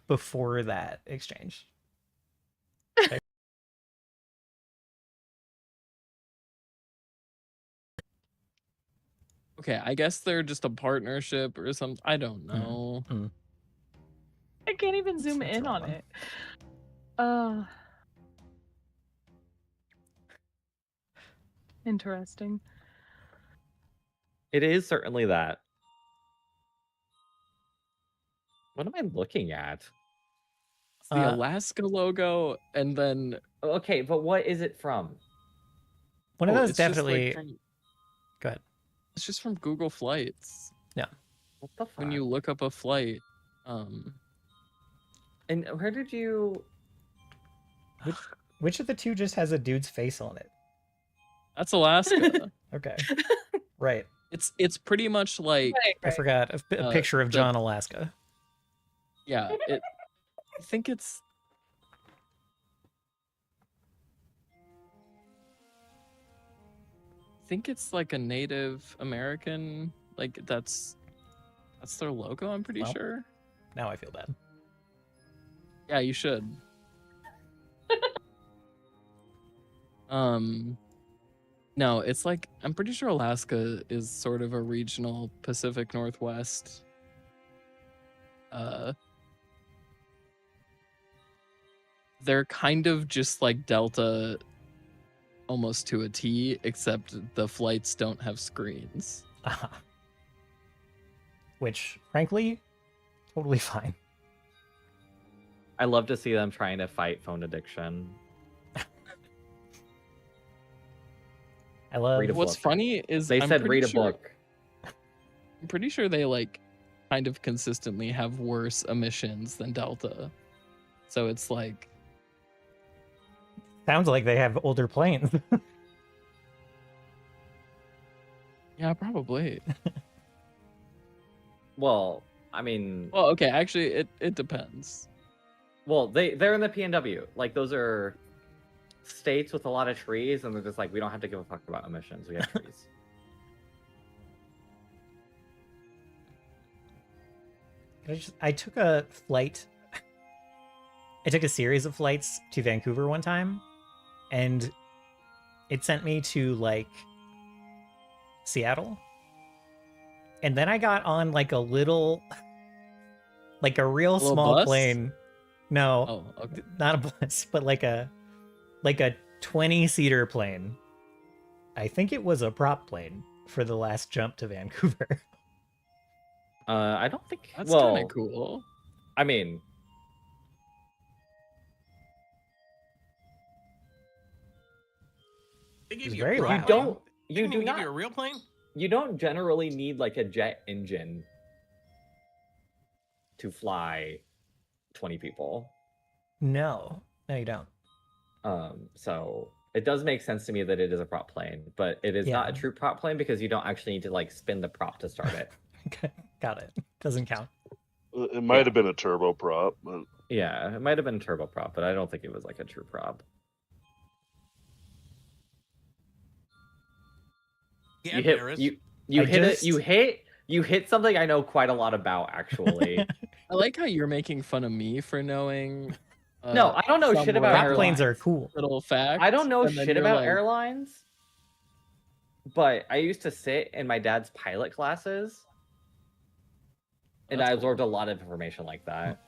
before that exchange. Okay, I guess they're just a partnership or something. I don't know. I can't even zoom in on it. Interesting. It is certainly that. What am I looking at? It's the Alaska logo, and then... Okay, but what is it from? One of those it's just, definitely... like, from... Go ahead. It's just from Google Flights. Yeah. What the fuck? When you look up a flight, And where did you... Which of the two just has a dude's face on it? That's Alaska. Okay. Right. It's pretty much like... I forgot. A picture of John Alaska. Yeah, I think it's... I think it's like a Native American, like that's their logo, I'm pretty sure. Now I feel bad. Yeah, you should. No, it's like, I'm pretty sure Alaska is sort of a regional Pacific Northwest. They're kind of just like Delta almost to a T, except the flights don't have screens. Which, frankly, totally fine. I love to see them trying to fight phone addiction. I love... What's funny is they said read a book. I'm pretty sure they like kind of consistently have worse emissions than Delta. So it's like... Sounds like they have older planes. Yeah, probably. Well, I mean... Well, okay, actually, it depends. Well, they're in the PNW. Like, those are states with a lot of trees, and they're just like, we don't have to give a fuck about emissions. We have trees. I took a flight. I took a series of flights to Vancouver one time, and it sent me to, like, Seattle. And then I got on, like, a little... Like, a real small bus? plane. No, Oh, okay. not a bus, but like a 20-seater plane. I think it was a prop plane for the last jump to Vancouver. I don't think... That's well, kind of cool. I mean... They give It's you very a real loud. plane? You They didn't do even not... give you a real plane? You don't generally need, like, a jet engine to fly 20 people. No, you don't. So it does make sense to me that it is a prop plane, but it is not a true prop plane because you don't actually need to, like, spin the prop to start it. Got it. Doesn't count. It might have been a turboprop, but Yeah, it might have been a turboprop, but I don't think it was like a true prop. Yeah, You hit Paris. you hit something I know quite a lot about, actually. I like how you're making fun of me for knowing. No, I don't know shit about Prop airlines. planes are cool. Little facts. I don't know and then shit you're about like, airlines, but I used to sit in my dad's pilot classes, and I absorbed a lot of information like that.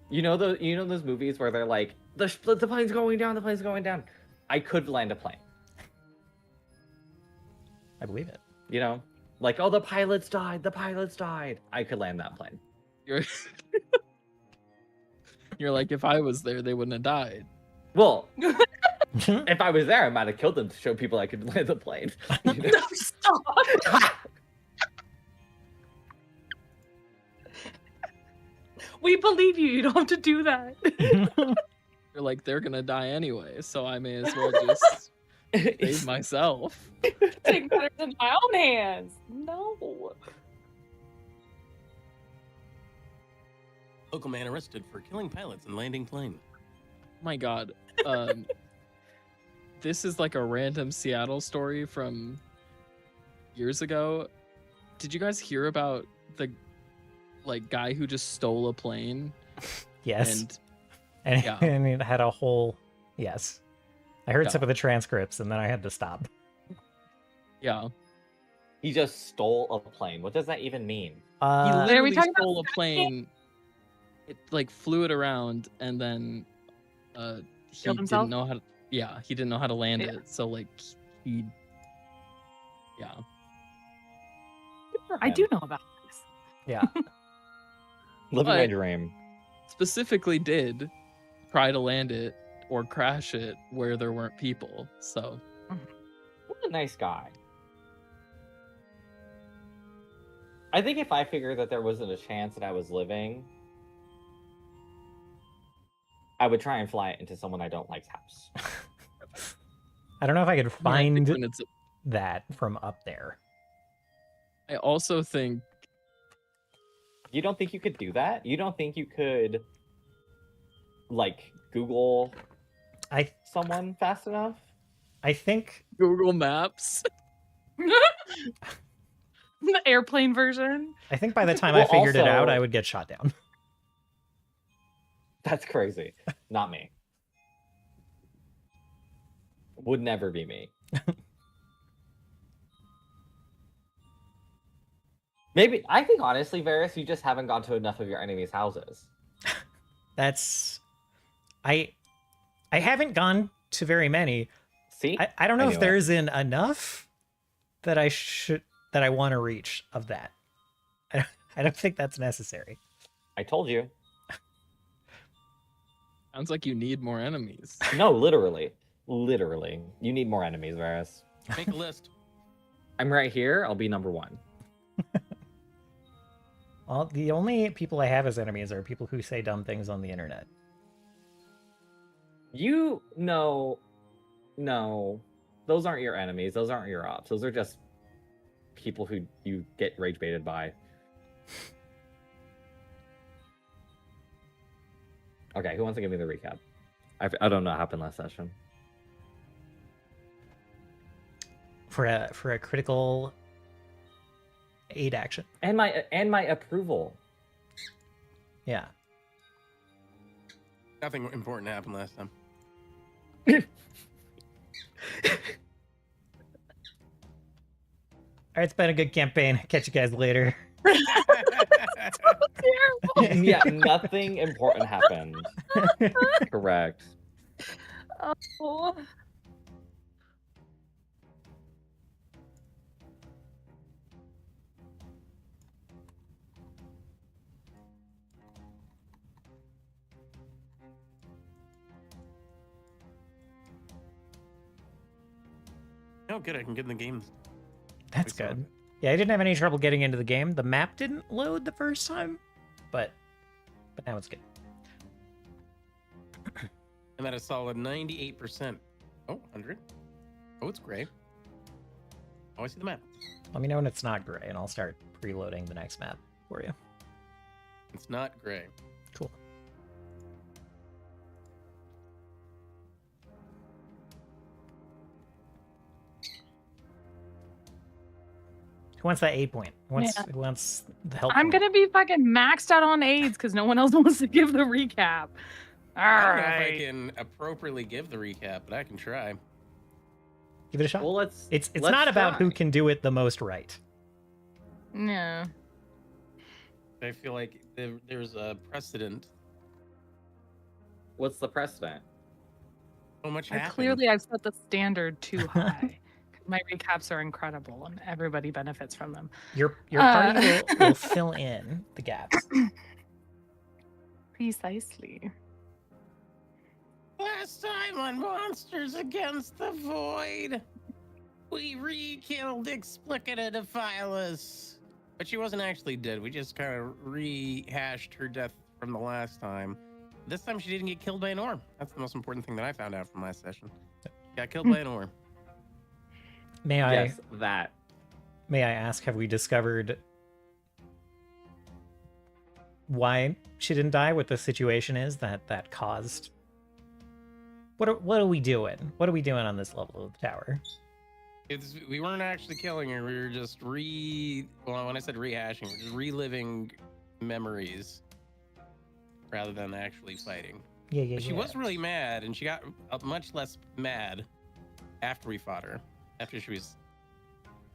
You know those movies where they're like, the plane's going down, the plane's going down. I could land a plane. I believe it. You know, like, oh, the pilots died. I could land that plane. You're like, if I was there, they wouldn't have died. Well, if I was there, I might have killed them to show people I could land the plane. You know? No, stop. We believe you. You don't have to do that. You're like, they're gonna die anyway, so I may as well just save myself. Take matters in my own hands. No. Local man arrested for killing pilots and landing plane. My God. This is like a random Seattle story from years ago. Did you guys hear about like guy who just stole a plane. Yes. And yeah. And it had a whole yes. I heard Yeah. some of the transcripts and then I had to stop. yeah, He just stole a plane. What does that even mean? he Uh, literally talking about stole a plane. It like flew it around and then he Killed himself? didn't know how to. Yeah, he didn't know how to land Yeah. it. So like he. Yeah. I do know about this. yeah. Living my But- dream. Specifically did try to land it or crash it where there weren't people. So What a nice guy. I think if I figured that there wasn't a chance that I was living, I would try and fly it into someone I don't like's house. I don't know if I could I think find when it's, that from up there. I also think You don't think you could do that? You don't think you could, like, Google I someone fast enough? I think Google Maps. The airplane version. I think by the time Well, I figured it out, also- I would get shot down. That's crazy. Not me. Would never be me. Maybe, I think honestly, Varys, you just haven't gone to enough of your enemies' houses. That's I haven't gone to very many. See? I don't know I if knew it. there's enough that I want to reach of that. I don't think that's necessary. I told you. Sounds like you need more enemies. No, literally. Literally. You need more enemies, Varys. Make a list. I'm right here. I'll be number one. Well, the only people I have as enemies are people who say dumb things on the internet. You know, no, those aren't your enemies. Those aren't your ops. Those are just people who you get rage baited by. Okay, who wants to give me the recap? I don't know what happened last session. For a critical aid action. And my approval. Yeah. Nothing important happened last time. All right, it's been a good campaign. Catch you guys later. Yeah, nothing important happened. Correct. Oh. Oh, good. I can get in the games. That's Excellent. good. Yeah, I didn't have any trouble getting into the game. The map didn't load the first time, but now it's good. I'm at a solid 98%. Oh, 100. Oh, it's gray. Oh, I see the map. Let me know when it's not gray, and I'll start preloading the next map for you. It's not gray. Cool. Who wants that 8 point? Who wants the help? I'm point? gonna be fucking maxed out on AIDS because no one else wants to give the recap. All I don't know if I right. can appropriately give the recap, but I can try. Give it a shot. Well, let's. It's let's not about who try. can do it the most right. No. I feel like there's a precedent. What's the precedent? So much happened. Clearly, I've set the standard too high. My recaps are incredible, and everybody benefits from them. Your party will fill in the gaps. Precisely. Last time on Monsters Against the Void, we re-killed Explicita Defilus. But she wasn't actually dead. We just kind of rehashed her death from the last time. This time she didn't get killed by an orb. That's the most important thing that I found out from last session. Got killed by an orb. May I Yes, that. may I ask, have we discovered why she didn't die? What the situation is that caused? What are we doing? What are we doing on this level of the tower? We weren't actually killing her. We were just when I said rehashing, we're just reliving memories rather than actually fighting. Yeah. But she was really mad, and she got much less mad after we fought her. After she was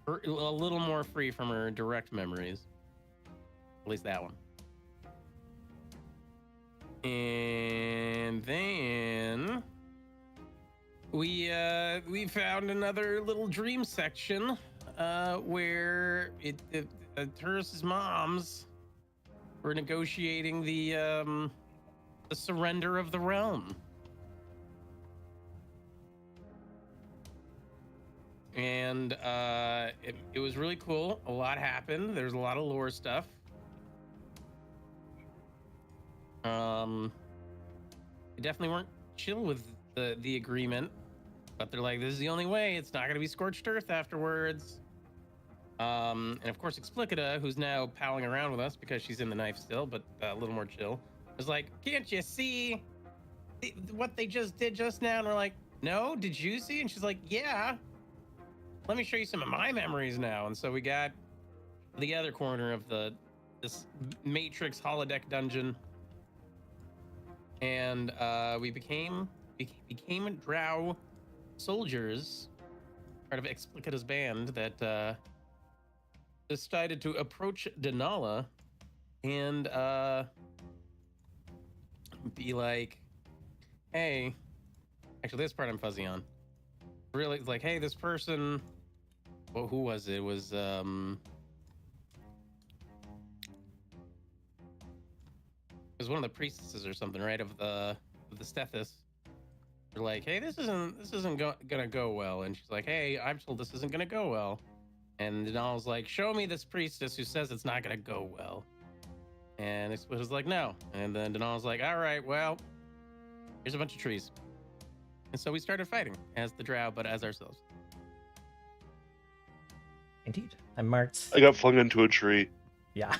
a little more free from her direct memories. At least that one. And then we found another little dream section where Turris's moms were negotiating the surrender of the realm. And it was really cool. A lot happened. There's a lot of lore stuff. They definitely weren't chill with the agreement, but they're like, this is the only way. It's not gonna be scorched earth afterwards. And of course, Explicita, who's now palling around with us because she's in the knife still, but a little more chill, was like, can't you see what they just did just now? And we're like, no, did you see? And she's like, yeah. Let me show you some of my memories now. And so we got the other corner of this Matrix holodeck dungeon, and we became drow soldiers, part of Explicita's band that decided to approach Denala and be like, hey, actually this part I'm fuzzy on. Really, it's like, hey, this person, well, who was it? It was it was one of the priestesses or something, right? Of the Stethis. They're like, hey, this isn't gonna go well. And she's like, hey, I'm told this isn't gonna go well. And Denal's like, show me this priestess who says it's not gonna go well. And it was like, no. And then Denal's like, all right, well, here's a bunch of trees. And so we started fighting as the drow, but as ourselves. Indeed. I marked. I got flung into a tree. Yeah.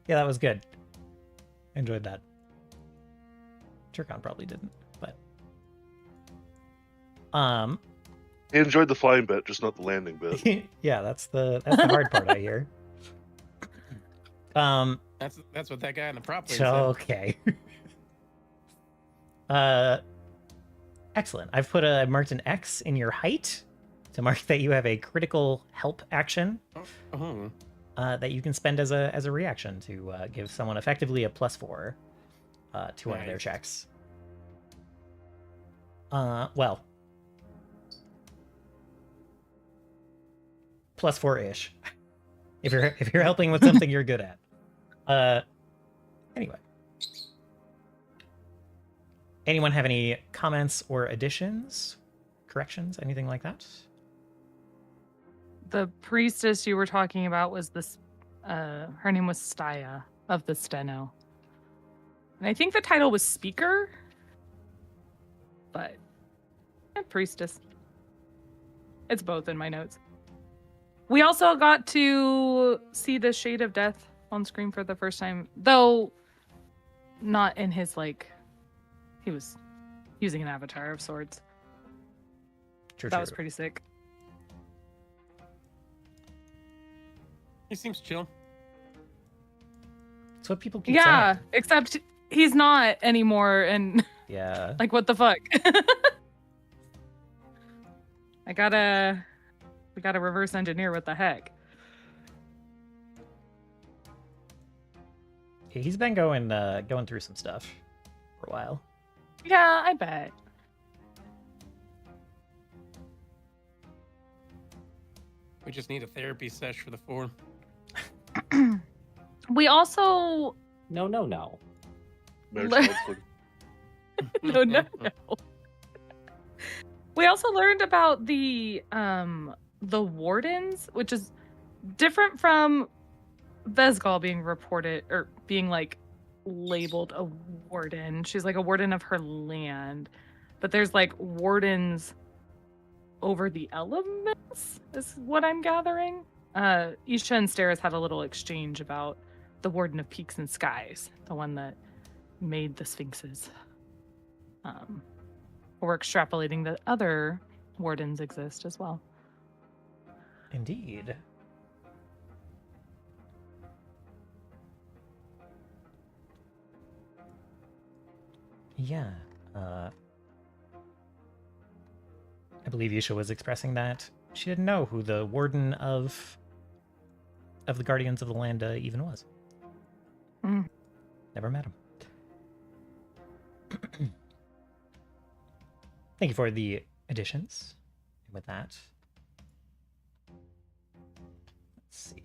Yeah, that was good. I enjoyed that. Turcon probably didn't, but I enjoyed the flying bit, just not the landing bit. yeah, that's the hard part, I hear. That's what that guy in the prop said. Okay. Excellent. I've marked an X in your height to mark that you have a critical help action that you can spend as a reaction to give someone effectively a +4 to one of their checks. Well, +4-ish. If you're helping with something you're good at. Anyway. Anyone have any comments or additions, corrections, anything like that? The priestess you were talking about was this. Her name was Staya of the Steno, and I think the title was Speaker, but priestess. It's both in my notes. We also got to see the Shade of Death on screen for the first time, though not in his he was using an avatar of sorts. True. Was pretty sick. He seems chill. That's what people keep Yeah, saying. except he's not anymore, and Yeah. what the fuck? we gotta reverse engineer what the heck. He's been going through some stuff for a while. Yeah, I bet. We just need a therapy sesh for the 4. We also No. Marriage Le- counseling. no. We also learned about the wardens, which is different from Vesgal being reported or being labeled a warden. She's a warden of her land, but there's wardens over the elements is what I'm gathering. Isha and Steris had a little exchange about the warden of peaks and skies, the one that made the sphinxes. We're extrapolating that other wardens exist as well. Indeed. Yeah. I believe Yusha was expressing that she didn't know who the warden of the Guardians of the Land even was. Mm. Never met him. Thank you for the additions. And with that, let's see.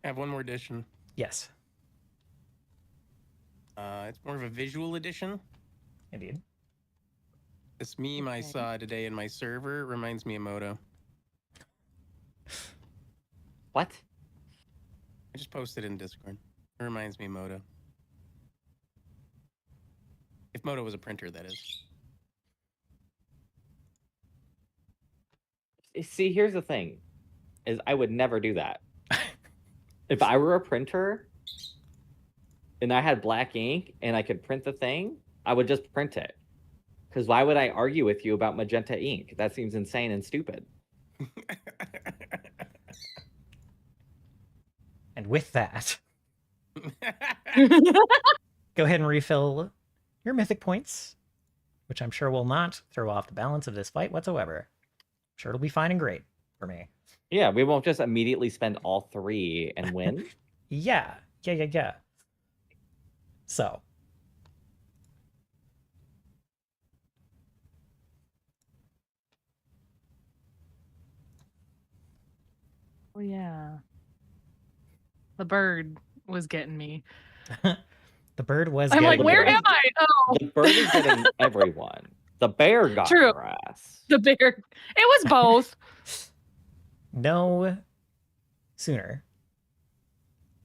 I have one more edition. Yes, It's more of a visual edition. indeed. This meme I saw today in my server reminds me of Moto. What? I just posted in Discord. It reminds me of Moto. If Moto was a printer, that is. See, here's the thing, is I would never do that. If I were a printer and I had black ink and I could print the thing, I would just print it. Because why would I argue with you about magenta ink? That seems insane and stupid. And with that, go ahead and refill your mythic points, which I'm sure will not throw off the balance of this fight whatsoever. I'm sure it'll be fine and great for me. Yeah, we won't just immediately spend all 3 and win. Yeah. So. Oh yeah. The bird was getting me. The bird was I'm like, getting where you. am I? Oh, The bird is getting everyone. The bear got True. your ass. the bear. It was both. No sooner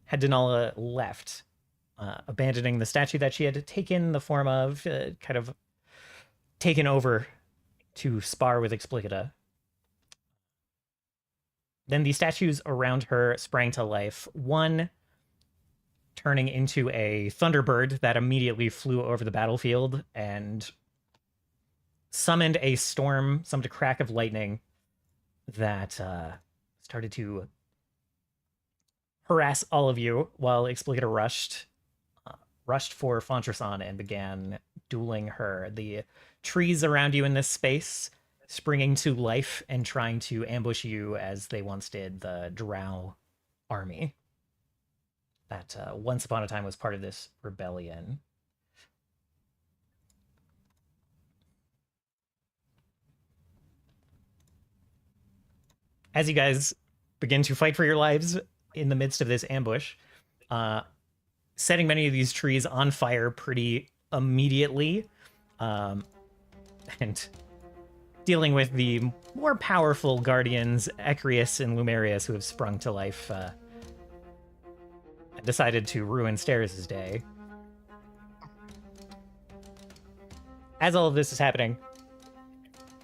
had Denala left, abandoning the statue that she had taken the form of, kind of taken over to spar with Explicita. Then the statues around her sprang to life, one turning into a thunderbird that immediately flew over the battlefield and summoned a crack of lightning that started to harass all of you while Explicita rushed for Fontrason and began dueling her. The trees around you in this space springing to life and trying to ambush you as they once did the Drow army that once upon a time was part of this rebellion. As you guys begin to fight for your lives in the midst of this ambush, setting many of these trees on fire pretty immediately, and dealing with the more powerful guardians, Ecrius and Lumerius, who have sprung to life, and decided to ruin Steris' day. As all of this is happening,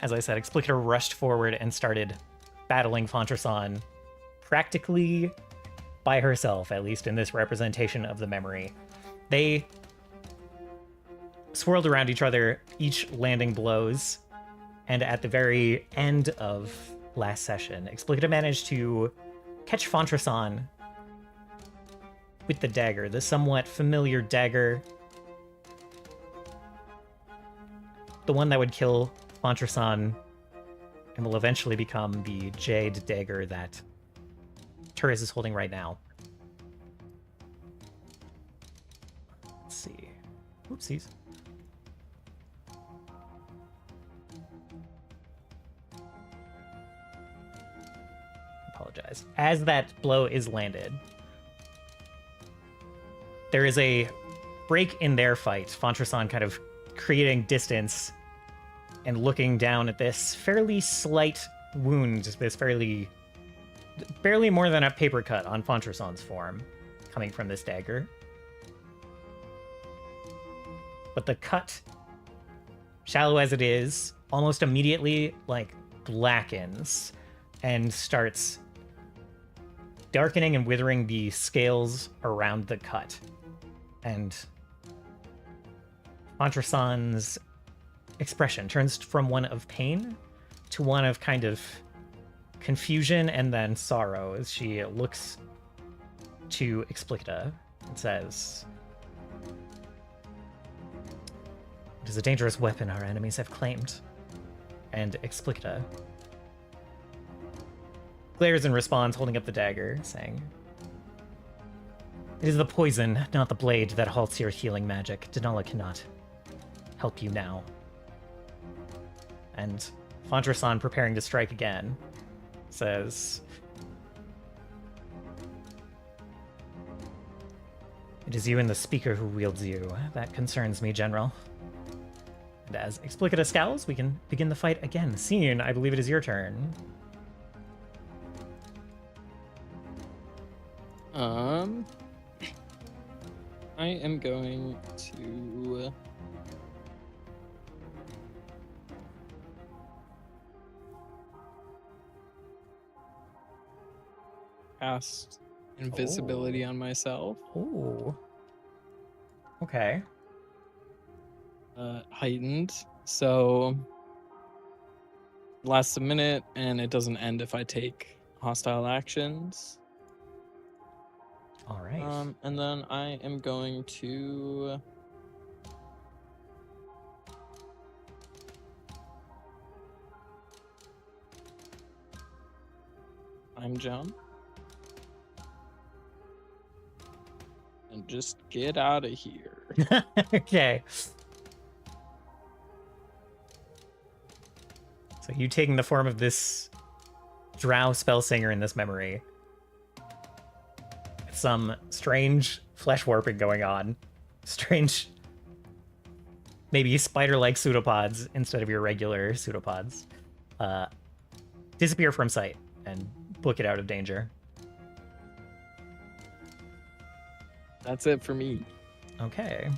as I said, Explicita rushed forward and started battling Fontrason practically by herself, at least in this representation of the memory. They swirled around each other, each landing blows, and at the very end of last session, Explicita managed to catch Fontrason with the dagger, the somewhat familiar dagger, the one that would kill Fontrason and will eventually become the jade dagger that Turris is holding right now. Let's see. Oopsies. Apologize. As that blow is landed, there is a break in their fight. Fontrason kind of creating distance and looking down at this fairly slight wound, this barely more than a paper cut on Fontrason's form coming from this dagger. But the cut, shallow as it is, almost immediately blackens and starts darkening and withering the scales around the cut. And Fontrason's expression turns from one of pain to one of kind of confusion and then sorrow as she looks to Explicita and says, "It is a dangerous weapon our enemies have claimed." And Explicita glares and responds, holding up the dagger, saying, "It is the poison, not the blade, that halts your healing magic. Denala cannot help you now." And Fontrasan, preparing to strike again, says, "It is you and the speaker who wields you. That concerns me, General." And as Explicita scowls, we can begin the fight again. Scene, I believe it is your turn. I am going to cast invisibility on myself. Ooh. Okay. Heightened, so lasts a minute, and it doesn't end if I take hostile actions. All right. And then I am going to time jump and just get out of here. Okay. So you taking the form of this drow spell singer in this memory. Some strange flesh warping going on. Strange, maybe spider-like pseudopods instead of your regular pseudopods. Disappear from sight and book it out of danger. That's it for me. Okay.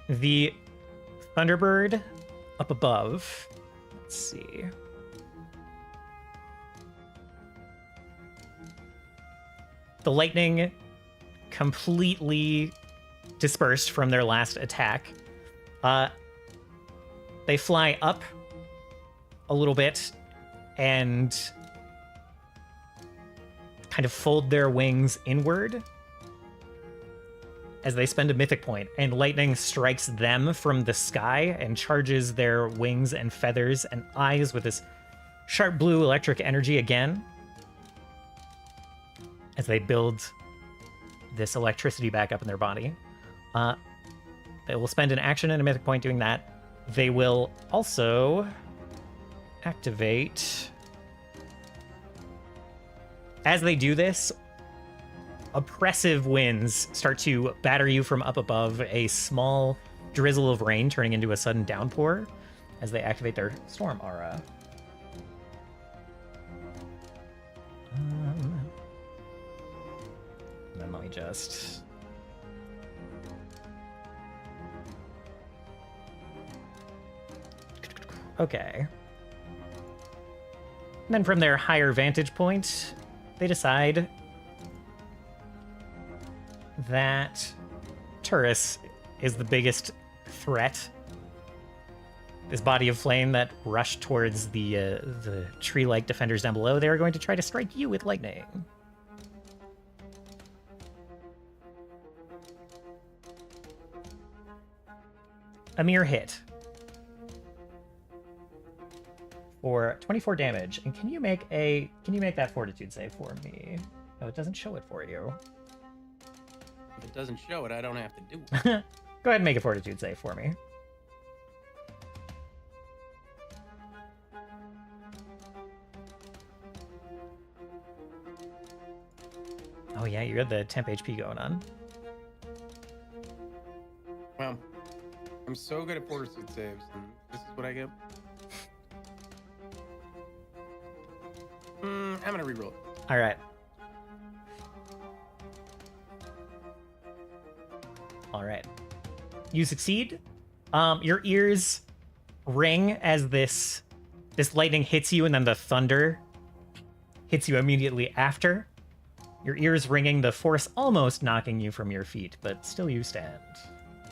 The Thunderbird up above. Let's see. The lightning completely dispersed from their last attack. They fly up a little bit and kind of fold their wings inward as they spend a mythic point, and lightning strikes them from the sky and charges their wings and feathers and eyes with this sharp blue electric energy again as they build this electricity back up in their body. They will spend an action and a mythic point doing that. They will also activate. As they do this, oppressive winds start to batter you from up above, a small drizzle of rain turning into a sudden downpour as they activate their storm aura. Then let me just... Okay. And then from their higher vantage point, they decide that Turris is the biggest threat. This body of flame that rushed towards the tree-like defenders down below, they are going to try to strike you with lightning. A mere hit. For 24 damage. And can you make that fortitude save for me? No, it doesn't show it for you. If it doesn't show it, I don't have to do it. Go ahead and make a fortitude save for me. Oh yeah, you got the temp HP going on. Well, I'm so good at fortitude saves, and this is what I get. I'm gonna reroll it. All right. All right. You succeed. Your ears ring as this lightning hits you, and then the thunder hits you immediately after. Your ears ringing, the force almost knocking you from your feet, but still you stand.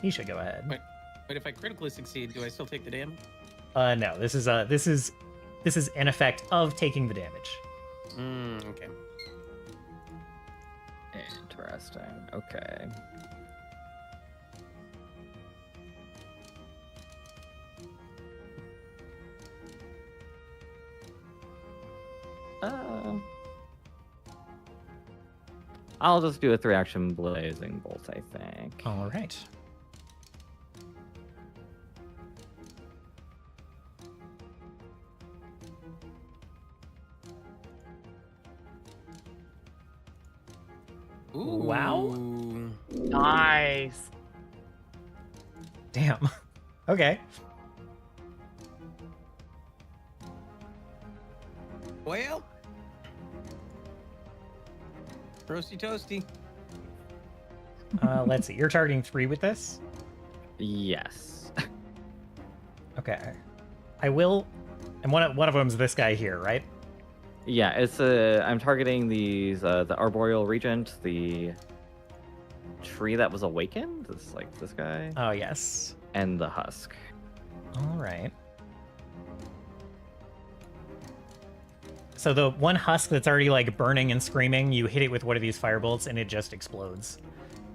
Nisha, go ahead. Wait, if I critically succeed, do I still take the damage? No. This is this is an effect of taking the damage. Okay. Interesting. Okay. I'll just do a 3-action blazing bolt, I think. All right. Ooh. Wow. Nice. Damn. Okay. Well. Roasty toasty. Let's see. You're targeting 3 with this? Yes. Okay. I will. And one of them's this guy here, right? Yeah, it's I'm targeting these the arboreal regent, the tree that was awakened. It's like this guy, Oh, yes. and the husk. All right. So the one husk that's already like burning and screaming, you hit it with one of these firebolts and it just explodes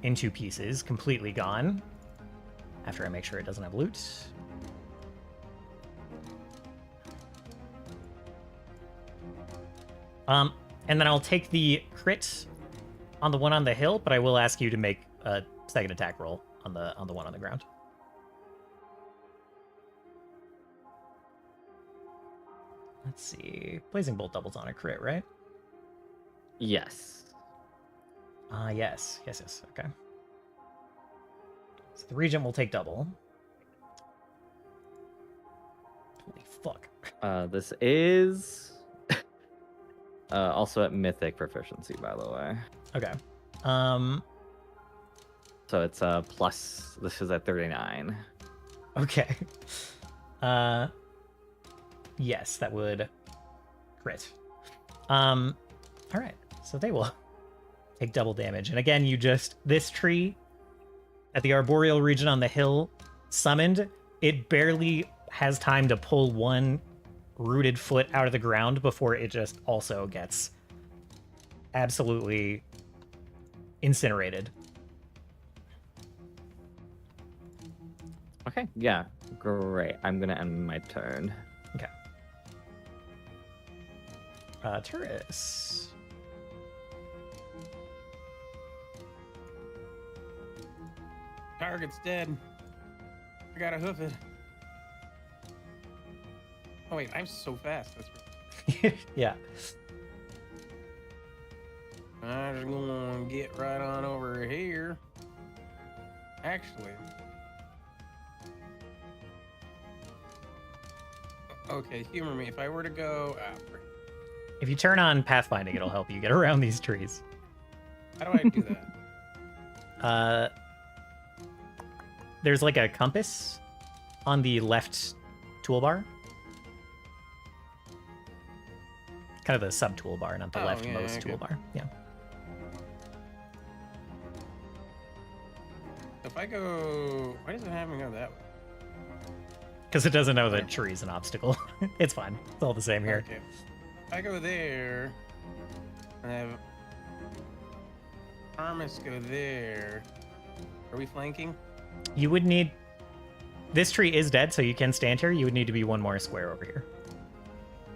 into pieces, completely gone. After I make sure it doesn't have loot. And then I'll take the crit on the one on the hill, but I will ask you to make a second attack roll on the one on the ground. Let's see. Blazing Bolt doubles on a crit, right? Yes. Yes. Yes. Okay. So the Regent will take double. Holy fuck. This is also at mythic proficiency, by the way. Okay. So it's plus. This is at 39. Okay. Yes, that would crit. All right. So they will take double damage. And again, this tree at the arboreal region on the hill summoned, it barely has time to pull one rooted foot out of the ground before it just also gets absolutely incinerated. Okay. Yeah. Great. I'm gonna end my turn. Okay. Turris. Target's dead. I gotta hoof it. Oh wait, I'm so fast. That's right. Yeah. I'm just gonna get right on over here. Actually. Okay, humor me. If I were to go... If you turn on pathfinding, it'll help you get around these trees. how do I do that? There's like a compass on the left toolbar. Kind of the sub toolbar, not the Oh, leftmost yeah, okay. toolbar. Yeah. If I go... Why does it have me go that way? Because it doesn't know that tree's an obstacle. It's fine. It's all the same here. Okay. If I go there, and I have Armis go there. Are we flanking? You would need... This tree is dead, so you can stand here. You would need to be one more square over here.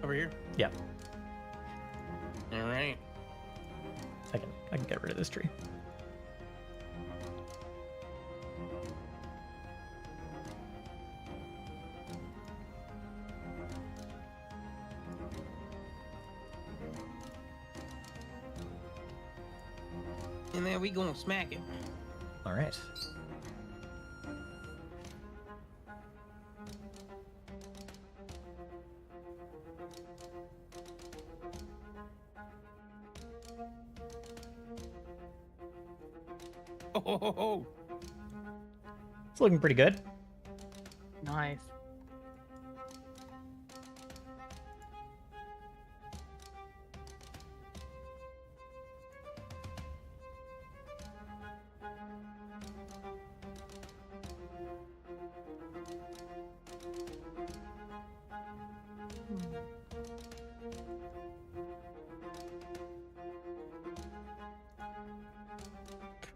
Over here? Yeah. All right. I can get rid of this tree. And then we gonna smack it. All right. Oh. It's looking pretty good. Nice.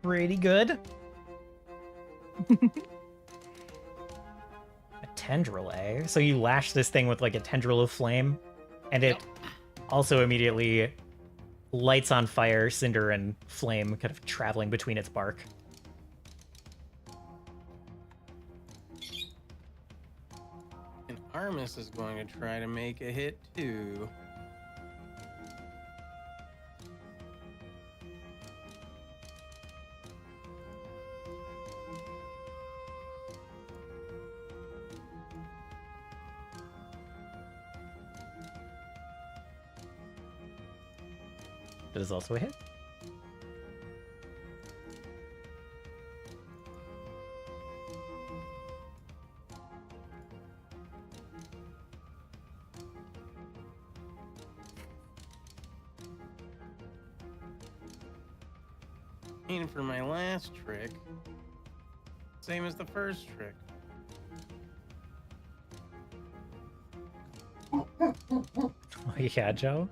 Pretty good. A tendril, eh? So you lash this thing with like a tendril of flame, and it also immediately lights on fire, cinder and flame kind of traveling between its bark. And Armis is going to try to make a hit too. That is also a hit. And for my last trick, same as the first trick. Yeah, Joe.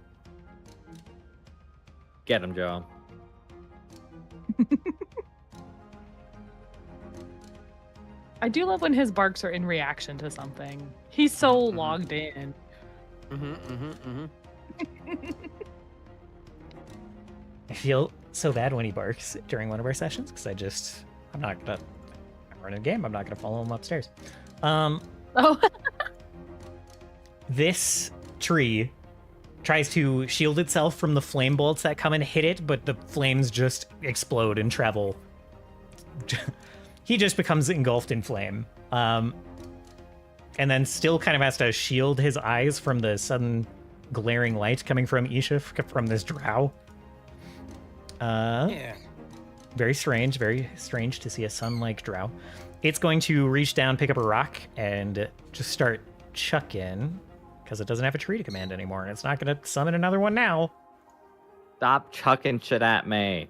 Get him, Joe. I do love when his barks are in reaction to something. He's so logged in. I feel so bad when he barks during one of our sessions because I'm running a game. I'm not gonna follow him upstairs. Oh. This tree tries to shield itself from the flame bolts that come and hit it, but the flames just explode and travel. He just becomes engulfed in flame. And then still kind of has to shield his eyes from the sudden glaring light coming from Isha from this drow. Yeah. Very strange to see a sun-like drow. It's going to reach down, pick up a rock, and just start chucking, because it doesn't have a tree to command anymore, and it's not going to summon another one now. Stop chucking shit at me.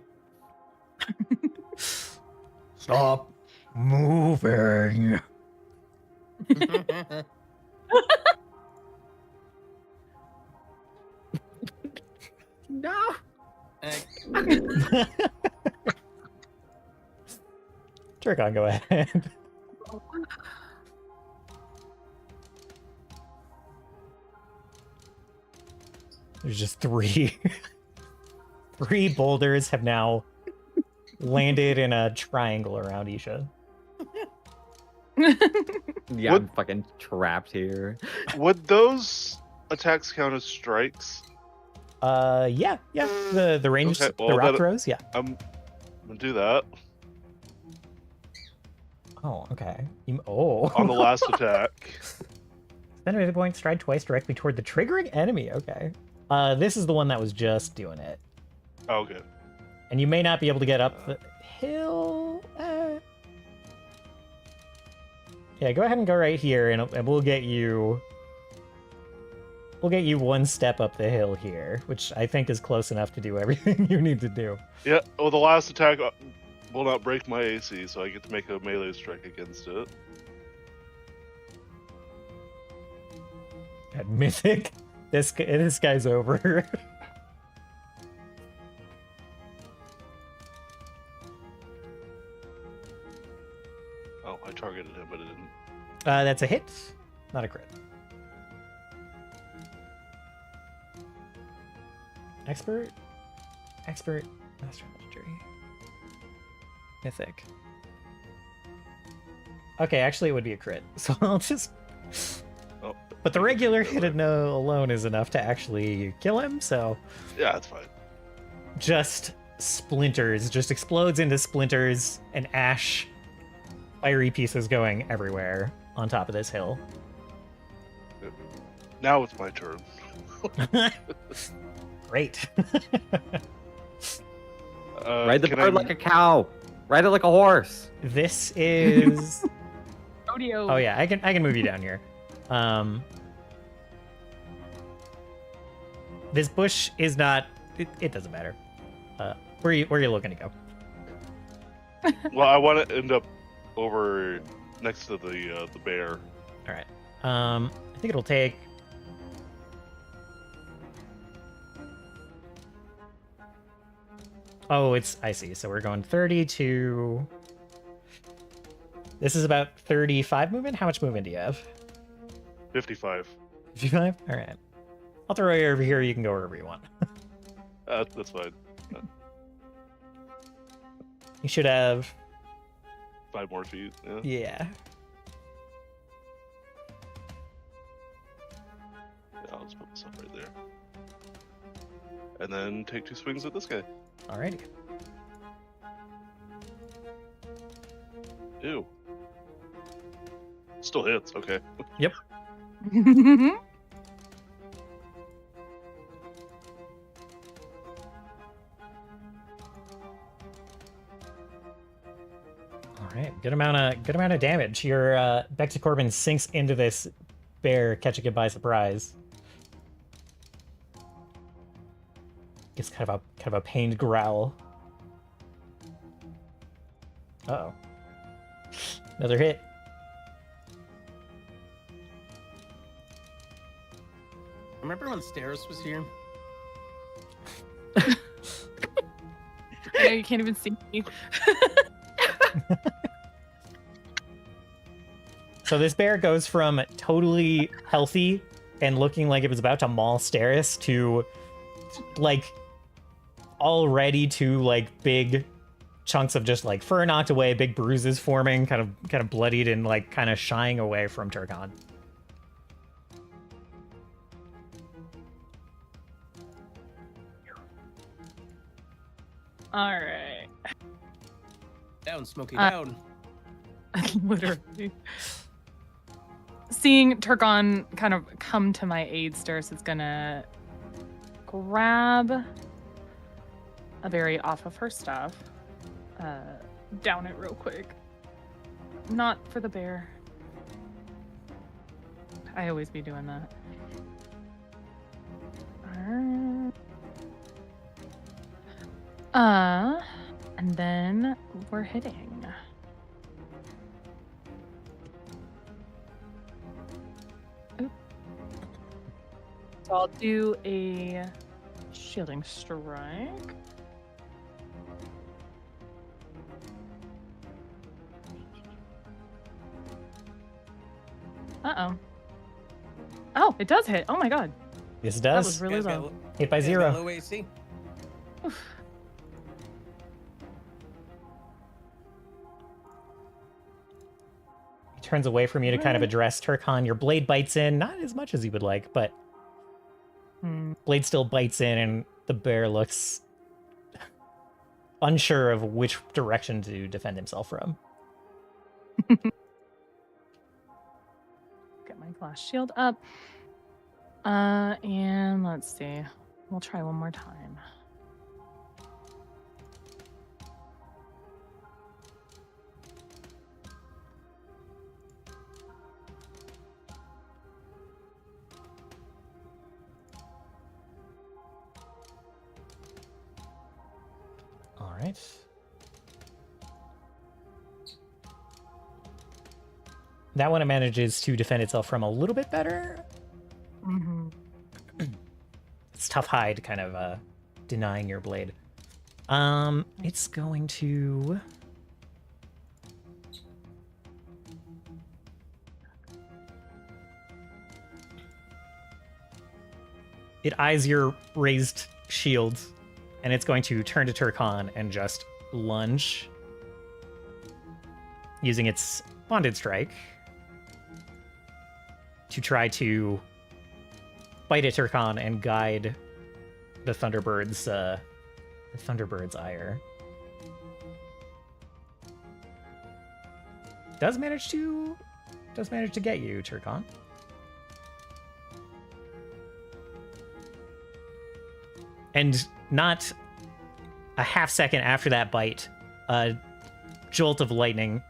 Stop moving. No. Turkon, go ahead. There's just three boulders have now landed in a triangle around Isha. Yeah, What- I'm fucking trapped here. Would those attacks count as strikes? Yeah. The range, Okay, well, the rock that- throws, yeah. I'm gonna do that Oh, okay. on the last attack. Spend a hit point, stride twice directly toward the triggering enemy. Okay. This is the one that was just doing it. Oh, okay. And you may not be able to get up the hill. Yeah, go ahead and go right here, and we'll get you. We'll get you one step up the hill here, which I think is close enough to do everything you need to do. Yeah. Well, the last attack will not break my AC, so I get to make a melee strike against it. That mythic. This guy's over. Oh, I targeted him, but it didn't. That's a hit, not a crit. Expert, master legendary, mythic. Okay, actually, it would be a crit, so I'll just. Oh, But the regular hit alone is enough to actually kill him, so yeah, that's fine. just splinters, just explodes into splinters and ash, fiery pieces going everywhere on top of this hill. Now it's my turn. Great. Ride the can bird I- like a cow. Ride it like a horse. This is. Rodeo. Oh yeah, I can move you down here. This bush is not. It doesn't matter. Where are you looking to go? Well, I want to end up over next to the bear. All right. I think it'll take Oh, I see. So we're going 30 to... This is about 35 movement? How much movement do you have? 55. 55? All right. I'll throw you over here. You can go wherever you want. That's fine. You should have... 5 more feet. Yeah. Yeah. Yeah, I'll just put this up right there. And then take 2 swings at this guy. Alrighty. Ew. Still hits. Okay. Yep. Alright, good amount of damage. Your Becta Corbin sinks into this bear, catching it by surprise. Gets kind of a pained growl. Uh-oh. Another hit. Remember when Steris was here? Yeah, you can't even see me. So this bear goes from totally healthy and looking like it was about to maul Steris to like already to like big chunks of just like fur knocked away, big bruises forming, kind of bloodied and like kind of shying away from Turkon. All right. Down, Smokey, down. Literally. Seeing Turkon kind of come to my aid, Steris is gonna grab a berry off of her stuff, down it real quick. Not for the bear. I always be doing that. And then we're hitting. Oop. So I'll do a shielding strike. Uh-oh. Oh, it does hit. Oh my god. Yes, it That does. was really Guys got low. lo- Hit by guys got 0. Low AC. He turns away from you to kind of address Turkon. Your blade bites in, not as much as you would like, but blade still bites in, and the bear looks unsure of which direction to defend himself from. Get my glass shield up. And let's see. We'll try one more time. All right. That one manages to defend itself from a little bit better. Mm-hmm. It's tough hide kind of denying your blade. It's going to... It eyes your raised shield, and it's going to turn to Turkon and just lunge, using its bonded strike to try to bite at Turkon and guide the Thunderbird's ire. Does manage to get you, Turkon. And not a half second after that bite, a jolt of lightning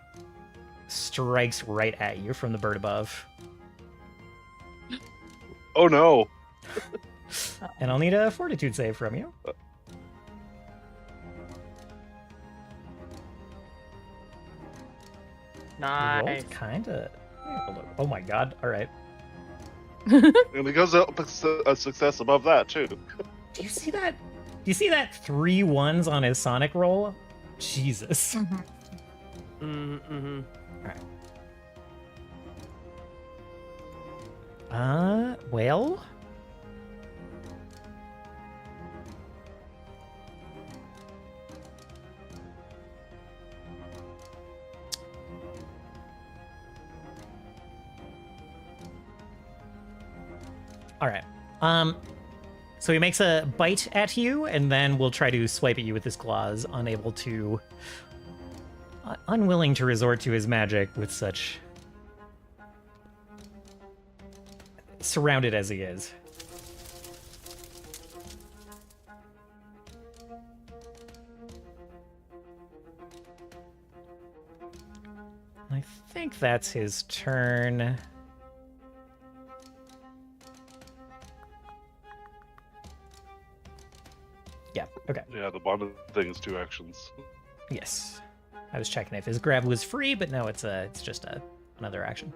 strikes right at you from the bird above. Oh no! And I'll need a fortitude save from you. Nice. Kinda. Oh my god. Alright. And it goes up a success above that too. Do you see that? you see that 3 1s on his Sonic roll? Jesus. Mm-hmm. Well. All right. So he makes a bite at you, and then we'll try to swipe at you with his claws, unable to, unwilling to resort to his magic with such surrounded as he is. I think that's his turn. Yeah, okay. Yeah, the bonded thing is 2 actions. Yes. I was checking if his grab was free, but no, it's just another action.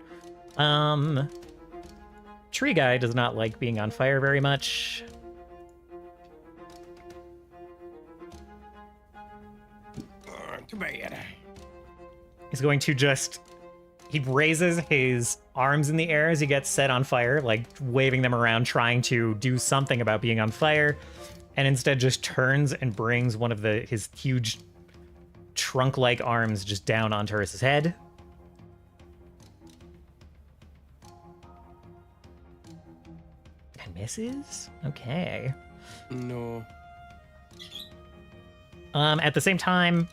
Tree guy does not like being on fire very much. Too bad. He's going to just... He raises his arms in the air as he gets set on fire, like waving them around, trying to do something about being on fire, and instead just turns and brings one of his huge trunk-like arms just down on Turris's head. And misses? Okay. No. At the same time,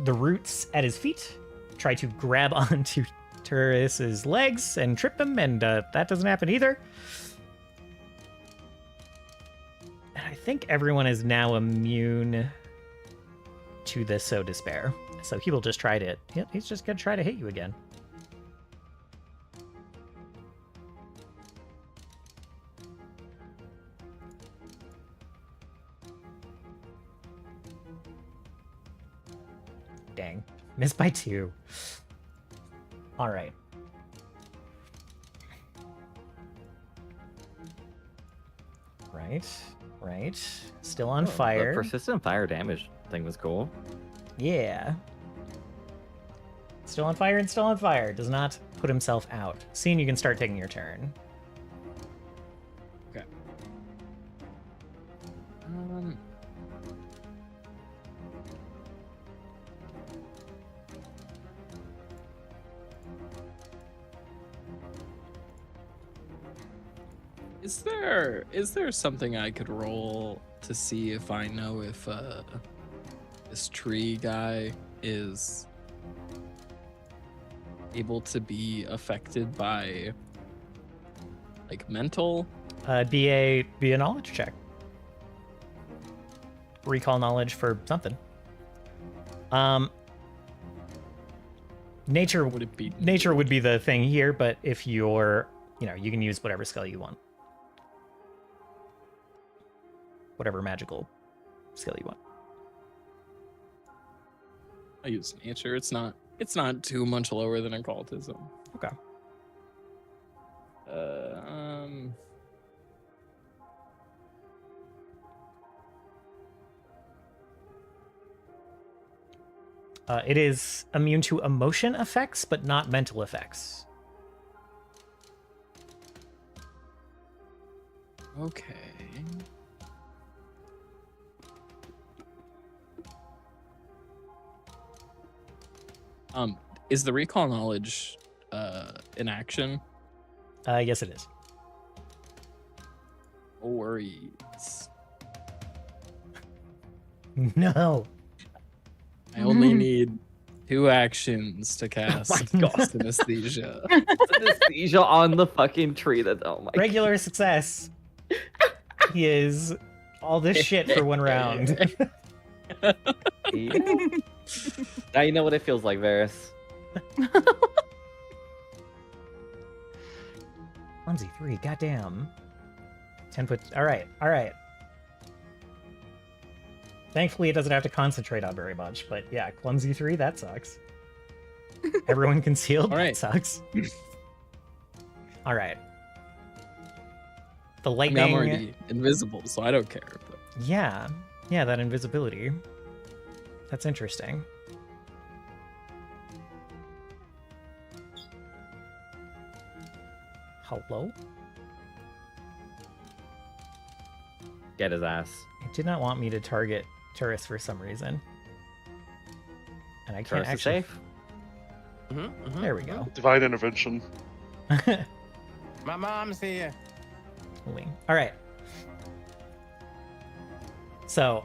the roots at his feet try to grab onto Turris's legs and trip him, and that doesn't happen either. And I think everyone is now immune to the So Despair. So he will just try to... He's just going to try to hit you again. Dang. Missed by 2. All right. Right. Still on fire. The persistent fire damage thing was cool. Yeah. Still on fire and still on fire. Does not put himself out. Scene, you can start taking your turn. Okay. Is there something I could roll to see if I know if this tree guy is able to be affected by like mental? Be a knowledge check. Recall knowledge for something. Nature Would it be nature would be the thing here, but if you're, you can use whatever skill you want. Whatever magical skill you want. I use nature. It's not too much lower than occultism. Okay. It is immune to emotion effects, but not mental effects. Okay. Is the recall knowledge an action? Yes, it is. No worries. No. I only need 2 actions to cast my God. synesthesia. Synesthesia on the fucking tree. Oh my Regular success. He is all this shit for 1 round. God. Now you know what it feels like, Varys. Clumsy 3, goddamn. 10 foot. All right. Thankfully, it doesn't have to concentrate on very much, but yeah, Clumsy 3, that sucks. Everyone concealed, All right. that sucks. All right. the I mean, lightning. I'm already invisible, so I don't care. But Yeah, that invisibility. That's interesting. Hello? Get his ass. It did not want me to target Turris for some reason. And I can't Turris is actually. safe. There we go. Divine intervention. My mom's here. All right. So,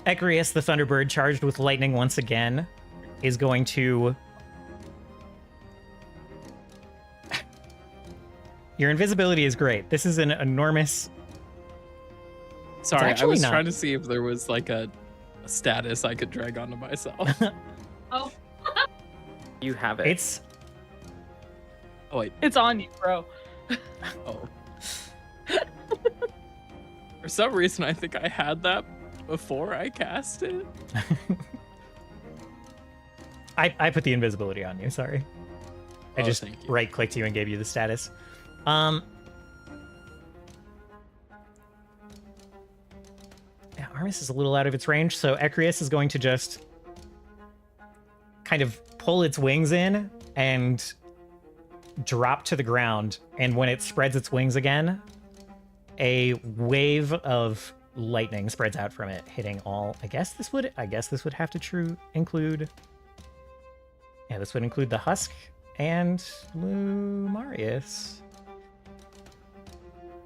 Ecrius, the Thunderbird, charged with lightning once again, is going to. Your invisibility is great. This is an enormous. sorry, I actually was not. trying to see if there was like a status I could drag onto myself. Oh, You have it. It's. Oh wait. it's on you, bro. Oh. For some reason, I think I had that before I cast it. I put the invisibility on you. Sorry. I Oh, just thank you. right-clicked you and gave you the status. Yeah, Armis is a little out of its range, so Ecrius is going to just kind of pull its wings in and drop to the ground. And when it spreads its wings again, a wave of lightning spreads out from it, hitting all. I guess this would have to include. Yeah, this would include the husk and Lumarius.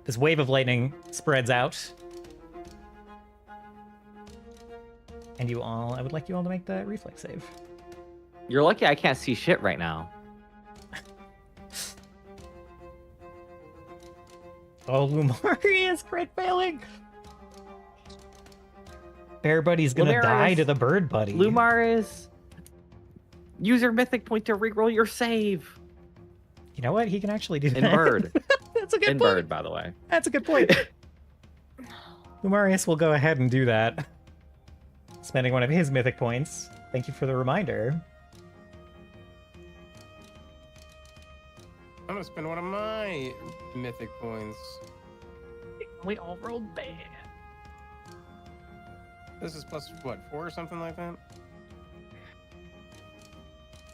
This wave of lightning spreads out. And you all, I would like you all to make the reflex save. You're lucky I can't see shit right now. Oh, Lumarius, crit failing! Bear Buddy's gonna Lumarius. die to the bird buddy. Lumaris, use your mythic point to reroll your save. You know what? He can actually do that. In bird. That's a good In point. bird, by the way. That's a good point. Lumarius will go ahead and do that. Spending one of his mythic points. Thank you for the reminder. I'm gonna spend one of my mythic points. We all rolled bad. This is plus what, 4 or something like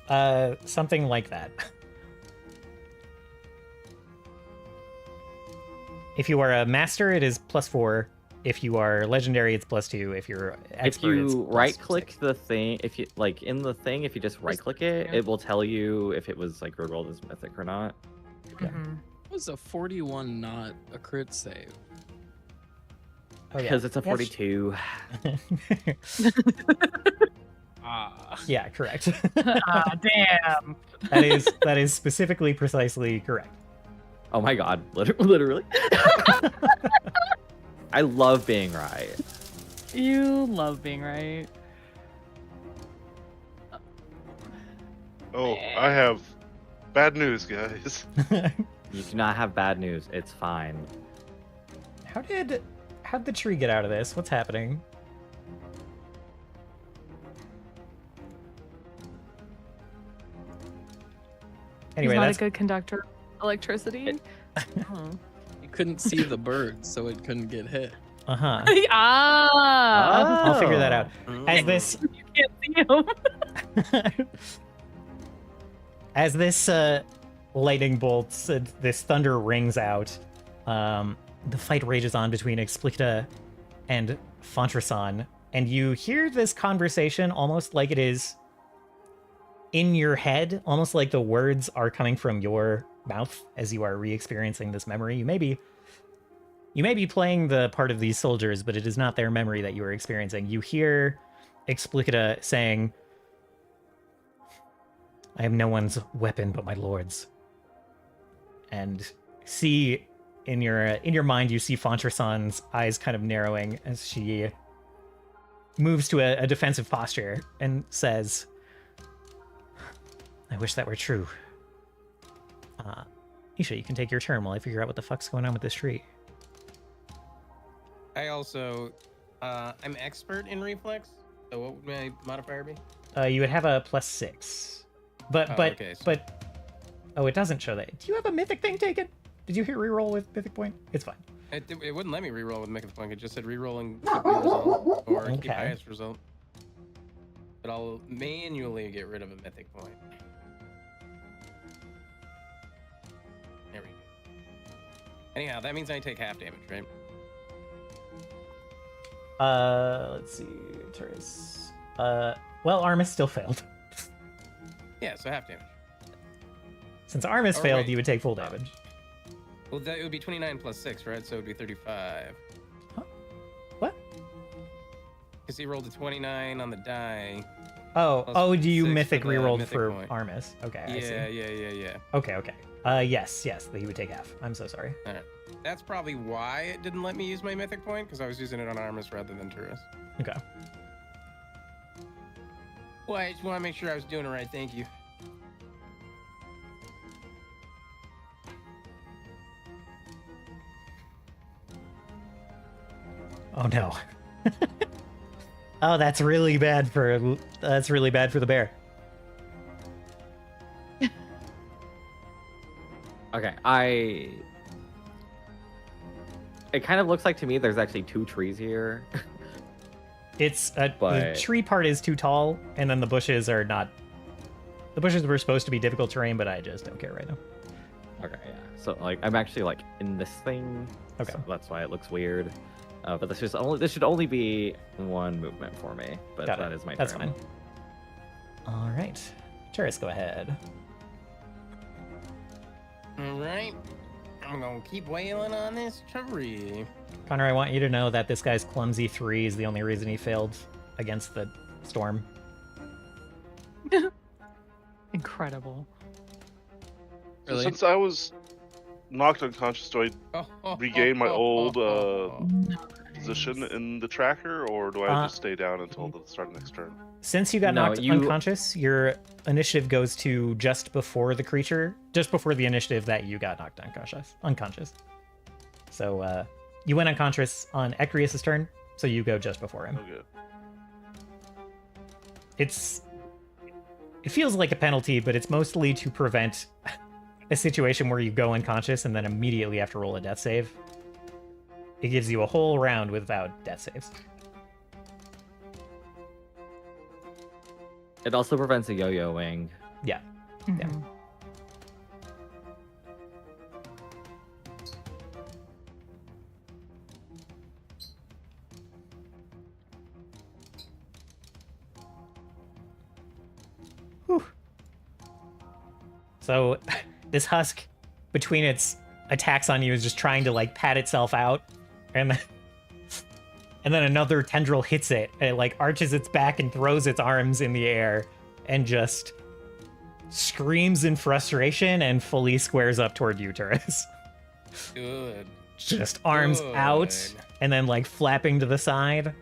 that? Something like that. If you are a master, it is +4. If you are legendary, it's +2. If you're expert, If it's you +6. right-click the thing, if you like in the thing, if you just right-click it, yeah. it will tell you if it was like rerolled as mythic or not. Yeah. Mhm. Was a 41 not a crit save? Oh, yeah. Because it's a Yes. 42. Ah. Yeah, correct. Ah, damn. that is specifically precisely correct. Oh my god, literally. I love being right. You love being right. Oh, I have bad news, guys. You do not have bad news. It's fine. How'd the tree get out of this? What's happening? Anyway, He's not that's a good conductor of electricity. You couldn't see the bird, so it couldn't get hit. uh-huh. Ah, I'll figure that out. As Mm. this you can't see him. as this lightning bolts, this thunder rings out, the fight rages on between Explicita and Fontrason, and you hear this conversation almost like it is in your head, almost like the words are coming from your mouth as you are re-experiencing this memory. You may be playing the part of these soldiers, but it is not their memory that you are experiencing. You hear Explicita saying, "I am no one's weapon but my lord's." And see in your mind, you see Fontrason's eyes kind of narrowing as she moves to a defensive posture and says, "I wish that were true. Isha, you can take your turn while I figure out what the fuck's going on with this tree." I also, I'm expert in reflex. So what would my modifier be? You would have a +6, but Oh, but okay, so- but oh, it doesn't show that. Do you have a mythic thing taken? Did you hit reroll with Mythic Point? It's fine. It wouldn't let me reroll with Mythic Point. It just said rerolling keep your result or keep Okay. highest result. But I'll manually get rid of a Mythic Point. There we go. Anyhow, that means I take half damage, right? Let's see. Turris. Well, Armis still failed. Yeah, so half damage. Since Armis Oh, failed, right. you would take full damage. Well, it would be 29 plus 6, right? So it would be 35. Huh? What? Because he rolled a 29 on the die. Oh, Plus do you 6 mythic for the rerolled mythic for point. Armis? Okay, I see. Yeah. Okay. Yes, that he would take half. I'm so sorry. All right. That's probably why it didn't let me use my mythic point, because I was using it on Armis rather than Turris. Okay. Well, I just want to make sure I was doing it right. Thank you. Oh no. Oh, that's really bad for the bear. Okay, it kind of looks like to me there's actually 2 trees here. It's the But- tree part is too tall, and then the bushes are not. The bushes were supposed to be difficult terrain, but I just don't care right now. Okay, yeah. So like I'm actually like in this thing. Okay. So that's why it looks weird. But this should only be 1 movement for me. But Got that it. is my That's turn. fine. All right, Turris, go ahead. All right. I'm going to keep wailing on this tree. Konnor, I want you to know that this guy's clumsy 3 is the only reason he failed against the storm. Incredible. Really? Since I was knocked unconscious, do I regain my old position in the tracker, or do I just stay down until the start of next turn? Since you got No, knocked you- unconscious, your initiative goes to just before the initiative that you got knocked unconscious. So you went unconscious on Ecrius' turn, so you go just before him. Okay. It feels like a penalty, but it's mostly to prevent a situation where you go unconscious and then immediately have to roll a death save. It gives you a whole round without death saves. It also prevents a yo-yoing. Yeah. Yeah. Mhm. Whew. So this husk, between its attacks on you, is just trying to like pat itself out, and then another tendril hits it, and it like arches its back and throws its arms in the air, and just screams in frustration and fully squares up toward you, Turris. Good. Just arms out Good. and then like flapping to the side.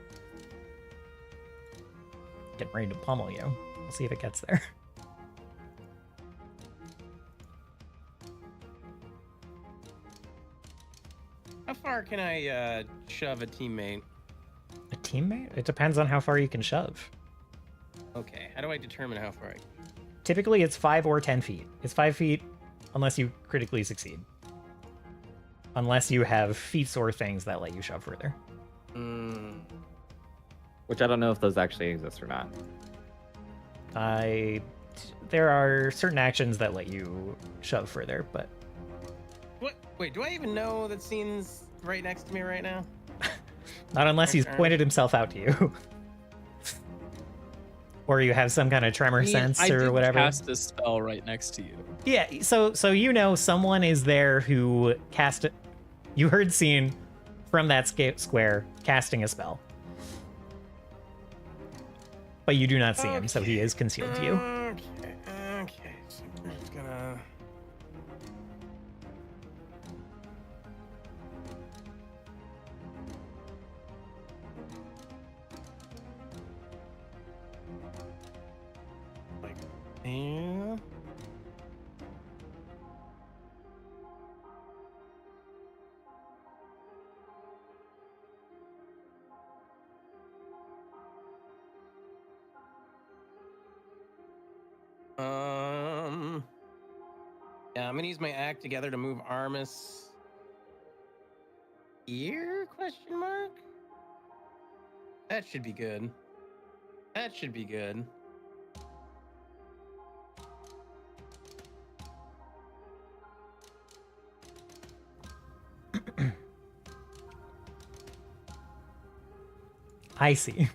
Getting ready to pummel you. We'll see if it gets there. How far can I shove a teammate? A teammate? It depends on how far you can shove. Okay, how do I determine how far I can? Typically, it's 5 or 10 feet. It's 5 feet unless you critically succeed. Unless you have feats or things that let you shove further. Which I don't know if those actually exist or not. There are certain actions that let you shove further, but What? Wait, do I even know that scene's right next to me right now? not unless he's Okay. pointed himself out to you. Or you have some kind of tremor sense I or did whatever. cast a spell right next to you. Yeah, so you know someone is there who cast it. You heard scene from that square casting a spell. But you do not see him, so he is concealed to you. Okay. So I'm just gonna. Like, yeah. Um. Yeah, I'm gonna use my act together to move Armus here? Question mark. That should be good. That should be good. I see.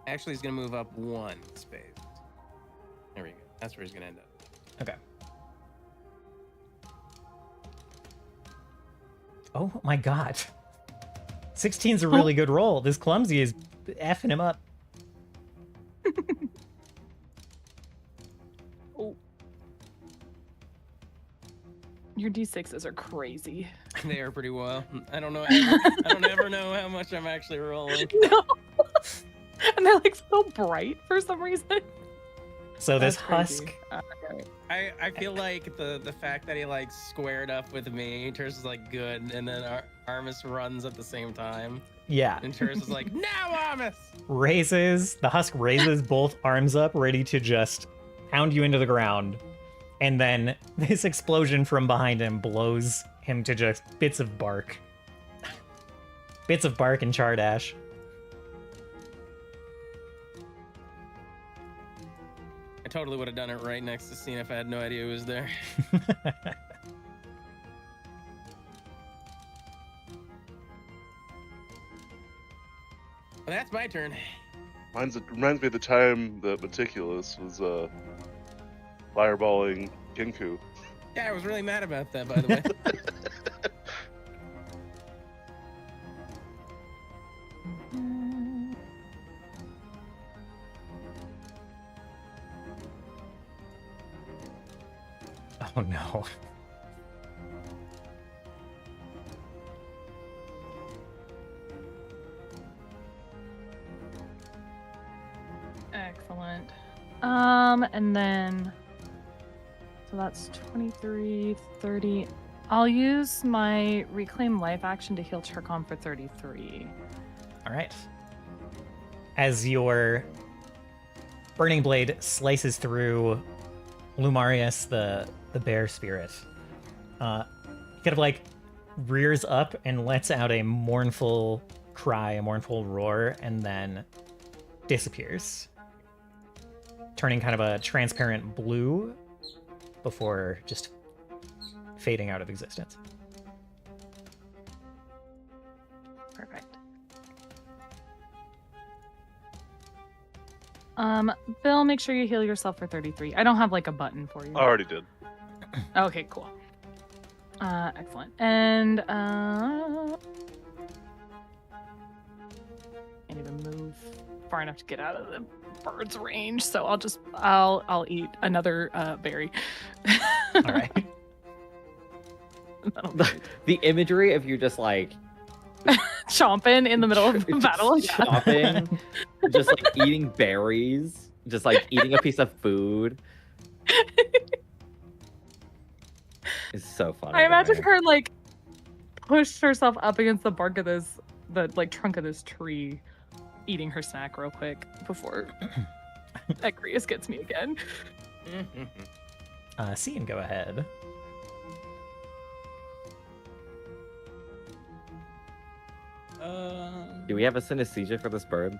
Actually, he's gonna move up 1 space. There we go. That's where he's gonna end up. Okay. Oh my god. 16's a really good roll. This clumsy is effing him up. Oh. Your D6s are crazy. They are pretty well. I don't know. I don't ever know how much I'm actually rolling. No. And they're like so bright for some reason. So this That's crazy. husk. I feel like the fact that he like squared up with me, Terz is like good, and then Armus runs at the same time, Yeah. and Terz is like, now Armus. The husk raises both arms up, ready to just pound you into the ground. And then this explosion from behind him blows him to just bits of bark. Bits of bark and charred ash. I totally would have done it right next to Cena if I had no idea who was there. Well, that's my turn. Reminds me of the time that Meticulous was fireballing Kinku. Yeah, I was really mad about that, by the way. Oh no. Excellent. And then, so that's 23, 30. I'll use my reclaim life action to heal Turcom for 33. All right. As your burning blade slices through Lumarius, the bear spirit, kind of like rears up and lets out a mournful cry, a mournful roar, and then disappears, turning kind of a transparent blue before just fading out of existence. Perfect. Bill, make sure you heal yourself for 33. I don't have like a button for you. I already did. Okay, cool. Excellent. And can't even move far enough to get out of the bird's range, so I'll eat another berry. All right. The imagery of you just like Chomping in the middle of the battle. chomping, just like eating berries, just like eating a piece of food. It's so funny. I imagine to me. her like pushed herself up against the bark of the like trunk of this tree, eating her snack real quick before Agrius gets me again. Cian, go ahead. Do we have a synesthesia for this bird?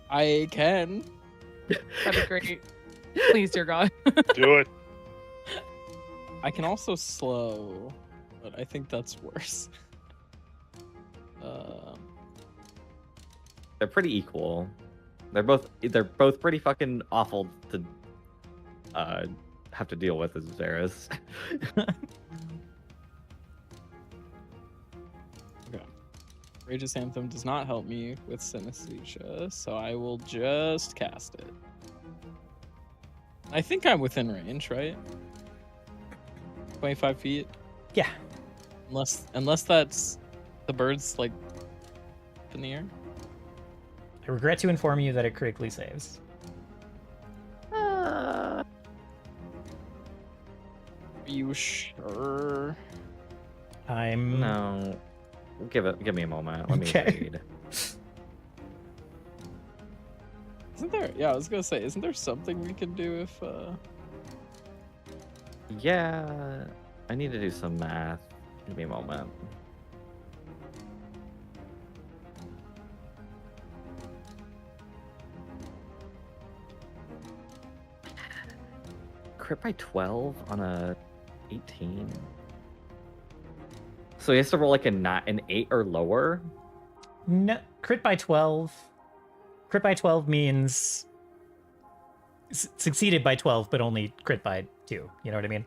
I can. That'd be great. Please, dear God. Do it. I can also slow, but I think that's worse. They're pretty equal. They're both pretty fucking awful to have to deal with as Varys. Okay. Rageous Anthem does not help me with synesthesia, so I will just cast it. I think I'm within range, right? 25 feet? Yeah. Unless that's the bird's like up in the air. I regret to inform you that it critically saves. Are you sure? I'm No. Give me a moment. Let me Okay. read. Isn't there? Yeah, I was gonna say, isn't there something we can do if? Yeah, I need to do some math. Give me a moment. Crit by 12 on a 18. So he has to roll like an 8 or lower. No, crit by 12. Crit by 12 means succeeded by 12, but only crit by 2. You know what I mean?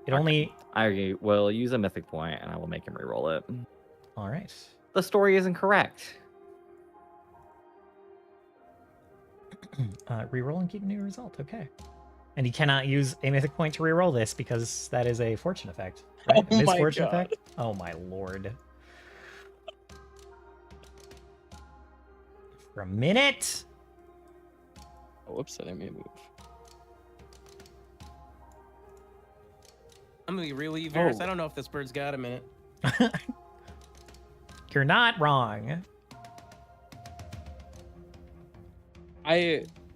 It only. I will use a mythic point and I will make him reroll it. All right. The story is incorrect. Reroll and keep a new result. Okay. And he cannot use a mythic point to reroll this because that is a fortune effect. Right? Oh A my misfortune God. effect? Oh my lord. For a minute. Oh, whoops! I didn't mean to move. I'm gonna be really Varys. Oh. I don't know if this bird's got a minute. You're not wrong.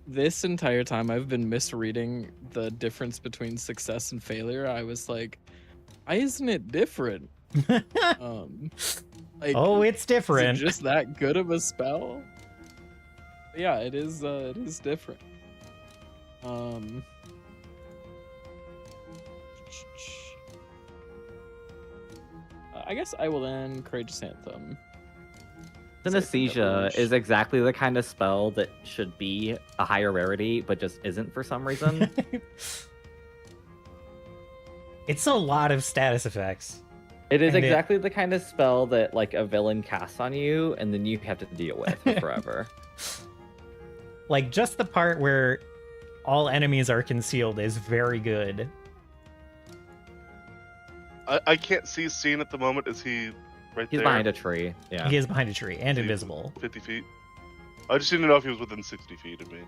This entire time I've been misreading the difference between success and failure. I was like, why isn't it different? Like, Oh, it's is it different. just that good of a spell? Yeah, it is. It is different. I guess I will then Courageous Anthem. Synesthesia is exactly the kind of spell that should be a higher rarity, but just isn't for some reason. It's a lot of status effects. It is And exactly the kind of spell that like a villain casts on you, and then you have to deal with for forever. Like, just the part where all enemies are concealed is very good. I can't see Scene at the moment. Is he right He's there? behind a tree. Yeah. He is behind a tree and He's invisible. 50 feet. I just didn't know if he was within 60 feet of me.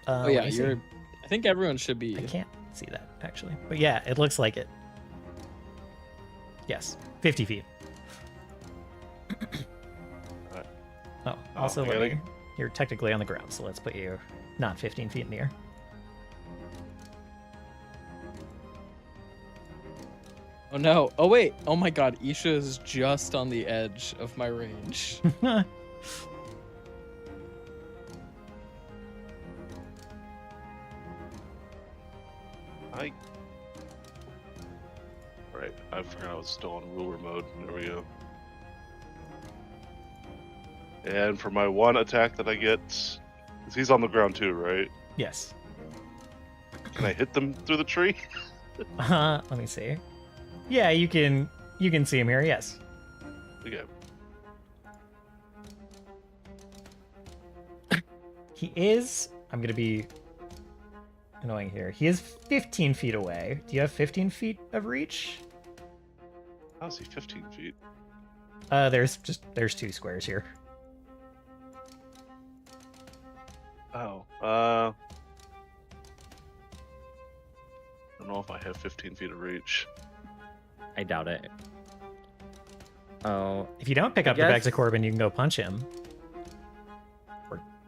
Oh let yeah, me see. you're. I think everyone should be. I can't see that, actually. But yeah, it looks like it. Yes, 50 feet. Alright. Oh, also, I let gotta- me... You're technically on the ground, so let's put you not 15 feet in the air. Oh no! Oh wait! Oh my God! Isha is just on the edge of my range. Right, I forgot I was still on ruler mode. There we go. And for my one attack that I get, 'cause he's on the ground too, right? Yes. Can I hit them through the tree? Let me see. Yeah, you can see him here, yes. Okay. He is... I'm going to be annoying here. He is 15 feet away. Do you have 15 feet of reach? How is he 15 feet? There's 2 squares here. Oh, I don't know if I have 15 feet of reach. I doubt it. Oh, If you don't pick up the guess- bags of Corbin, you can go punch him.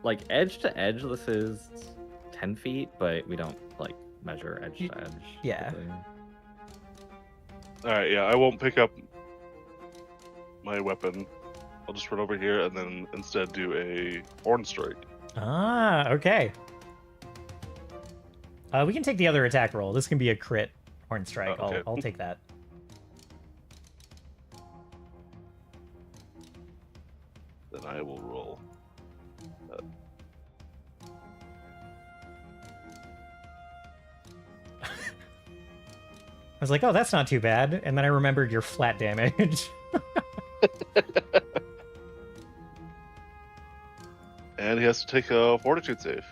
like edge to edge, this is 10 feet, but we don't like measure edge You- to edge. yeah. typically. Alright, yeah, I won't pick up my weapon. I'll just run over here and then instead do a horn strike. Ah, okay. We can take the other attack roll. This can be a crit horn strike. Oh, okay. I'll take that. Then I will roll. I was like, oh, that's not too bad. And then I remembered your flat damage. And he has to take a fortitude save.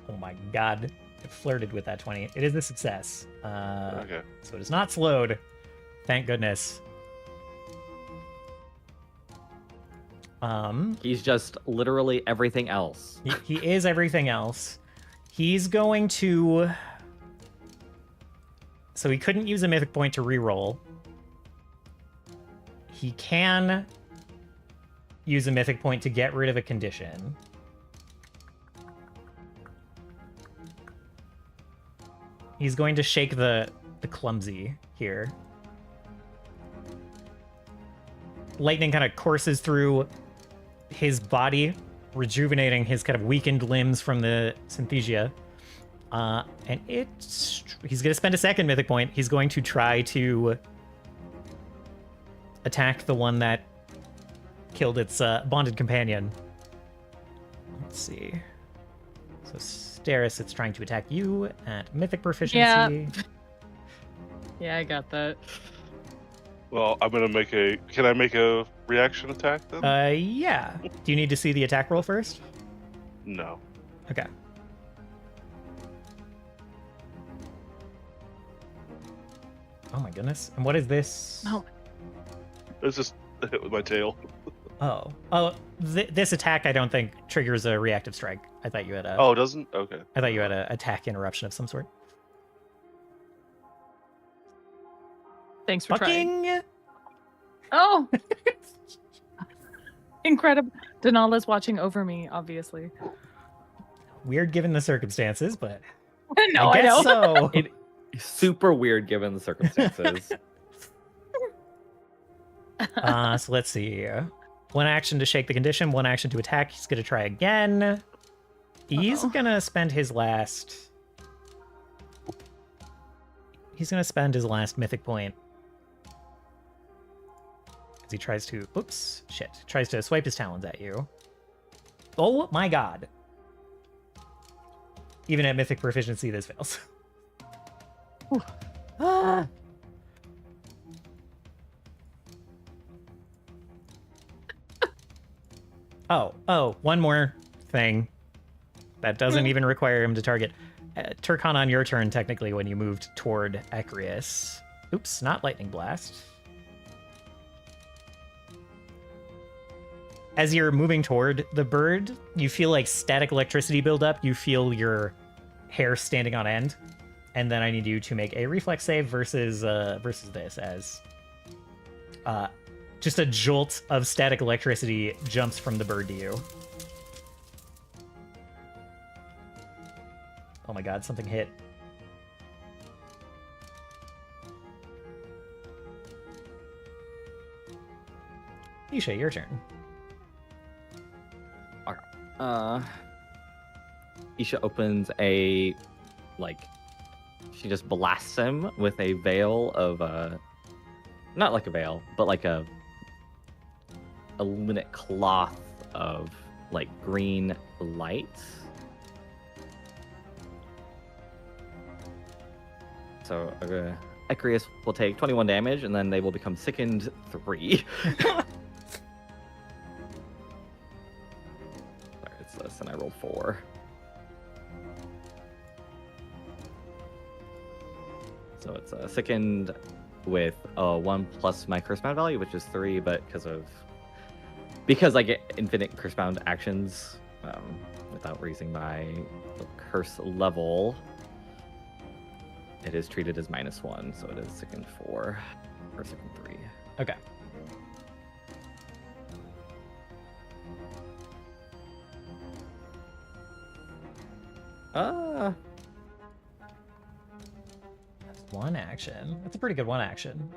Oh my god. It flirted with that 20. It is a success. Okay. So it is not slowed. Thank goodness. He's just literally everything else. He is everything else. He's going to... So he couldn't use a mythic point to reroll. He can use a mythic point to get rid of a condition. He's going to shake the clumsy here. Lightning kind of courses through his body, rejuvenating his kind of weakened limbs from the synthesia. And he's going to spend a second mythic point. He's going to try to attack the one that killed its bonded companion. Let's see. So Steris, it's trying to attack you at mythic proficiency. Yeah. Yeah, I got that. Well, I'm gonna make a. Can I make a reaction attack then? Yeah. Do you need to see the attack roll first? No. Okay. Oh my goodness. And what is this? Oh. It's just a hit with my tail. Oh, this attack I don't think triggers a reactive strike. I thought you had a. Oh, it doesn't? Okay. I thought you had a attack interruption of some sort. Thanks for trying. Fucking. Oh! Incredible. Denala's watching over me, obviously. Weird given the circumstances, but No, I I guess know. so. Super weird given the circumstances. So let's see. One action to shake the condition, one action to attack. He's going to try again. He's going to spend his last... He's going to spend his last mythic point. As he tries to... Oops. Shit. Tries to swipe his talons at you. Oh my god. Even at mythic proficiency, this fails. Ah. Oh, one more thing. That doesn't even require him to target. Turkon, on your turn, technically, when you moved toward Ecrius. Oops, not Lightning Blast. As you're moving toward the bird, you feel like static electricity build up. You feel your hair standing on end. And then I need you to make a reflex save versus this, as just a jolt of static electricity jumps from the bird to you. Oh my god, something hit. Isha, your turn. Isha opens a, she just blasts him with a veil of, not like a veil, but like a luminant cloth of, green light. So, Ecrius will take 21 damage, and then they will become sickened 3. Sorry, it's this, and I rolled 4. So it's sickened with 1 plus my curse bound value, which is 3, but because I get infinite curse bound actions without raising my curse level, it is treated as -1, so it is sickened 4 or sickened 3. Okay. That's one action. That's a pretty good one action.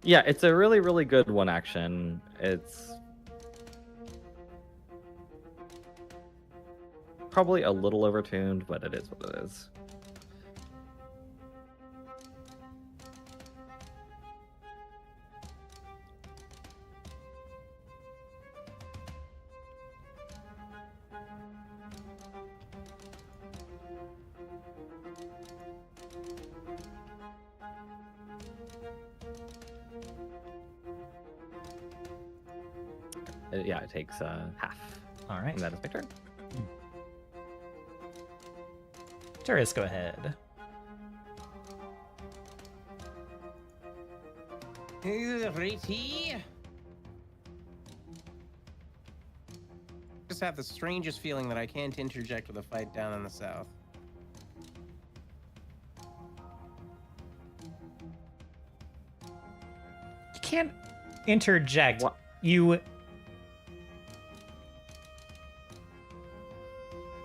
Yeah, it's a really, really good one action. It's probably a little overtuned, but it is what it is. Yeah, it takes half. All right. And that is my turn. Darius, go ahead. Righty. Just have the strangest feeling that I can't interject with a fight down in the south. You can't interject. What? You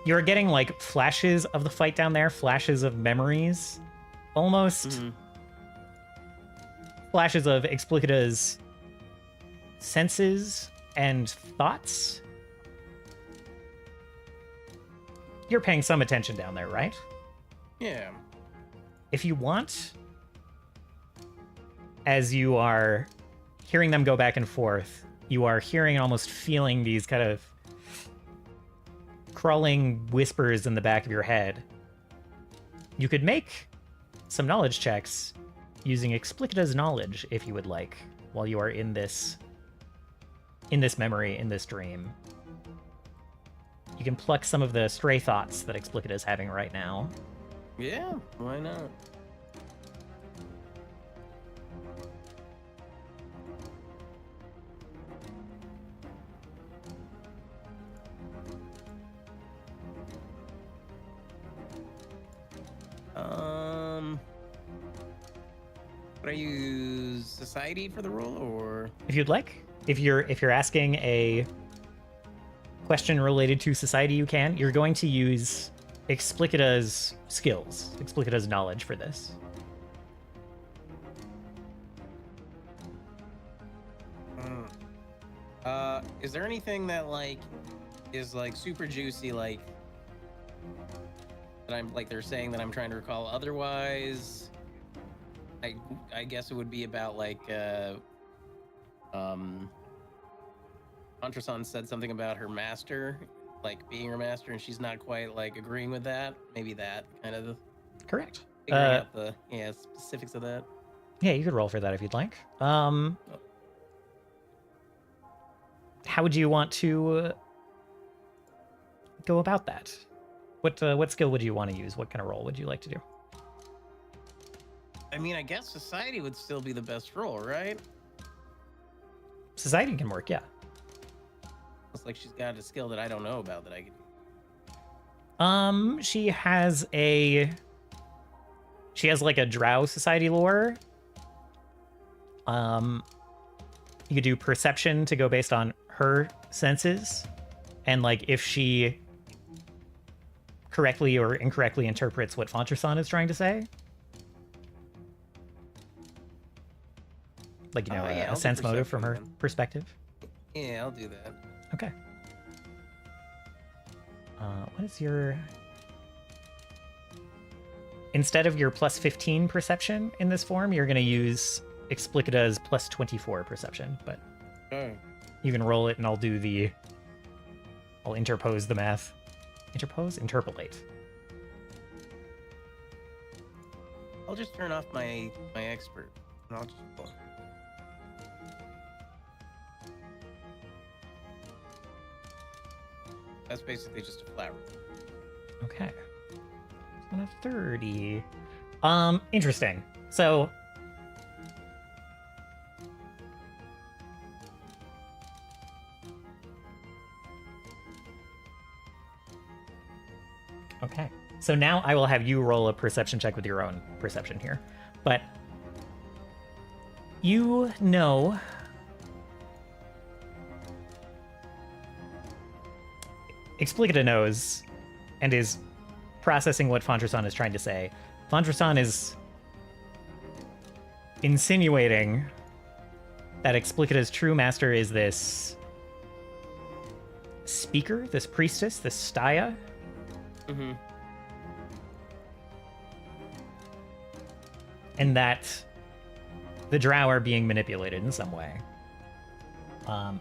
You're getting like flashes of the fight down there, flashes of memories, almost flashes of Explicita's senses and thoughts. You're paying some attention down there, right? Yeah. If you want, as you are hearing them go back and forth, you are hearing and almost feeling these kind of crawling whispers in the back of your head. You could make some knowledge checks using Explicita's knowledge, if you would like, while you are in this memory, in this dream. You can pluck some of the stray thoughts that Explicita is having right now. Yeah, why not? Would I use society for the roll, or If you'd like, if you're asking a question related to society, you can. You're going to use Explicita's skills, Explicita's knowledge for this. is there anything that like is like super juicy, like that I'm like they're saying that I'm trying to recall? Otherwise, I guess it would be about like Contrasan said something about her master, like being her master, and she's not quite like agreeing with that. Maybe that kind of Correct. figuring out the specifics of that. Yeah, you could roll for that if you'd like. How would you want to go about that? What skill would you want to use? What kind of roll would you like to do? I mean, I guess society would still be the best roll, right? Society can work, yeah. Looks like she's got a skill that I don't know about that I could. She has like a drow society lore. You could do perception to go based on her senses, and like if she correctly or incorrectly interprets what Fonterson is trying to say. Like, you know, Yeah, a sense motive from her perspective. Yeah, I'll do that. Okay. What is your... Instead of your plus 15 perception in this form, you're going to use Explicita's plus 24 perception, but you can roll it and I'll interpose the math. Interpose? Interpolate. I'll just turn off my expert. And I'll just... That's basically just a flat roll. Okay. On a 30. Interesting. So okay. So now I will have you roll a perception check with your own perception here. But you know Explicita knows and is processing what Fonterson is trying to say. Fonterson is insinuating that Explicita's true master is this speaker, this priestess, this Staya. Mm-hmm. And that the drow are being manipulated in some way. And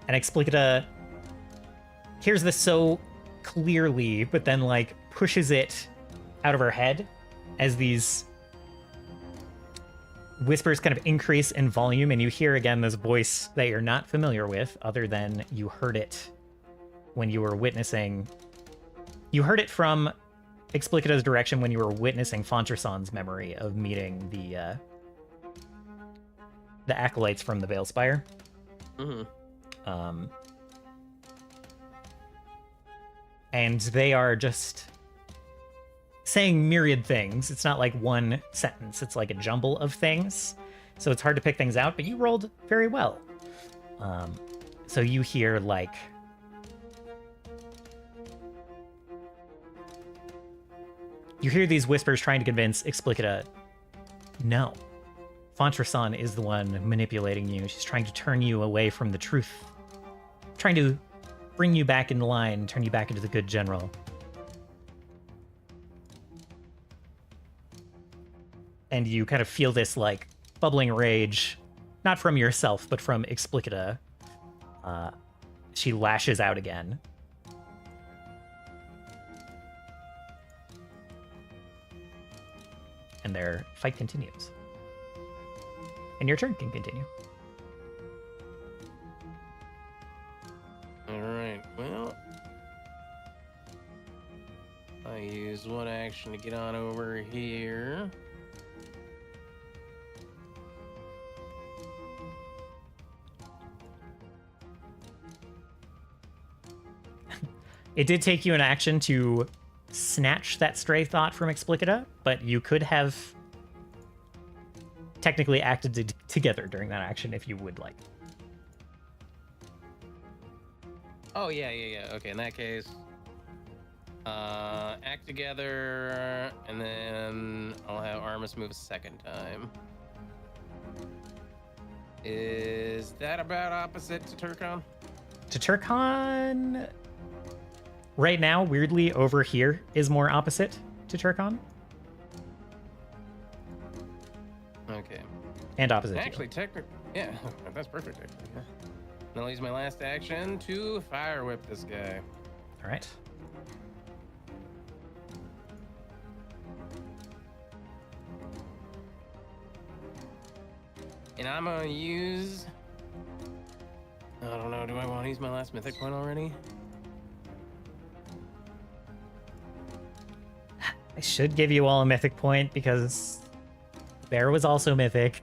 Explicita hears this so clearly, but then like pushes it out of her head as these whispers kind of increase in volume, and you hear again this voice that you're not familiar with, other than you heard it when you were witnessing. You heard it from Explicita's direction when you were witnessing Fonterson's memory of meeting the acolytes from the Veilspire. Mm-hmm. And they are just saying myriad things. It's not like one sentence. It's like a jumble of things. So it's hard to pick things out, but you rolled very well. So you hear like You hear these whispers trying to convince Explicita, no. Fontrason is the one manipulating you. She's trying to turn you away from the truth. Trying to bring you back in line, turn you back into the good general. And you kind of feel this, like, bubbling rage, not from yourself, but from Explicita. She lashes out again. And their fight continues. And your turn can continue. Alright, well... I use one action to get on over here. It did take you an action to snatch that stray thought from Explicita, but you could have technically acted together during that action if you would like. Oh, yeah. Okay, in that case, act together, and then I'll have Armus move a second time. Is that about opposite to Turkon? To Turkon, right now, weirdly, over here is more opposite to Turkon. Okay. And opposite. Actually, technically, yeah, that's perfect, actually. Yeah. And I'll use my last action to fire whip this guy. All right. And I'm gonna use... I don't know, do I want to use my last mythic point already? I should give you all a mythic point because Bear was also mythic.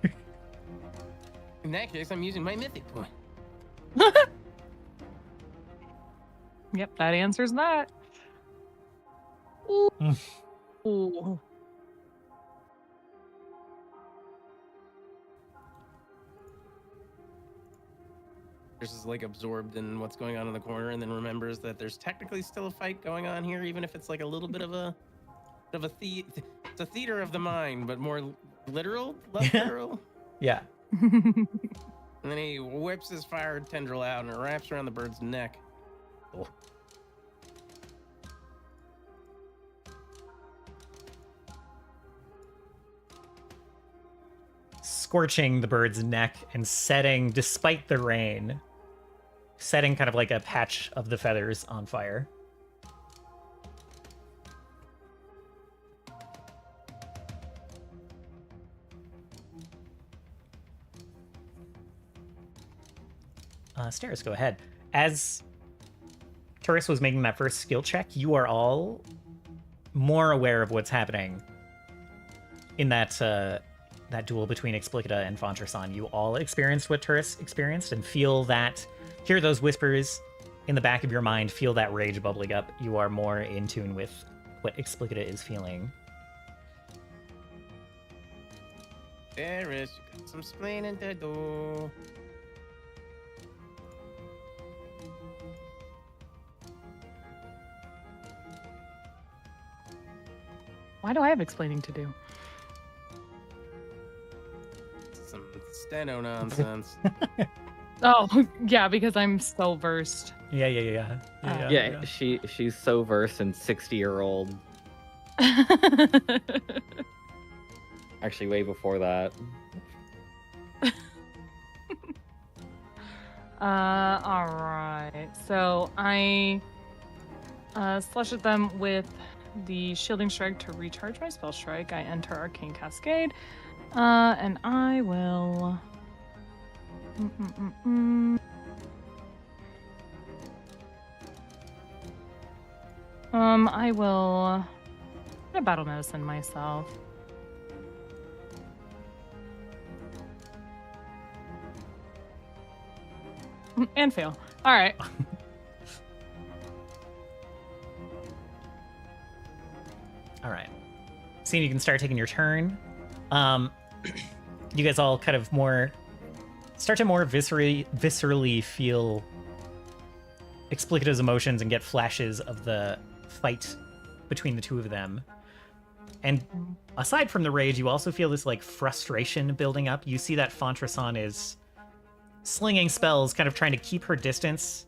In that case, I'm using my mythic point. Yep, that answers that. Ooh. Mm. Ooh. Is like absorbed in what's going on in the corner, and then remembers that there's technically still a fight going on here, even if it's like a little bit of a it's a theater of the mind, but more literal, less literal. Yeah. And then he whips his fire tendril out, and it wraps around the bird's neck. Cool. Scorching the bird's neck and setting, despite the rain, setting kind of like a patch of the feathers on fire. Steris, go ahead. As Turris was making that first skill check, you are all more aware of what's happening in that that duel between Explicita and Fontrason. You all experienced what Turris experienced and hear those whispers in the back of your mind, feel that rage bubbling up. You are more in tune with what Explicita is feeling. Steris, you got some splaining to do. Why do I have explaining to do? Some steno nonsense. Oh, yeah, because I'm so versed. Yeah, she's so versed in 60-year-old. Actually, way before that. All right. So I slash at them with the Shielding Strike to recharge my Spell Strike. I enter Arcane Cascade, and I will... I will Battle Medicine myself. And fail. All right. All right. Seeing you can start taking your turn. You guys all kind of start to more viscerally feel Explicita's emotions and get flashes of the fight between the two of them. And aside from the rage, you also feel this like frustration building up. You see that Fontrason is slinging spells, kind of trying to keep her distance.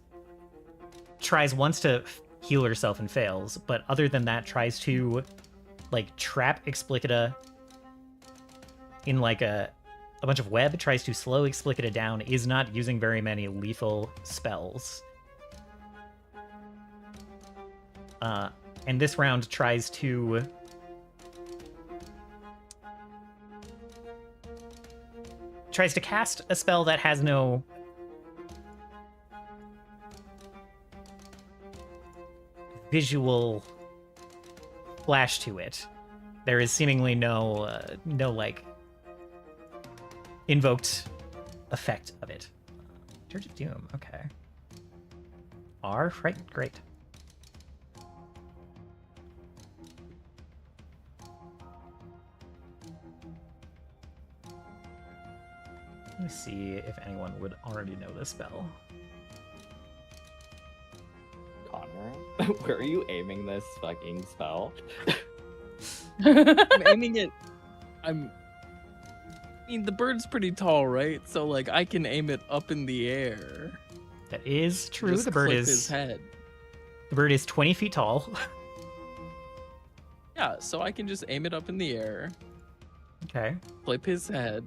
Tries once to heal herself and fails, but other than that, tries to like trap Explicita in like a bunch of web, tries to slow Explicita down, is not using very many lethal spells. And this round tries to cast a spell that has no visual flash to it. There is seemingly no like invoked effect of it. Church of Doom, okay. R frightened, great. Let me see if anyone would already know this spell. Konnor, where are you aiming this fucking spell? I'm aiming it. I mean, the bird's pretty tall, right? So like, I can aim it up in the air. That is true. Just The bird clip is his head. The bird is 20 feet tall. Yeah, so I can just aim it up in the air, Okay. flip his head.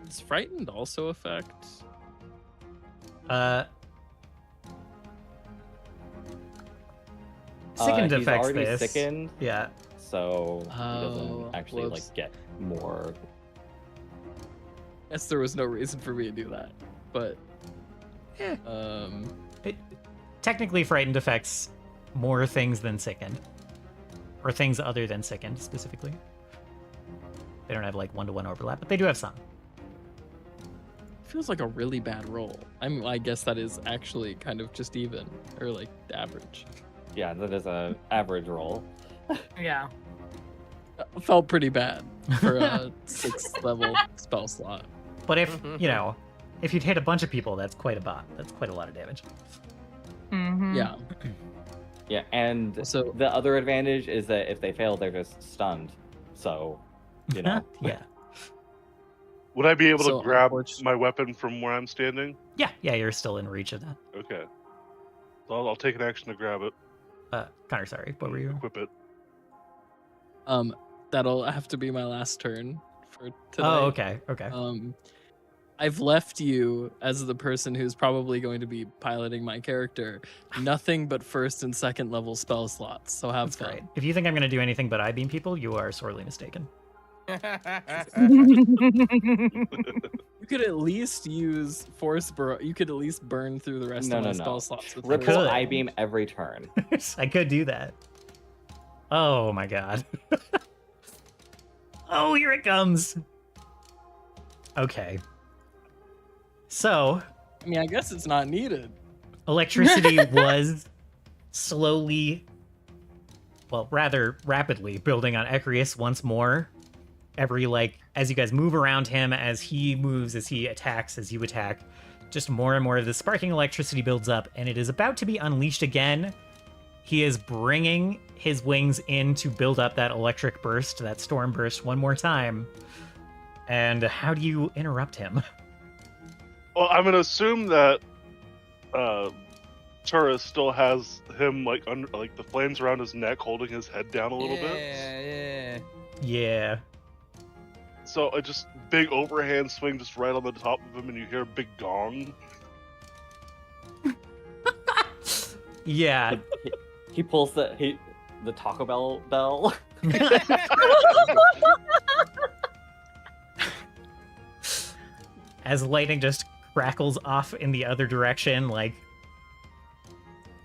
Does frightened also affect? Sickened He's affects already this. sickened, Yeah. so he Oh, doesn't actually whoops. like get more. Guess there was no reason for me to do that, but Eh. um, Technically, frightened affects more things than sickened, or things other than sickened specifically. They don't have like one-to-one overlap, but they do have some. feels like a really bad roll. I guess that is actually kind of just even or like average. Yeah, that is a average roll. Yeah. Felt pretty bad for a 6th level spell slot. But if if you'd hit a bunch of people, that's quite a bot. That's quite a lot of damage. Mm-hmm. Yeah. Yeah, and So the other advantage is that if they fail, they're just stunned. So, you know. Yeah. Would I be able So, to grab unfortunately- my weapon from where I'm standing? Yeah, you're still in reach of that. Okay. So I'll take an action to grab it. Konnor, sorry, what were you? Equip it. that'll have to be my last turn for today. Oh, okay. I've left you as the person who's probably going to be piloting my character nothing but 1st and 2nd level spell slots. So have That's fun. great. If you think I'm going to do anything but I-beam people, you are sorely mistaken. You could at least use force burrow. You could at least burn through the rest of my spell slots with Ripple could. I-beam every turn. I could do that. Oh my god. Oh, here it comes. Okay. So, I mean, I guess it's not needed. electricity was slowly, well, rather rapidly building on Ecrius once more. Every, as you guys move around him, as he moves, as he attacks, as you attack, just more and more of the sparking electricity builds up, and it is about to be unleashed again. He is bringing his wings in to build up that electric burst, that storm burst, one more time. And how do you interrupt him? Well, I'm gonna assume that Turris still has him under the flames around his neck, holding his head down a little bit. Yeah. Yeah. So a just big overhand swing just right on the top of him, and you hear a big gong. Yeah. He pulls the Taco Bell bell. As lightning just crackles off in the other direction,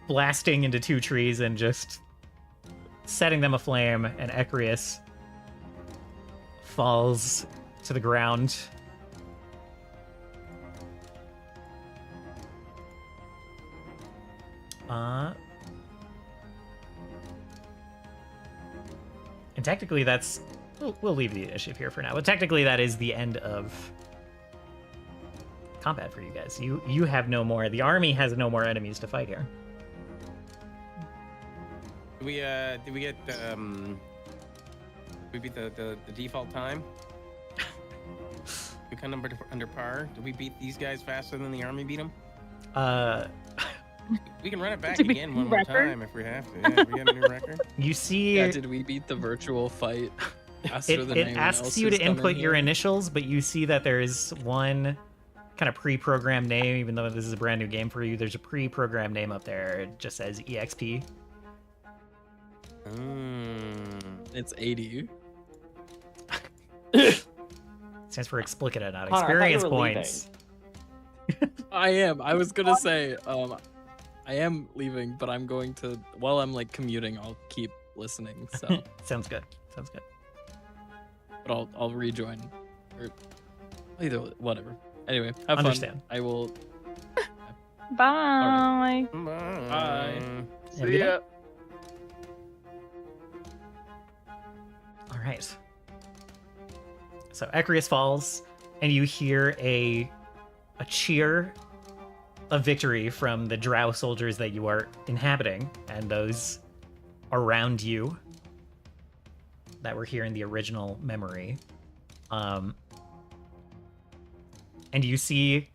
blasting into 2 trees and just setting them aflame, and Ecrius falls to the ground. And technically that's... We'll leave the initiative here for now. But technically that is the end of combat for you guys. You have no more... The army has no more enemies to fight here. Did we get we beat the default time? We come under par. Did we beat these guys faster than the army beat them? We can run it back again one more time if we have to. Yeah, we got a new record. You see... Yeah, did we beat the virtual fight faster than it anyone asks else you who's to input coming your here? initials, but you see that there is one kind of pre-programmed name, even though this is a brand new game for you. There's a pre-programmed name up there. It just says EXP. It's 80. Stands for explicita, not Konnor, I thought you experience were points. I am. I was gonna say, I am leaving, but I'm going to, while I'm like commuting, I'll keep listening. So, Sounds good. Sounds good. but I'll rejoin, or either whatever. Anyway, have Understand. fun. I will. Bye. Bye. Have a See good ya. night. All right. So Ecrius falls, and you hear a cheer of victory from the drow soldiers that you are inhabiting, and those around you that were here in the original memory. And you see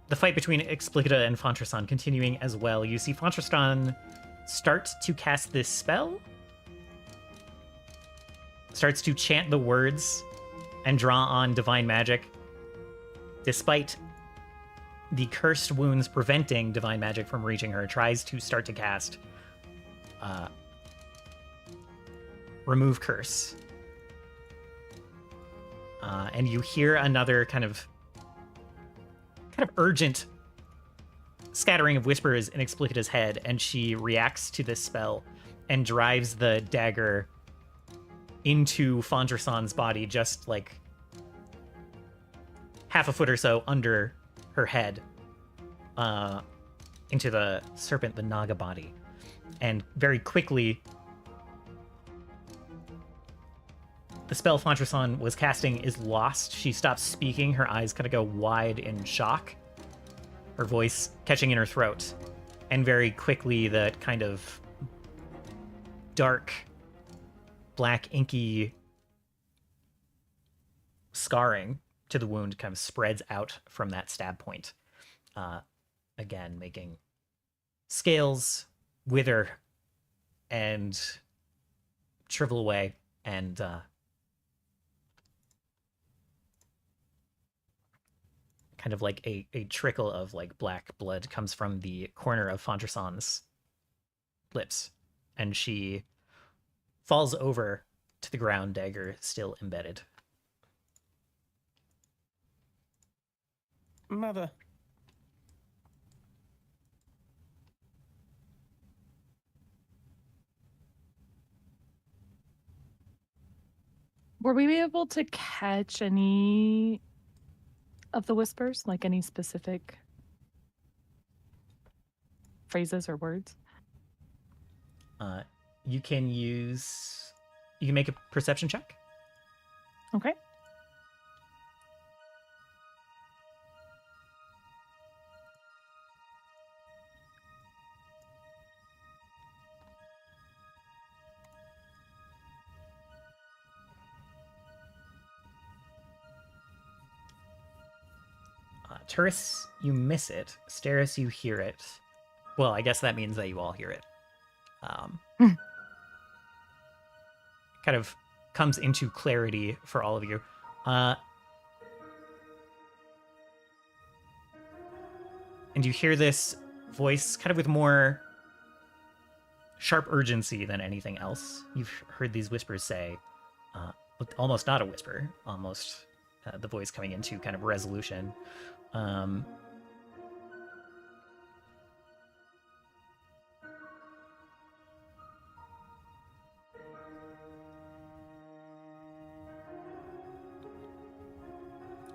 the fight between Explicita and Fontrasan continuing as well. You see Fontrasan start to cast this spell, starts to chant the words and draw on divine magic, despite the cursed wounds preventing divine magic from reaching her. Tries to start to cast remove curse. And you hear another kind of urgent scattering of whispers in Explicita's head, and she reacts to this spell and drives the dagger into Fondrasan's body, just like half a foot or so under her head, into the serpent, the Naga body. And very quickly, the spell Fontrasan was casting is lost. She stops speaking. Her eyes kind of go wide in shock, her voice catching in her throat. And very quickly, the kind of dark, black, inky scarring to the wound kind of spreads out from that stab point. Again, making scales wither and shrivel away, and kind of like a trickle of like black blood comes from the corner of Fondrasan's lips, and she falls over to the ground, dagger still embedded. Mother. Were we able to catch any of the whispers? Like any specific phrases or words? You can make a perception check. Okay. Turris, you miss it. Steris, you hear it. Well, I guess that means that you all hear it. Kind of comes into clarity for all of you. And you hear this voice kind of with more sharp urgency than anything else. You've heard these whispers say, almost not a whisper, almost the voice coming into kind of resolution.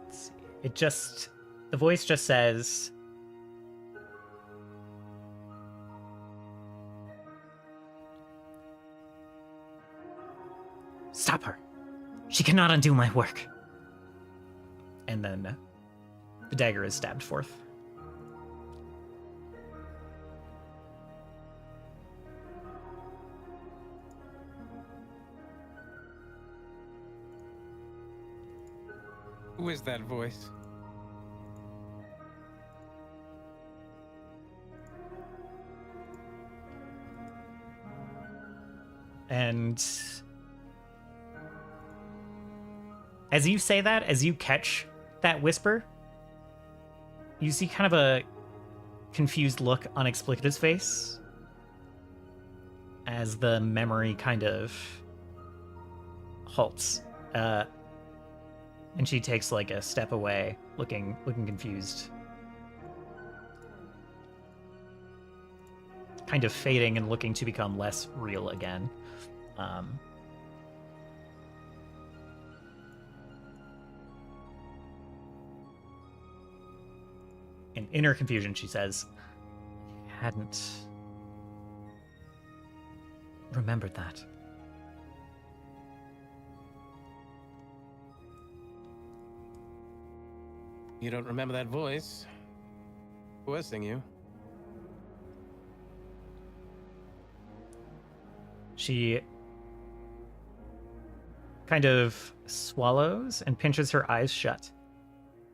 Let's see. The voice just says, Stop her. She cannot undo my work. And then the dagger is stabbed forth. Who is that voice? And as you say that, as you catch that whisper, you see kind of a confused look on Explicita's face as the memory kind of halts. And she takes like a step away, looking confused. Kind of fading and looking to become less real again. In her confusion, she says, I hadn't remembered that. You don't remember that voice? Coercing you? She kind of swallows and pinches her eyes shut.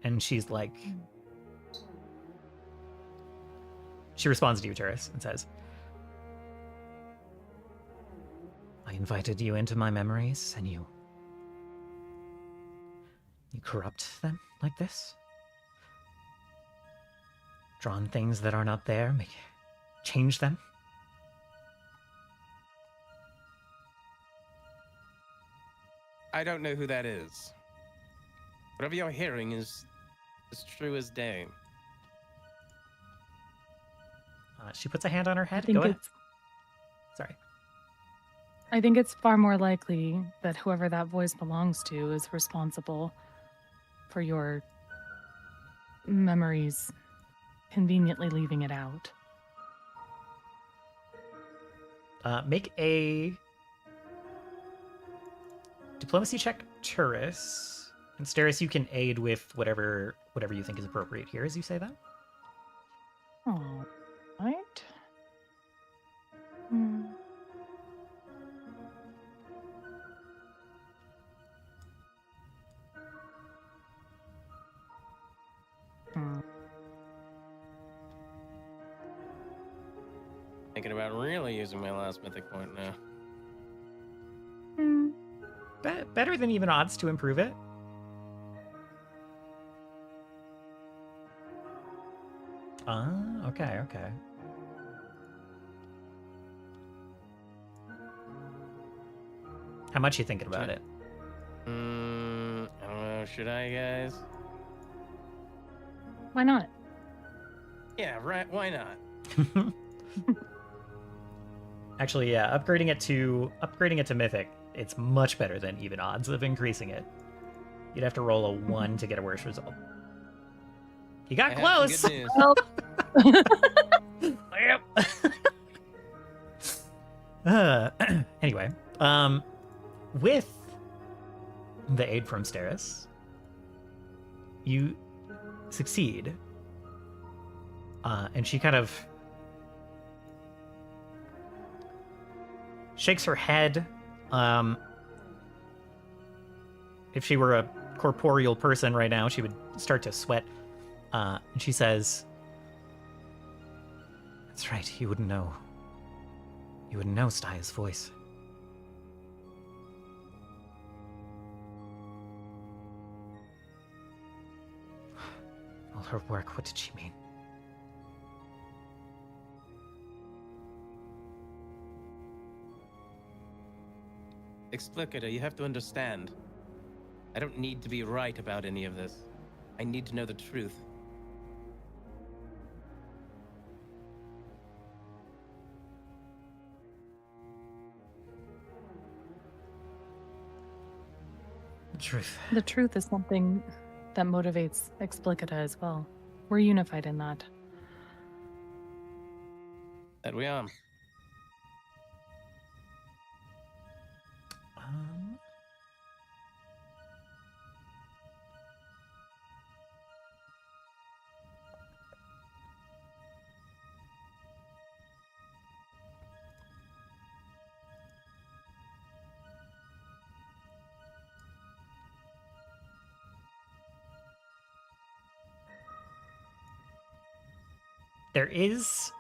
And she's like... She responds to you, Turris, and says, I invited you into my memories, and you corrupt them like this? Drawn things that are not there, change them? I don't know who that is. Whatever you're hearing is as true as day. She puts a hand on her head. I think Go ahead. Sorry. I think it's far more likely that whoever that voice belongs to is responsible for your memories conveniently leaving it out. Make a diplomacy check, Turris. And Steris, you can aid with whatever you think is appropriate here as you say that. All right. Hmm. Thinking about really using my last mythic point now. Hmm. Better than even odds to improve it. Okay. How much you thinking about it? I don't know. Should I, guys? Why not? Yeah, right. Why not? Actually, yeah, upgrading it to mythic, it's much better than even odds of increasing it. You'd have to roll a 1 to get a worse result. You got I have close. some good news. Well, Anyway, with the aid from Steris, you succeed. And she kind of shakes her head. If she were a corporeal person right now, she would start to sweat. And she says, "That's right, you wouldn't know. You wouldn't know Staya's voice." All her work, what did she mean? Explicita, you have to understand. I don't need to be right about any of this. I need to know the truth. The truth. the truth is something that motivates Explicita as well. We're unified in that. That we are. There is...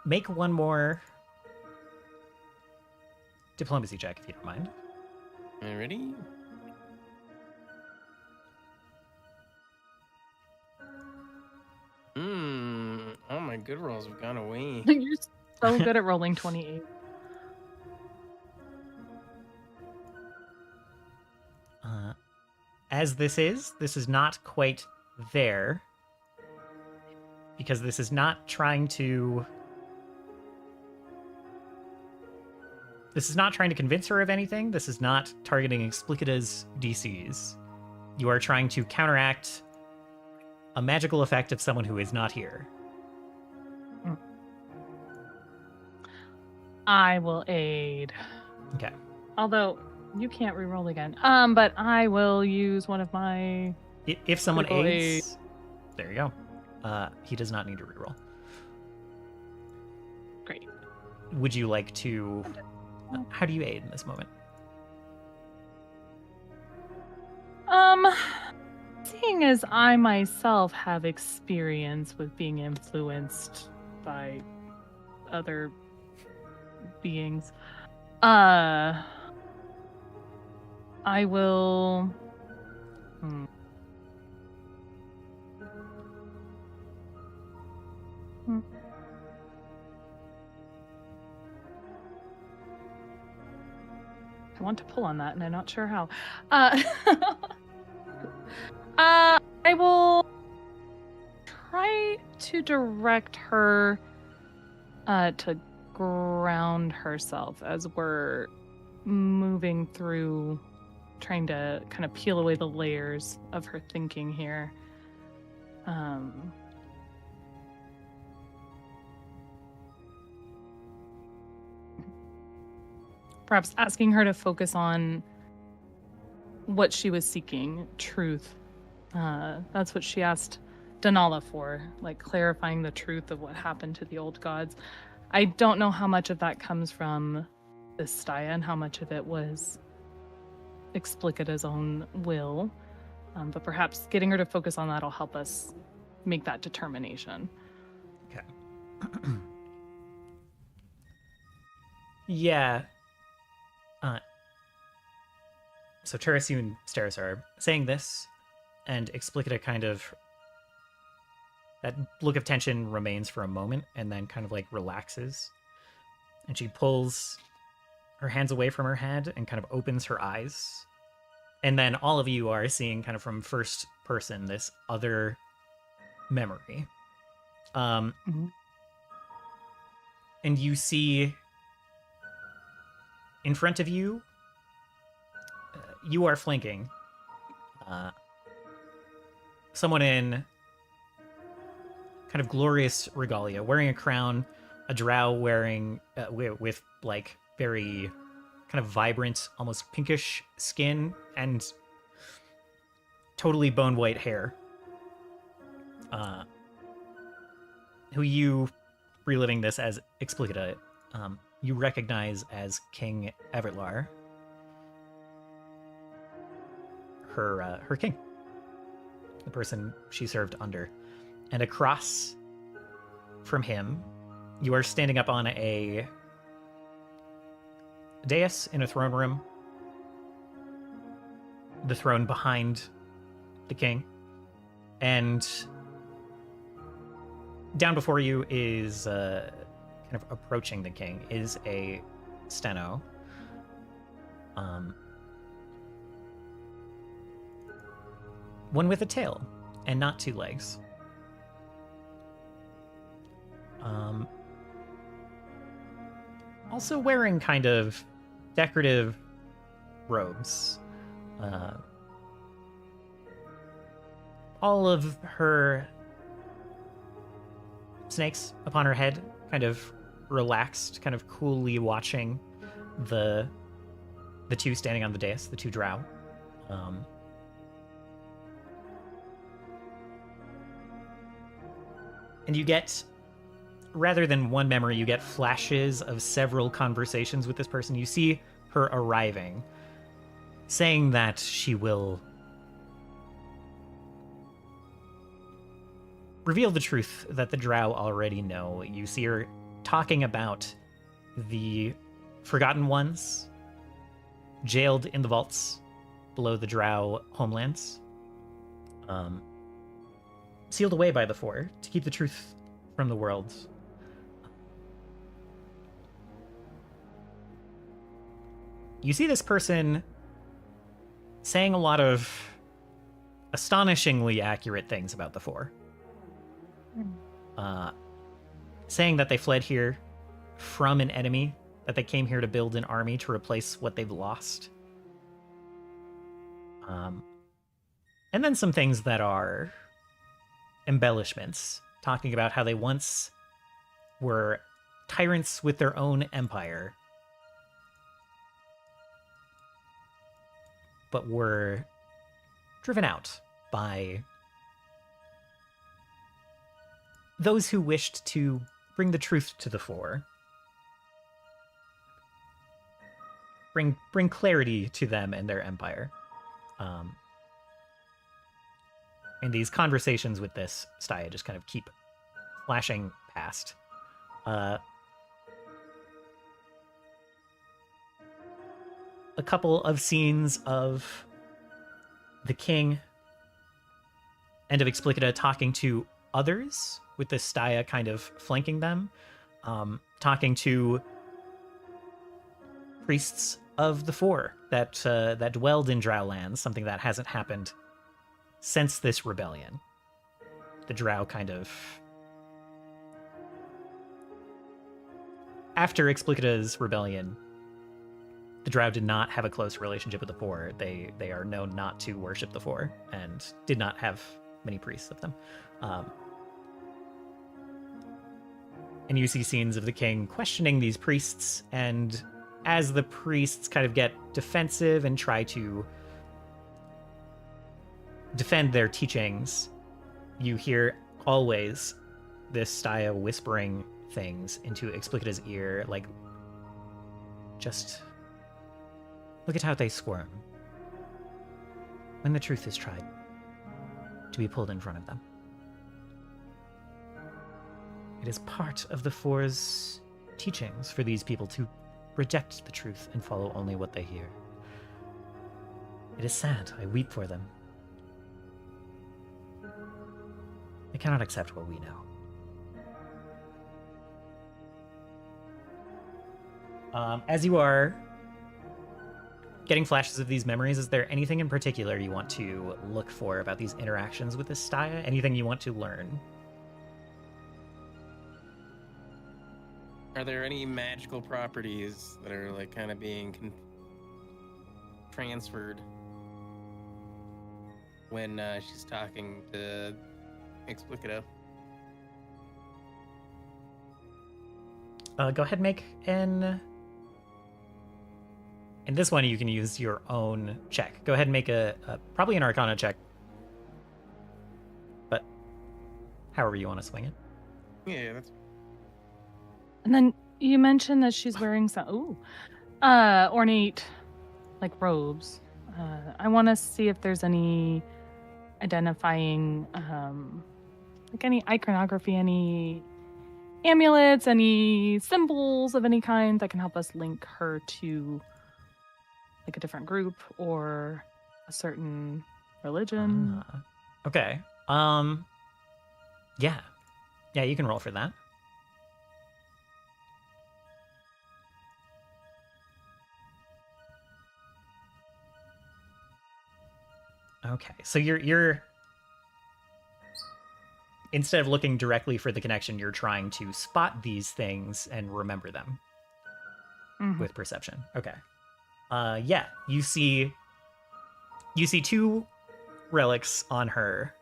Make one more diplomacy check, if you don't mind. Alrighty. All my good rolls have gone away. You're so good at rolling 28. As this is not quite there, because this is not trying to... This is not trying to convince her of anything. This is not targeting Explicita's DCs. You are trying to counteract a magical effect of someone who is not here. I will aid. Okay. Although you can't reroll again. But I will use one of my. If someone critical aids, there you go. He does not need to reroll. Great. Would you like to? How do you aid in this moment? Seeing as I myself have experience with being influenced by other beings, I will. I want to pull on that, and I'm not sure how. I will try to direct her to ground herself as we're moving through, trying to kind of peel away the layers of her thinking here. Perhaps asking her to focus on what she was seeking, truth. That's what she asked Denala for, like clarifying the truth of what happened to the old gods. I don't know how much of that comes from this Staya and how much of it was Explicita's own will. But perhaps getting her to focus on that will help us make that determination. Okay. Yeah. So Teresiu and Steris are saying this, and Explicita kind of... That look of tension remains for a moment, and then kind of like relaxes. And she pulls her hands away from her head and kind of opens her eyes. And then all of you are seeing kind of from first person this other memory. And you see in front of you, you are flanking someone in kind of glorious regalia, wearing a crown, a drow wearing with like very kind of vibrant, almost pinkish skin and totally bone white hair. Who you, reliving this as Explicita, you recognize as King Evertlar, her king, the person she served under. And across from him, you are standing up on a dais in a throne room, the throne behind the king, and down before you is kind of approaching the king is a steno. One with a tail and not two legs. Also wearing kind of decorative robes. All of her snakes upon her head kind of relaxed, kind of coolly watching the two standing on the dais, the two drow. And you get, rather than one memory, you get flashes of several conversations with this person. You see her arriving, saying that she will reveal the truth that the drow already know. You see her talking about the Forgotten Ones jailed in the vaults below the drow homelands, sealed away by the Four to keep the truth from the world. You see this person saying a lot of astonishingly accurate things about the Four. Saying that they fled here from an enemy, that they came here to build an army to replace what they've lost. And then some things that are embellishments, talking about how they once were tyrants with their own empire, but were driven out by those who wished to bring the truth to the fore, bring clarity to them and their empire. And these conversations with this Staya just kind of keep flashing past. A couple of scenes of the king and of Explicita talking to others, with this Staya kind of flanking them, talking to priests of the Four that dwelled in Drowlands, something that hasn't happened since this rebellion. The Drow kind of, after Explicita's rebellion, the Drow did not have a close relationship with the Four. They are known not to worship the Four and did not have many priests of them. And you see scenes of the king questioning these priests, and as the priests kind of get defensive and try to defend their teachings, you hear always this Staya whispering things into Explicita's ear, like, just look at how they squirm when the truth is tried to be pulled in front of them. It is part of the Four's teachings for these people to reject the truth and follow only what they hear. It is sad. I weep for them. They cannot accept what we know. As you are getting flashes of these memories, is there anything in particular you want to look for about these interactions with this Staya? Anything you want to learn? Are there any magical properties that are like kind of being transferred when she's talking to Explicita? Go ahead and make an... In this one, you can use your own check. Go ahead and make probably an Arcana check. But however you want to swing it. Yeah, that's... And then you mentioned that she's wearing some ornate, like, robes. I want to see if there's any identifying, like any iconography, any amulets, any symbols of any kind that can help us link her to, like, a different group or a certain religion. Okay. Yeah, you can roll for that. Okay, so you're instead of looking directly for the connection, you're trying to spot these things and remember them with perception. Okay. Yeah, you see two relics on her.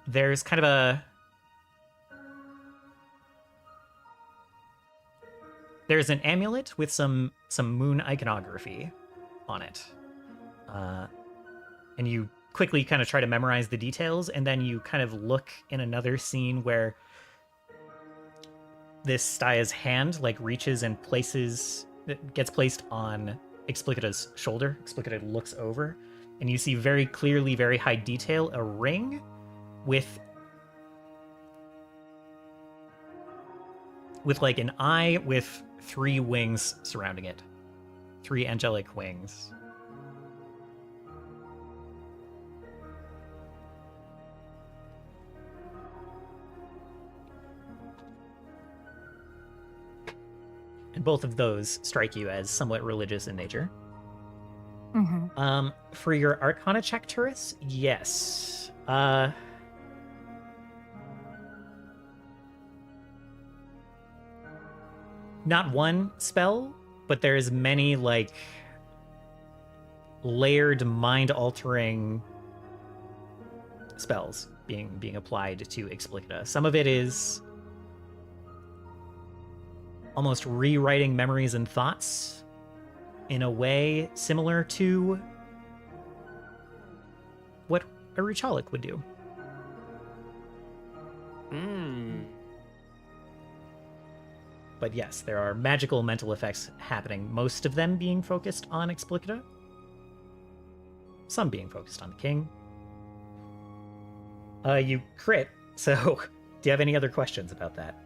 There's kind of there's an amulet with some moon iconography on it. And you quickly kind of try to memorize the details, and then you kind of look in another scene where this Staya's hand like reaches and gets placed on Explicita's shoulder. Explicita looks over, and you see very clearly, very high detail, a ring with like an eye with 3 wings surrounding it. 3 angelic wings. And both of those strike you as somewhat religious in nature. Mm-hmm. For your Arcana check, Turris, yes. Not one spell, but there's many like layered mind-altering spells being applied to Explicita. Some of it is almost rewriting memories and thoughts in a way similar to what a Ruchalik would do. But yes, there are magical mental effects happening, most of them being focused on Explicita, some being focused on the king. You crit, so do you have any other questions about that?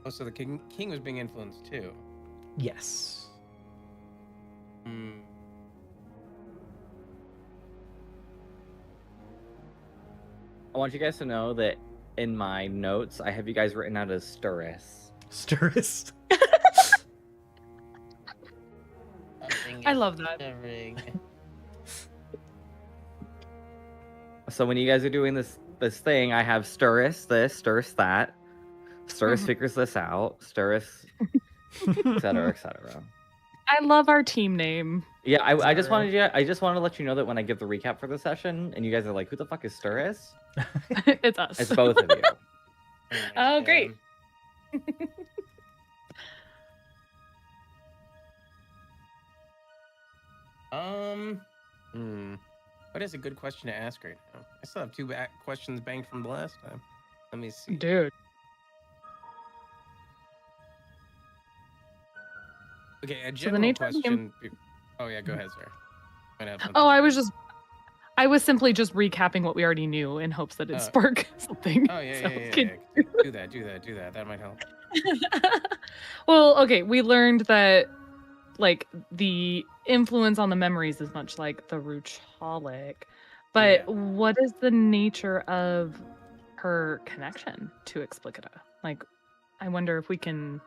Oh, so the king was being influenced too. Yes. I want you guys to know that in my notes, I have you guys written out as Sturris. Sturris. I love that. So when you guys are doing this thing, I have Sturris this, Sturris that. Sturris figures this out. Sturris, etc., etc. I love our team name. Yeah, I just wanted to let you know that when I give the recap for the session, and you guys are like, "Who the fuck is Sturris?" It's us. It's both of you. Oh, great. What is a good question to ask right now? I still have 2 questions banked from the last time. Let me see. Dude. Okay, a So the general nature of the question. Oh yeah, go ahead, sir. Might have something. Oh, I was simply just recapping what we already knew in hopes that it'd spark something. Oh yeah, So yeah. can- Do that. That might help. Well, okay, we learned that like the influence on the memories is much like the Ruchalik, but Yeah. what is the nature of her connection to Explicita? Like, I wonder if we can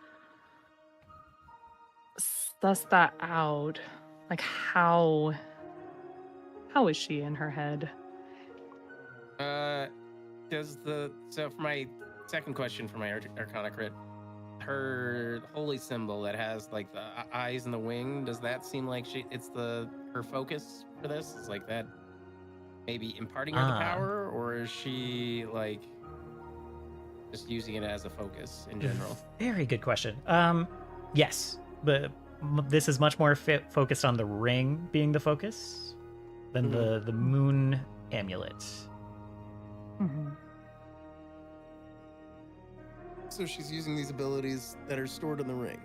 suss that out. Like, how is she in her head? So for my second question for my Arcana crit, her holy symbol that has like the eyes and the wing, does that seem like it's her focus for this? Is like that maybe imparting her the power, or is she like just using it as a focus in general? Very good question. Yes, but this is much more focused on the ring being the focus than the moon amulet. Mm-hmm. So she's using these abilities that are stored in the ring.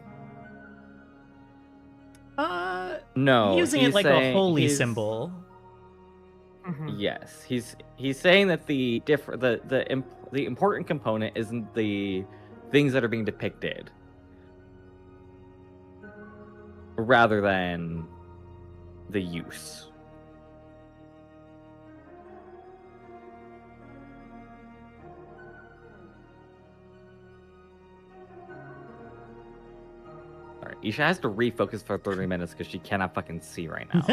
No, Using it like a holy symbol. Mm-hmm. Yes, he's saying that the important component isn't the things that are being depicted, rather than the use. Alright, Isha has to refocus for 30 minutes because she cannot fucking see right now.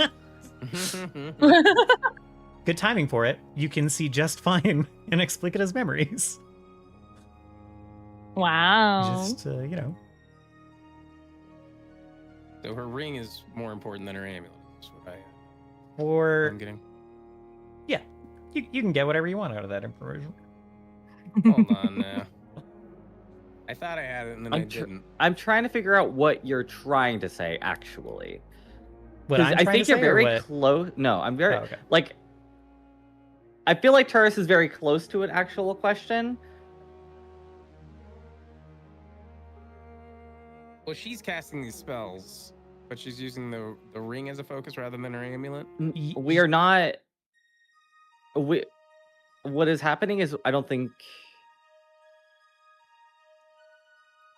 Good timing for it. You can see just fine in Explicita's memories. Wow. Just, So her ring is more important than her amulet. That's what I'm getting. Yeah, you can get whatever you want out of that information. Hold on now. I thought I had it and then I didn't. I'm trying to figure out what you're trying to say, actually. What I'm I trying think to you're say, or very what? close. No, I'm very okay. I feel like Turris is very close to an actual question, Well, she's casting these spells, but she's using the ring as a focus rather than her amulet. We are not. What is happening is I don't think.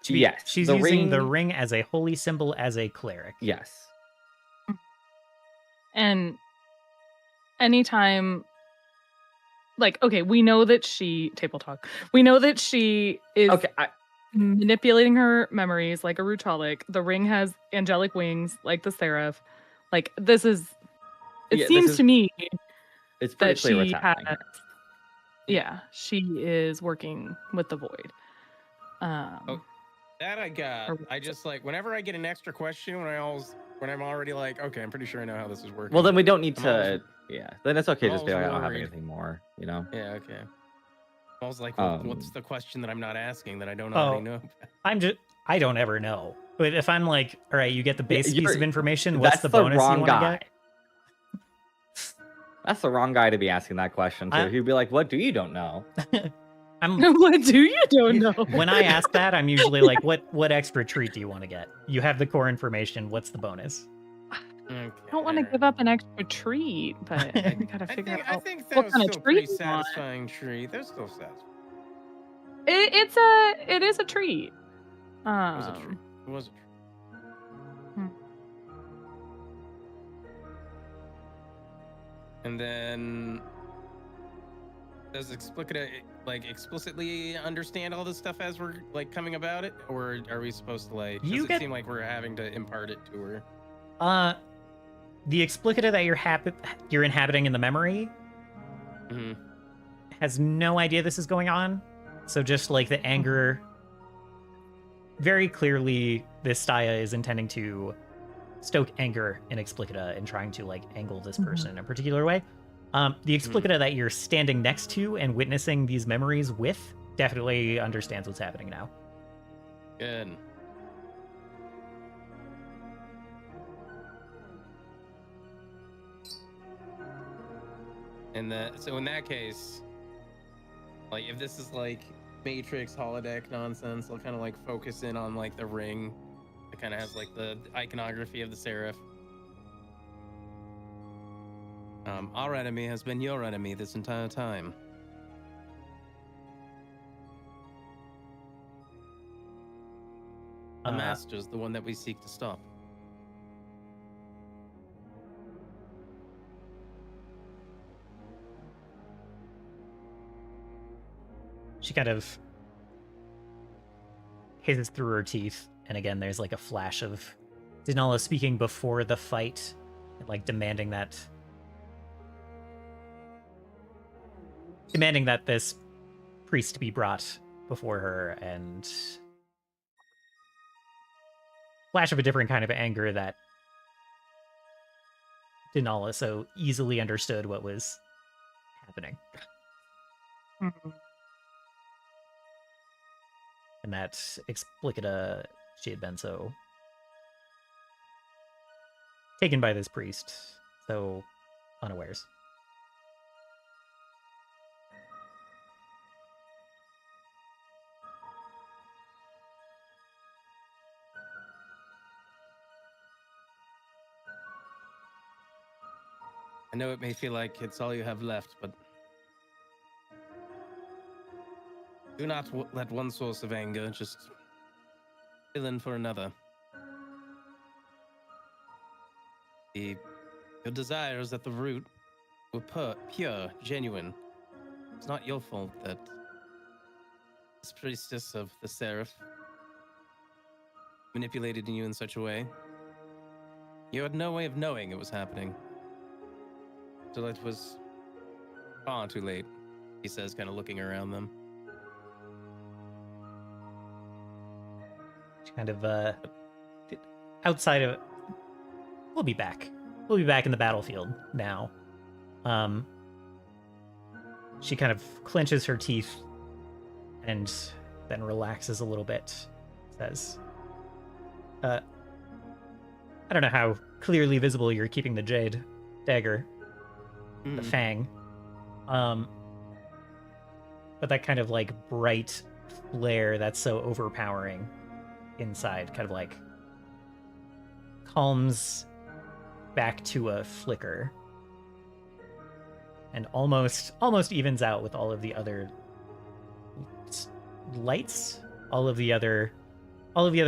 Yes, She's using the ring as a holy symbol as a cleric. Yes. And anytime, like, okay, we know that table talk. We know that she is manipulating her memories like a Rutalic. The ring has angelic wings like the Seraph. Like, this is, it seems to me it's pretty that clear what's she happening has, yeah, she is working with the void. That I got. I just like whenever I get an extra question when I'm already like, okay, I'm pretty sure I know how this is working. Well, then we don't need to. Then it's okay. Just be like, I don't have worried. anything more. You know. Yeah. Okay. I was like, what's the question that I'm not asking that I don't already know? I don't ever know. But if I'm like, all right, you get the base piece of information, what's That's the bonus wrong you want to guy. get? That's the wrong guy to be asking that question to. He'd be like, what do you don't know? What do you don't know? When I ask that, I'm usually like, what extra treat do you want to get? You have the core information. What's the bonus? I don't want to give up an extra treat, but we gotta figure out I think that what was kind still of a pretty treat you want. satisfying treat. They're still satisfying. It is a treat. It was a treat. It was a treat. And then does Explicita explicitly understand all this stuff as we're like coming about it, or are we supposed to like? Does it seem like we're having to impart it to her? The Explicita that you're inhabiting in the memory has no idea this is going on. So just like the anger, very clearly, this Staya is intending to stoke anger in Explicita and trying to like angle this person in a particular way. The Explicita that you're standing next to and witnessing these memories with definitely understands what's happening now. Good. And so in that case, like if this is like Matrix holodeck nonsense, I'll kind of like focus in on like the ring. It kind of has like the iconography of the Seraph. Our enemy has been your enemy this entire time. The Master's the one that we seek to stop. She kind of hisses through her teeth, and again, there's like a flash of Dinala speaking before the fight, and like demanding that this priest be brought before her, and flash of a different kind of anger that Dinala so easily understood what was happening. And that Explicita, she had been so taken by this priest, so unawares. I know it may feel like it's all you have left, but do not let one source of anger just fill in for another. Your desires at the root were pure, genuine. It's not your fault that this priestess of the Seraph manipulated you in such a way. You had no way of knowing it was happening. Till it was far too late, he says, kind of looking around them. Kind of outside of we'll be back in the battlefield now. She kind of clenches her teeth and then relaxes a little bit. Says, I don't know how clearly visible you're keeping the jade dagger, the fang, but that kind of like bright flare that's so overpowering inside kind of like calms back to a flicker and almost evens out with all of the other lights, all of the other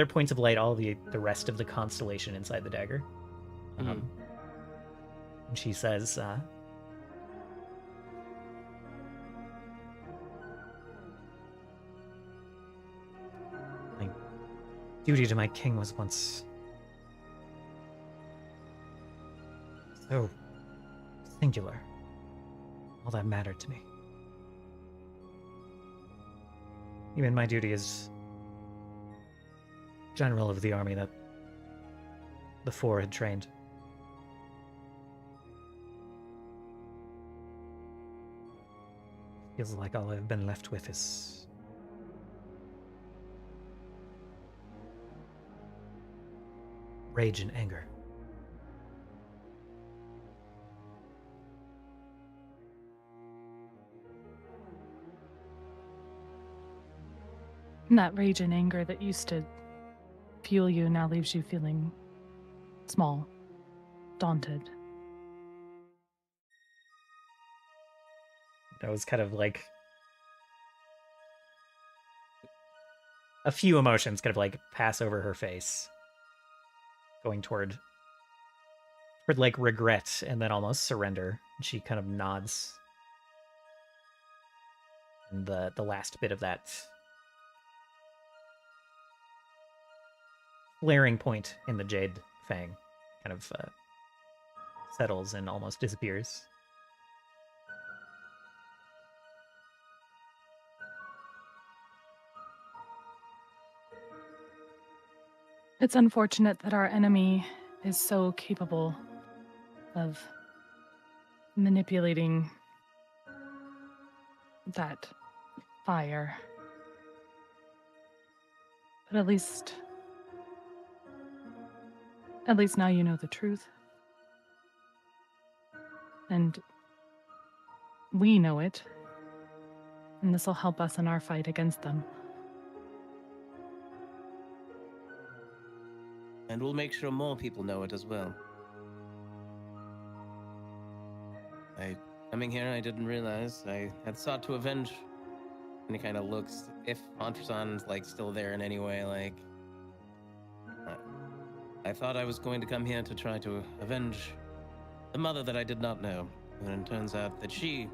points of light, all of the rest of the constellation inside the dagger. And she says, my duty to my king was once so singular. All that mattered to me. Even my duty as general of the army that the four had trained. Feels like all I've been left with is rage and anger. And that rage and anger that used to fuel you now leaves you feeling small, daunted. That was kind of like a few emotions kind of like pass over her face, going toward like regret and then almost surrender. She kind of nods, and the last bit of that flaring point in the jade fang kind of settles and almost disappears. It's unfortunate that our enemy is so capable of manipulating that fire. But at least now you know the truth. And we know it. And this will help us in our fight against them. And we'll make sure more people know it as well. Coming here, I didn't realize I had sought to avenge. And he kind of looks, if Montreson's like still there in any way, like I thought I was going to come here to try to avenge the mother that I did not know. And it turns out that she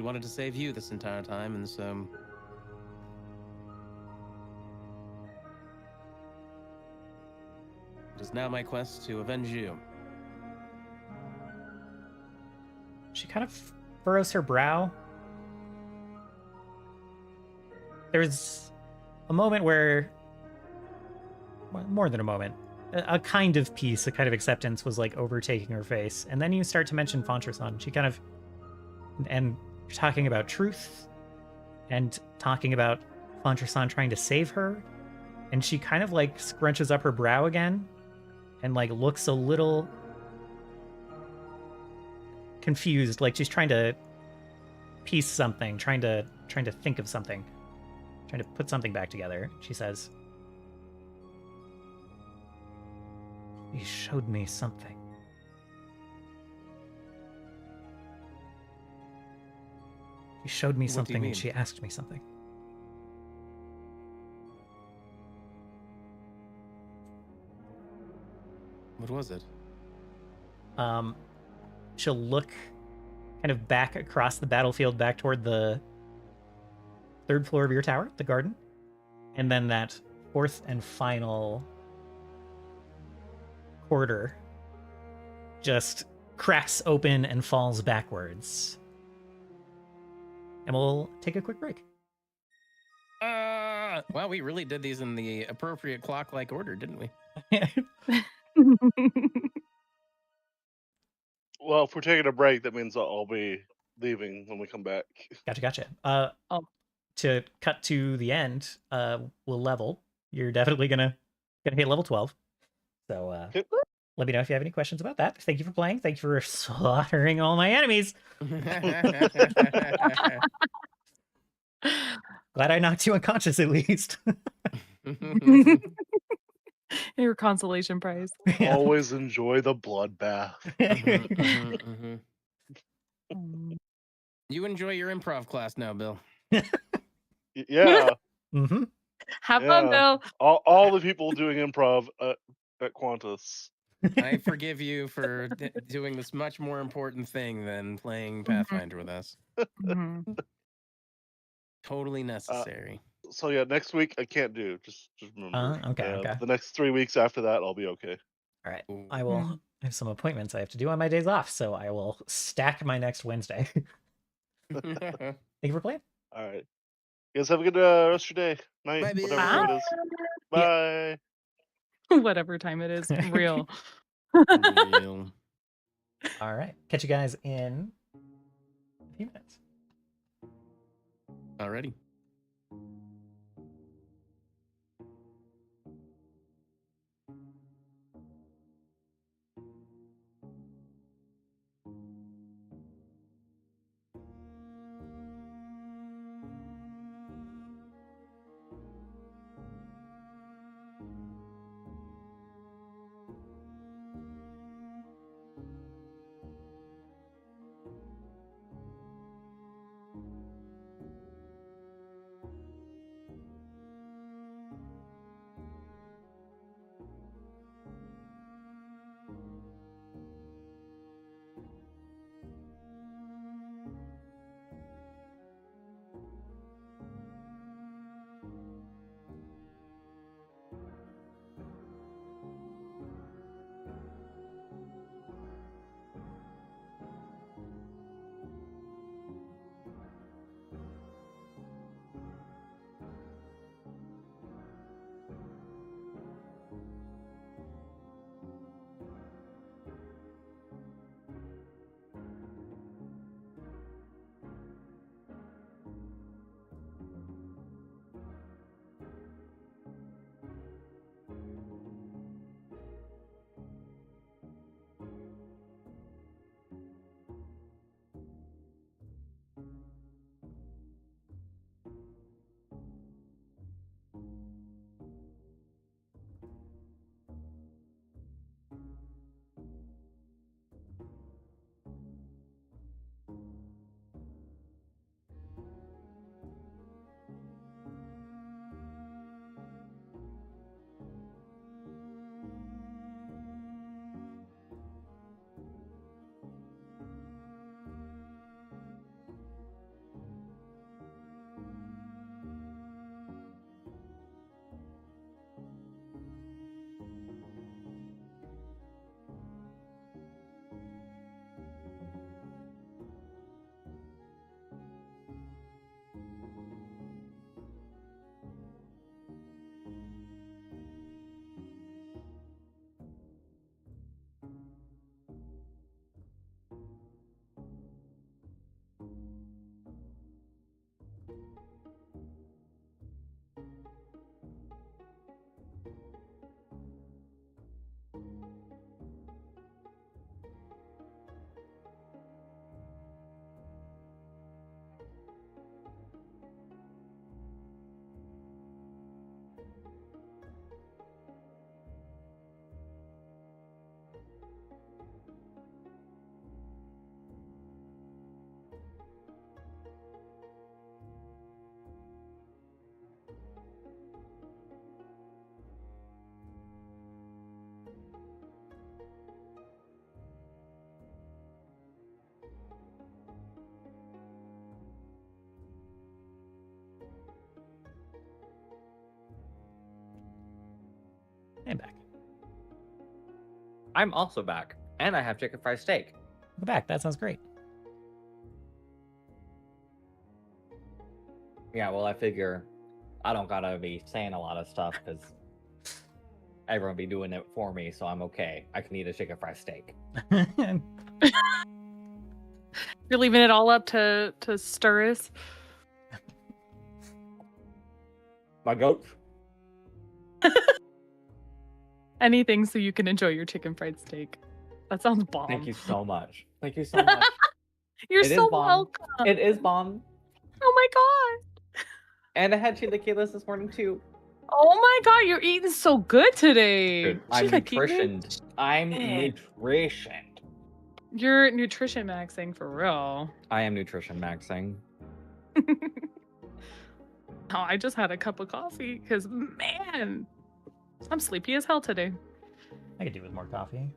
wanted to save you this entire time, and so it is now my quest to avenge you. She kind of furrows her brow. There's a moment where, well, more than a moment, a kind of peace, a kind of acceptance was like overtaking her face. And then you start to mention Fontreson. She kind of, and you're talking about truth and talking about Fontreson trying to save her. And she kind of like scrunches up her brow again and like looks a little confused, like she's trying to piece something, trying to think of something, trying to put something back together. She says, "He showed me something. He showed me something and she asked me something." What was it? She'll look kind of back across the battlefield, back toward the third floor of your tower, the garden. And then that fourth and final corridor just cracks open and falls backwards. And we'll take a quick break. Well, we really did these in the appropriate clock-like order, didn't we? Well, if we're taking a break, that means I'll be leaving when we come back. Gotcha. To cut to the end, we'll level. You're definitely gonna hit level 12. So let me know if you have any questions about that. Thank you for playing. Thank you for slaughtering all my enemies. Glad I knocked you unconscious at least. Your consolation prize. Yeah. Always enjoy the bloodbath. You enjoy your improv class now, Bill. Yeah. Mm-hmm. Have fun, Yeah. Bill. All the people doing improv at Qantas. I forgive you for doing this much more important thing than playing Pathfinder with us. Mhm. Totally necessary. So yeah, next week I can't do. Just remember. Okay. But the next 3 weeks after that, I'll be okay. All right. I will have some appointments I have to do on my days off, so I will stack my next Wednesday. Thank you for playing. All right. You guys have a good rest of your day, night, Bye, whatever time it is. Bye. Whatever time it is. Real. Real. All right. Catch you guys in a few minutes. Alrighty. And back. I'm also back, and I have chicken fried steak. Welcome back. That sounds great. Yeah, well, I figure I don't gotta be saying a lot of stuff because everyone be doing it for me, so I'm okay. I can eat a chicken fried steak. You're leaving it all up to Sturris. My goat. Anything so you can enjoy your chicken fried steak. That sounds bomb. Thank you so much. Thank you so much. You're It is so bomb. welcome. It is bomb. Oh my god. And I had chilaquiles this morning too. Oh my god, you're eating so good today. Dude, I'm Chilaquiles? nutritioned. I'm nutritioned. You're nutrition maxing for real. I am nutrition maxing. Oh, I just had a cup of coffee because, man, I'm sleepy as hell today. I could do with more coffee.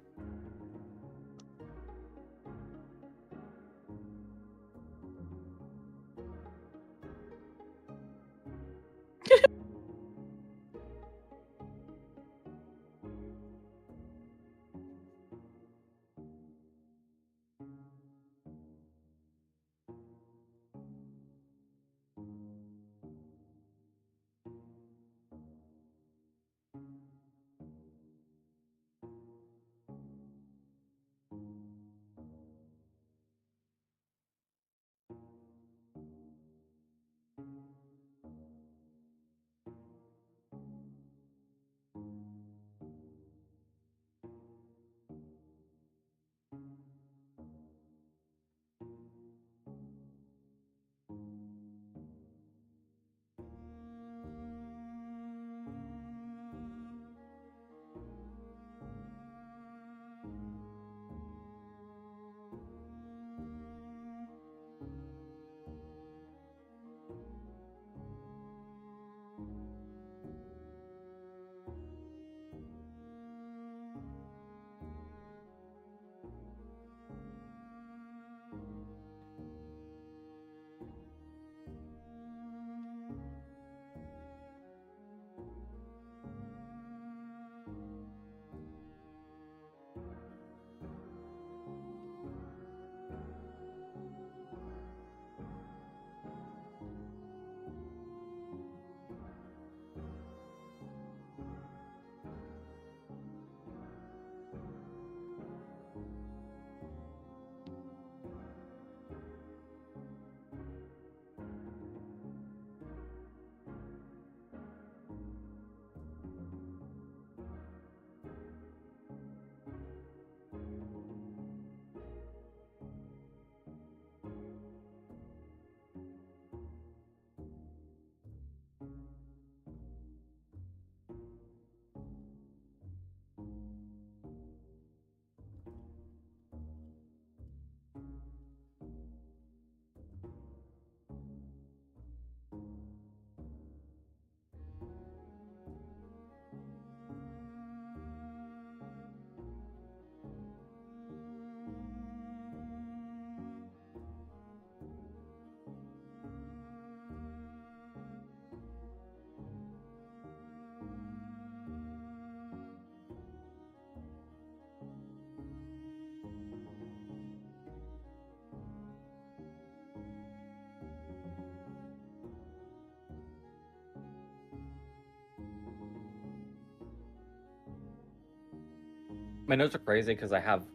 My notes are crazy because I have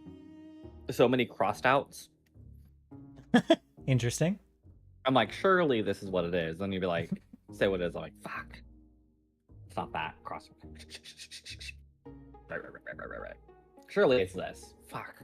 so many crossed outs. Interesting. I'm like, surely this is what it is. Then you'd be like, say what it is. I'm like, fuck. It's not that. Cross. Right. Surely it's this. Fuck.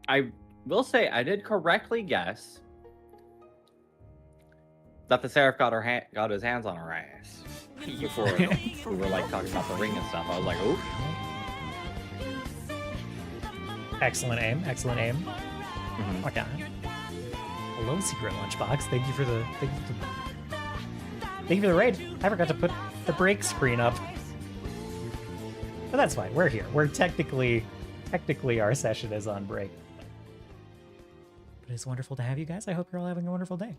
I will say I did correctly guess that the Seraph got his hands on her ass before we were like talking about the ring and stuff. I was like, oh. Excellent aim. Excellent aim. Mm-hmm. Okay. Hello, Secret Lunchbox. Thank you for the raid. I forgot to put the break screen up. But that's fine. We're here. We're technically our session is on break. But it's wonderful to have you guys. I hope you're all having a wonderful day.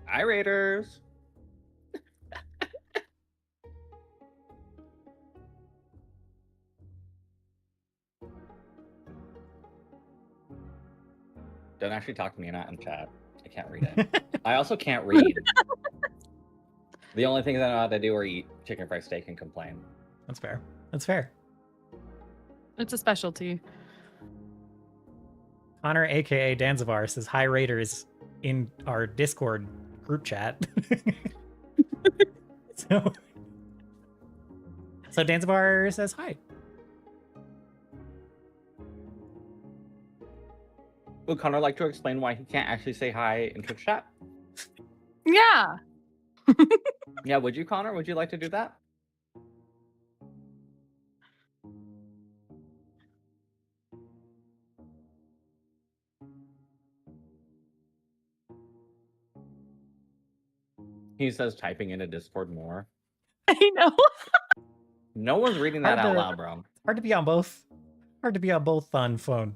Hi, Raiders. Don't actually talk to me, not in chat. I can't read it. I also can't read. The only things I know how to do are eat chicken fried steak and complain. That's fair. That's fair. It's a specialty. Konnor, aka Danzivar, says hi Raiders in our Discord group chat. so Danzivar says hi. Would Konnor like to explain why he can't actually say hi in Twitch chat? Yeah. Yeah, would you, Konnor? Would you like to do that? He says typing into Discord more. I know. No one's reading that out loud, bro. Hard to be on both. Hard to be on both on phone.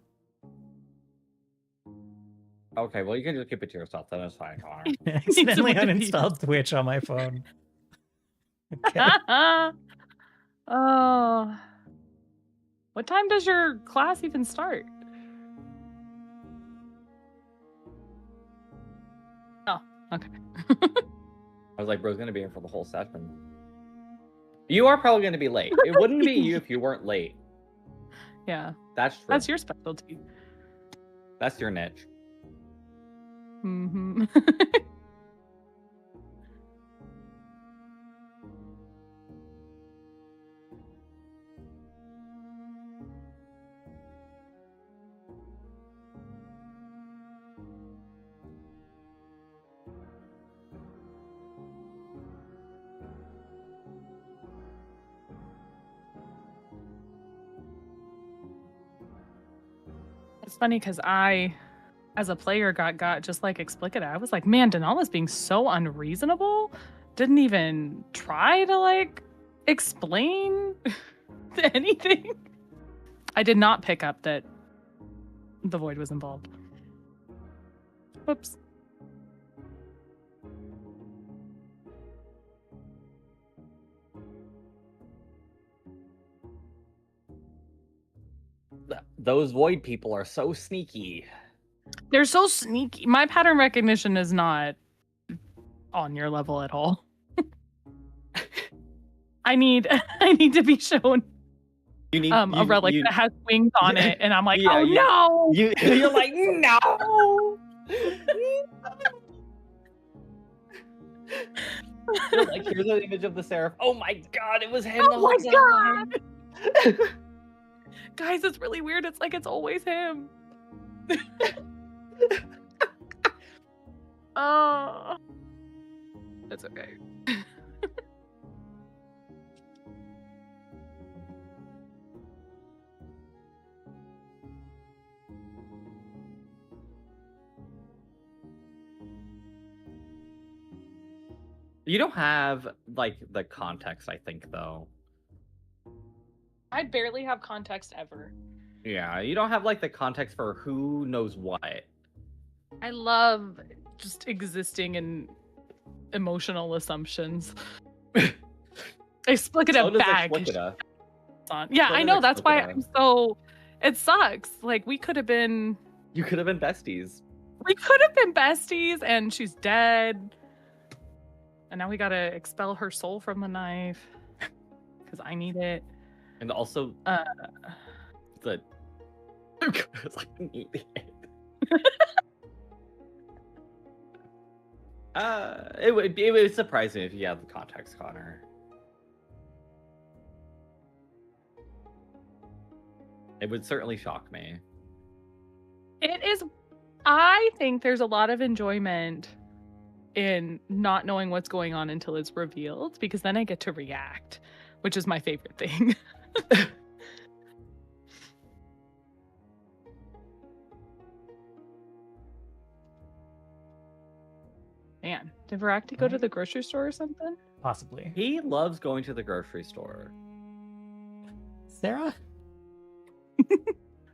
Okay, well, you can just keep it to yourself. Then it's fine, Konnor. I accidentally uninstalled Twitch on my phone. Okay. Oh. What time does your class even start? Oh, okay. I was like, bro's gonna be here for the whole session. You are probably gonna be late. It wouldn't be you if you weren't late. Yeah. That's true. That's your specialty. That's your niche. Mm-hmm. It's funny because I, as a player, got just like explicit. I was like, man, Denala's being so unreasonable. Didn't even try to like explain anything. I did not pick up that the void was involved. Whoops. Those void people are so sneaky. They're so sneaky. My pattern recognition is not on your level at all. I need to be shown You need a relic that has wings on it, and I'm like, Yeah, oh no! You're like, no. You're like, here's an image of the seraph. Oh my god, it was him the Oh whole my time. Guys, it's really weird. It's like it's always him. Oh, that's okay. You don't have like the context, I think, though. I barely have context ever. Yeah, you don't have like the context for who knows what. I love just existing in emotional assumptions. Explicative So does bag. Explicita. Yeah, So I does know. That's why Explicita. I'm so. It sucks. Like we could have been. You could have been besties. We could have been besties, and she's dead. And now we gotta expel her soul from the knife because I need it. And also, the it's like, need it. It would surprise me if you had the context, Konnor. It would certainly shock me. It is. I think there's a lot of enjoyment in not knowing what's going on until it's revealed, because then I get to react, which is my favorite thing. Man, did Voraktee go to the grocery store or something? Possibly. He loves going to the grocery store. Sarah?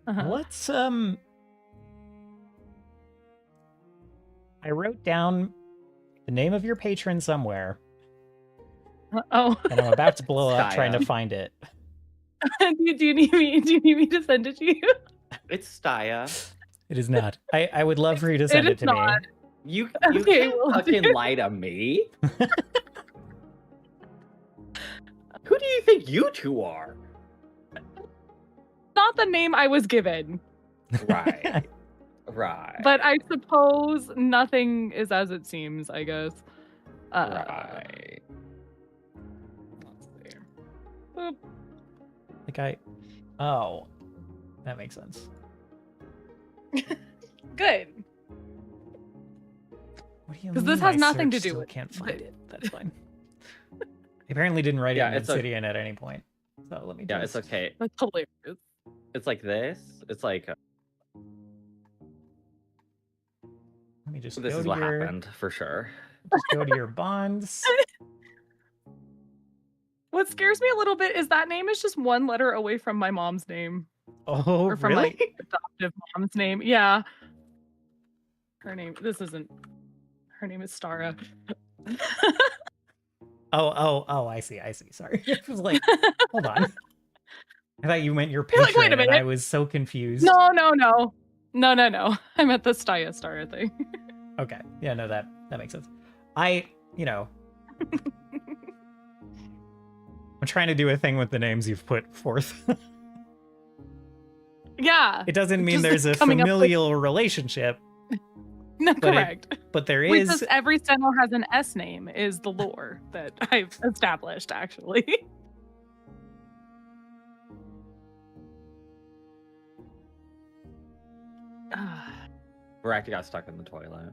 Uh-huh. What's I wrote down the name of your patron somewhere, Oh, and I'm about to blow up trying to Staya. find it. do you need me? Do you need me to send it to you? It's Staya. It is not. I would love for you to send it is to not. me. You Okay, can't well, fucking lie to me. Who do you think you two are? Not the name I was given, Right. Right. but I suppose nothing is as it seems, I guess. Right. Let's see. Boop. Like oh, that makes sense. Good. What do you 'Cause mean this has my nothing to search do still with can't it, find but- it. That's fine. I apparently didn't write Yeah, it in it's okay. Obsidian at any point. So let me Yeah, just... it's okay. That's hilarious. It's like this. It's like Let me just this go is to what your... happened for sure. Just go to your bonds. What scares me a little bit is that name is just one letter away from my mom's name. Oh, Or from really? my adoptive mom's name. Yeah. Her name, this isn't, her name is Stara. Oh, I see. Sorry. I was like, hold on. I thought you meant your You're patron, like, wait a and I minute. was so confused. No. I meant the Stara thing. Okay. Yeah, no, that makes sense. You know, I'm trying to do a thing with the names you've put forth. Yeah. It doesn't mean Just there's a coming up with- familial relationship, No, but correct. but there Which is. is every Steno has an S name is the lore that I've established, actually. Voraktee got stuck in the toilet.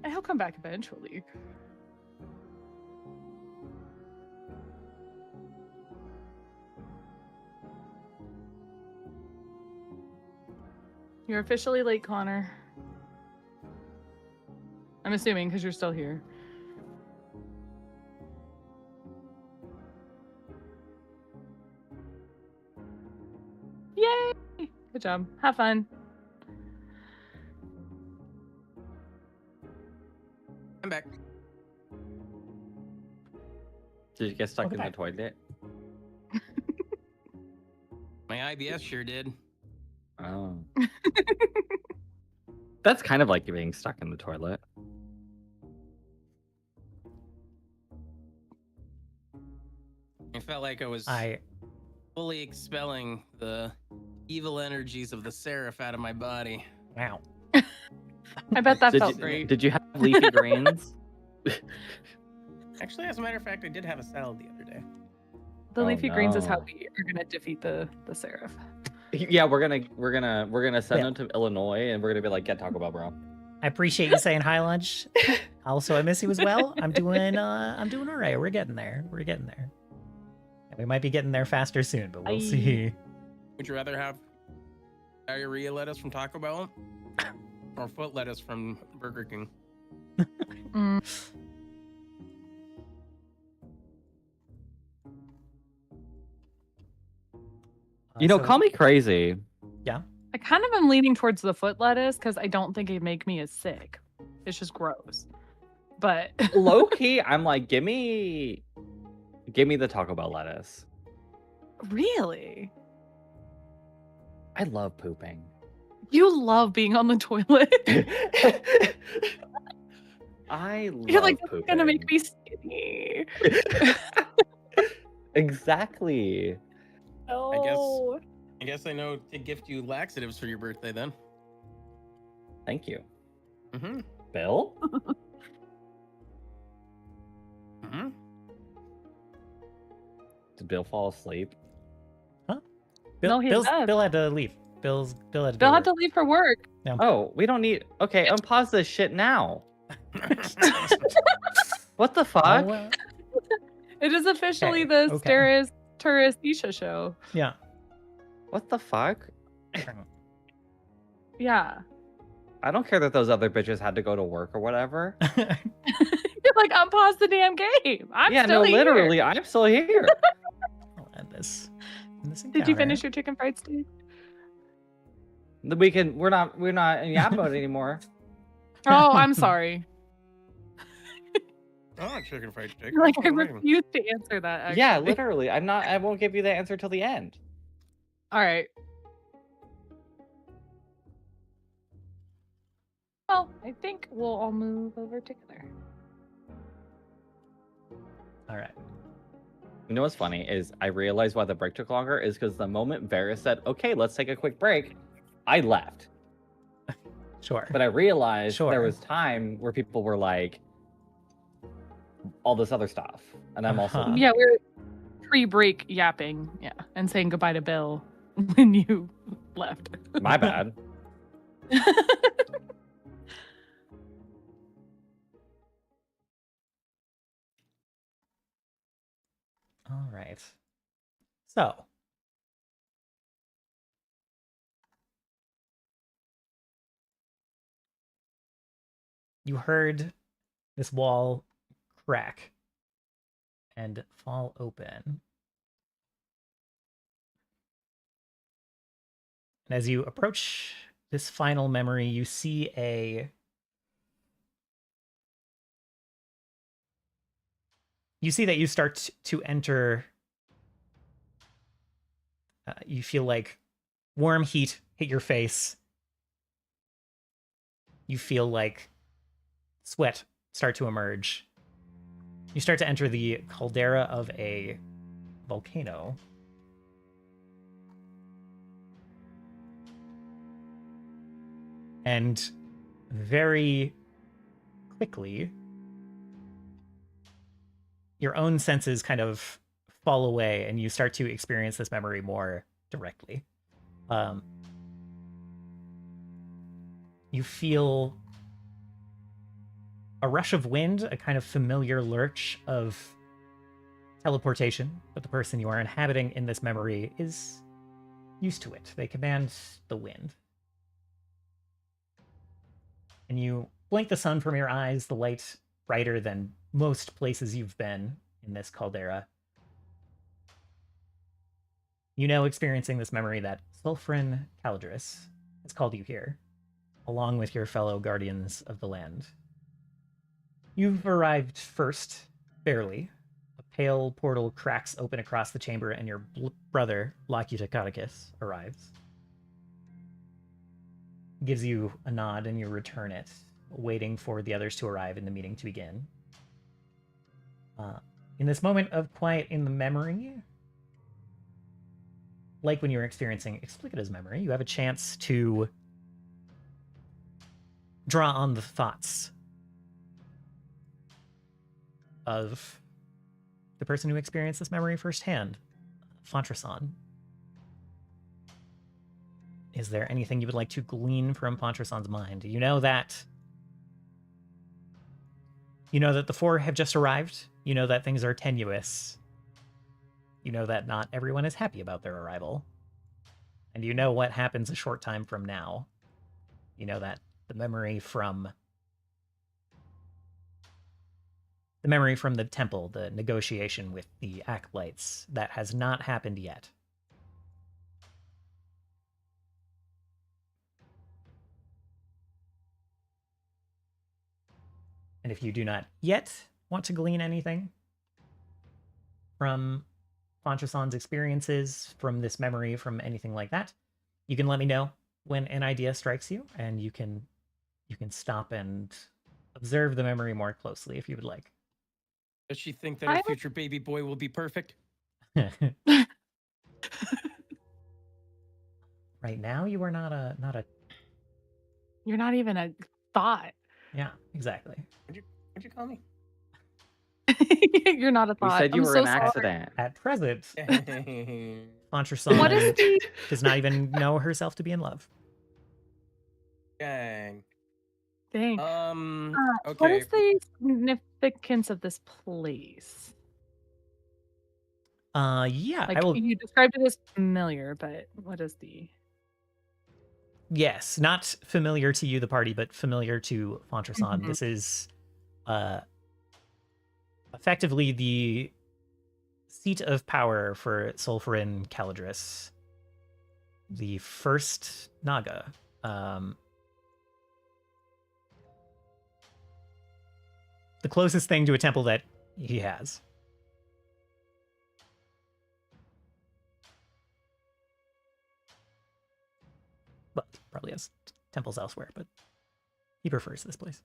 He'll come back eventually. You're officially late, Konnor. I'm assuming because you're still here. Yay! Good job. Have fun. I'm back. Did you get stuck Welcome in the back. toilet? My IBS sure did. Oh. That's kind of like you being stuck in the toilet. I felt like I was fully expelling the evil energies of the Seraph out of my body. Wow. I bet that Did felt you, great. did you have leafy greens? Actually, as a matter of fact, I did have a salad the other day. The Oh, leafy greens is how no. we are gonna defeat the Seraph. Yeah, we're gonna send Yeah. them to Illinois, and we're gonna be like, get Taco Bell, bro. I appreciate you saying hi, lunch. Also, I miss you as well. I'm doing all right. We're getting there. And we might be getting there faster soon, but we'll Bye. see. Would you rather have diarrhea lettuce from Taco Bell or foot lettuce from Burger King? You know, So- call me crazy. I kind of am leaning towards the foot lettuce because I don't think it'd make me as sick. It's just gross. But Low key, I'm like, give me the Taco Bell lettuce. really, I love pooping. you love being on the toilet. I love You're like, this pooping. is gonna make me skinny. Exactly. Oh, I guess I know to gift you laxatives for your birthday then. Thank you. Mm-hmm. Bill? Mm-hmm. Did Bill fall asleep? No, he does. Bill had to leave. Bill had to. Bill go had to leave for work. Oh, we don't need. Okay, unpause this shit now. What the fuck? Oh, well, It is officially Okay, the okay. Tourist Isha show. yeah. What the fuck? Yeah. I don't care that those other bitches had to go to work or whatever. You're like, unpause the damn game. I'm Yeah, still no, here. literally, I'm still here. I'll end this. Did you finish your chicken fried steak? We're not in yap mode anymore. Oh, I'm sorry. Oh, chicken fried steak. Like, I That's what refuse to answer that. Actually. Yeah, literally. I won't give you the answer till the end. All right. Well, I think we'll all move over together. All right. You know what's funny is I realized why the break took longer is because the moment Varys said, "Okay, let's take a quick break," I left. Sure. But I realized Sure. there was time where people were like, all this other stuff, and I'm also Uh-huh. Yeah, we're pre-break yapping, and saying goodbye to Bill when you left. my bad. All right. So, you heard this wall crack and fall open. And as you approach this final memory, you see that you start to enter. You feel like warm heat hit your face. You feel like sweat start to emerge. You start to enter the caldera of a volcano. And very quickly, your own senses kind of fall away and you start to experience this memory more directly. You feel a rush of wind, a kind of familiar lurch of teleportation, but the person you are inhabiting in this memory is used to it. They command the wind. And you blink the sun from your eyes, the light brighter than most places you've been in this caldera. You know, experiencing this memory, that Sulfurin Calidris has called you here, along with your fellow guardians of the land. You've arrived first, barely. A pale portal cracks open across the chamber, and your brother, Lakuta Kadakis, arrives. Gives you a nod, and you return it, waiting for the others to arrive and the meeting to begin. In this moment of quiet in the memory, like when you were experiencing Explicative memory, you have a chance to draw on the thoughts of the person who experienced this memory firsthand, Fontrason. Is there anything you would like to glean from Fontrason's mind? You know that the four have just arrived. You know that things are tenuous. You know that not everyone is happy about their arrival. And you know what happens a short time from now. You know that the memory from the temple, the negotiation with the acolytes, that has not happened yet. And if you do not yet want to glean anything from Fontrason's experiences, from this memory, from anything like that, you can let me know when an idea strikes you, and you can stop and observe the memory more closely if you would like. Does she think that her future baby boy will be perfect? Right now, you are not a. You're not even a thought. Yeah, exactly. What'd you call me? You're not a We thought. said you I'm were so an sorry. accident. At present, Dang. Fontrason What is the does not even know herself to be in love. Dang. Okay. What is the significance of this place? Yeah, Like, I will. you described it as familiar, but what is the... Yes, not familiar to you, the party, but familiar to Fontrason. Mhm. This is effectively the seat of power for Sulfurin Calidris, the first Naga. The closest thing to a temple that he has. Well, probably has temples elsewhere, but He prefers this place.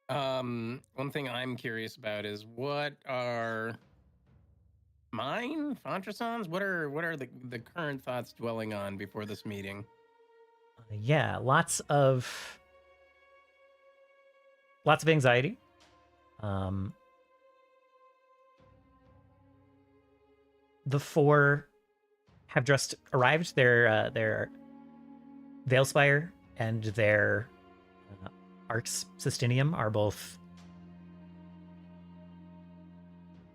One thing I'm curious about is what are mine, Fontrason's? What are the current thoughts dwelling on before this meeting? Yeah, lots of anxiety. The four have just arrived. Their Veilspire and their Arx Sistinium are both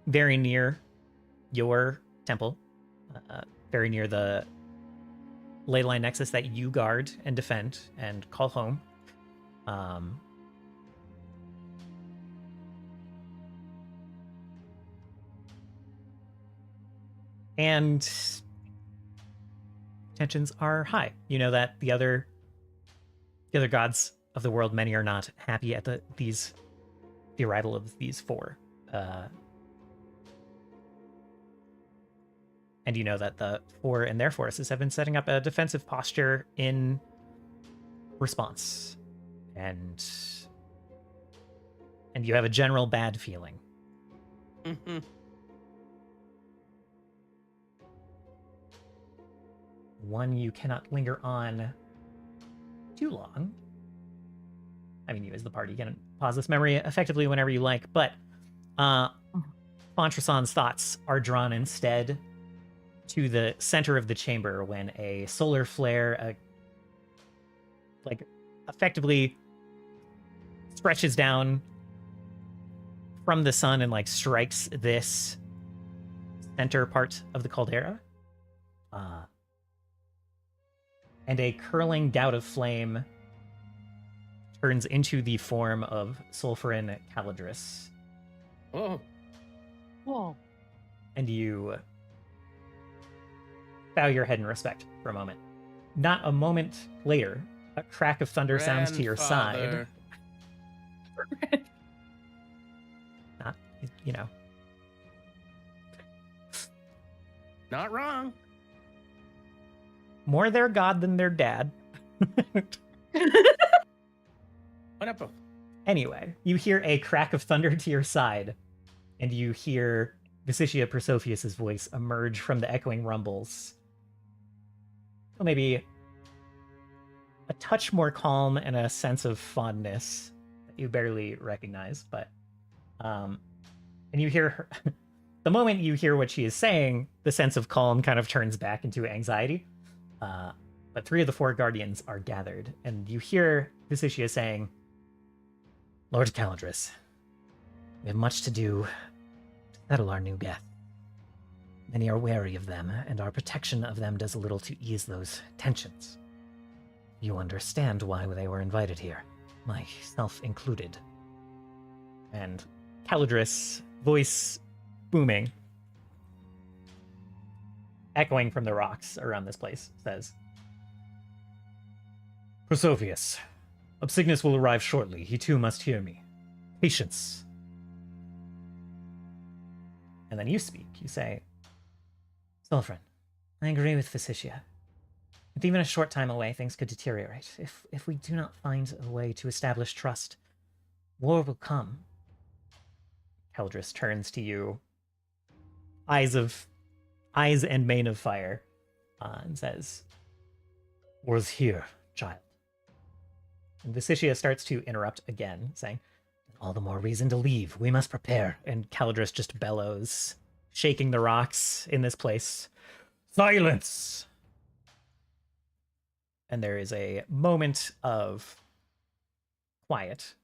very near your temple, very near the ley line nexus that you guard and defend and call home. And tensions are high. You know that the other gods of the world, many are not happy at the arrival of these four. And you know that the four and their forces have been setting up a defensive posture in response. And you have a general bad feeling. Mm-hmm. One you cannot linger on too long. I mean, you as the party can pause this memory effectively whenever you like, but Fontrason's thoughts are drawn instead to the center of the chamber when a solar flare, effectively stretches down from the sun and strikes this center part of the caldera. And a curling gout of flame turns into the form of Sulfurin Calidris. Oh. Whoa. And you bow your head in respect for a moment. Not a moment later, a crack of thunder sounds to your side. Not, Not wrong. More their god than their dad. What up? Anyway, you hear a crack of thunder to your side, and you hear Visitia Persophius' voice emerge from the echoing rumbles. Well, maybe a touch more calm and a sense of fondness that you barely recognize, but and you hear her the moment you hear what she is saying, the sense of calm kind of turns back into anxiety. But three of the four guardians are gathered, and you hear Visitia saying, Lord Calidris, we have much to do to settle our new guests. Many are wary of them, and our protection of them does little to ease those tensions. You understand why they were invited here, myself included. And Calidris, voice booming, echoing from the rocks around this place, says, Prosophius, Obsignus will arrive shortly. He too must hear me. Patience. And then you speak. You say, Sulfurin, I agree with Visitia. With even a short time away, things could deteriorate. If we do not find a way to establish trust, war will come. Calidris turns to you, eyes and mane of fire, and says, War's here, child. And Visitia starts to interrupt again, saying, all the more reason to leave. We must prepare. And Calidris just bellows, shaking the rocks in this place. Silence! And there is a moment of quiet,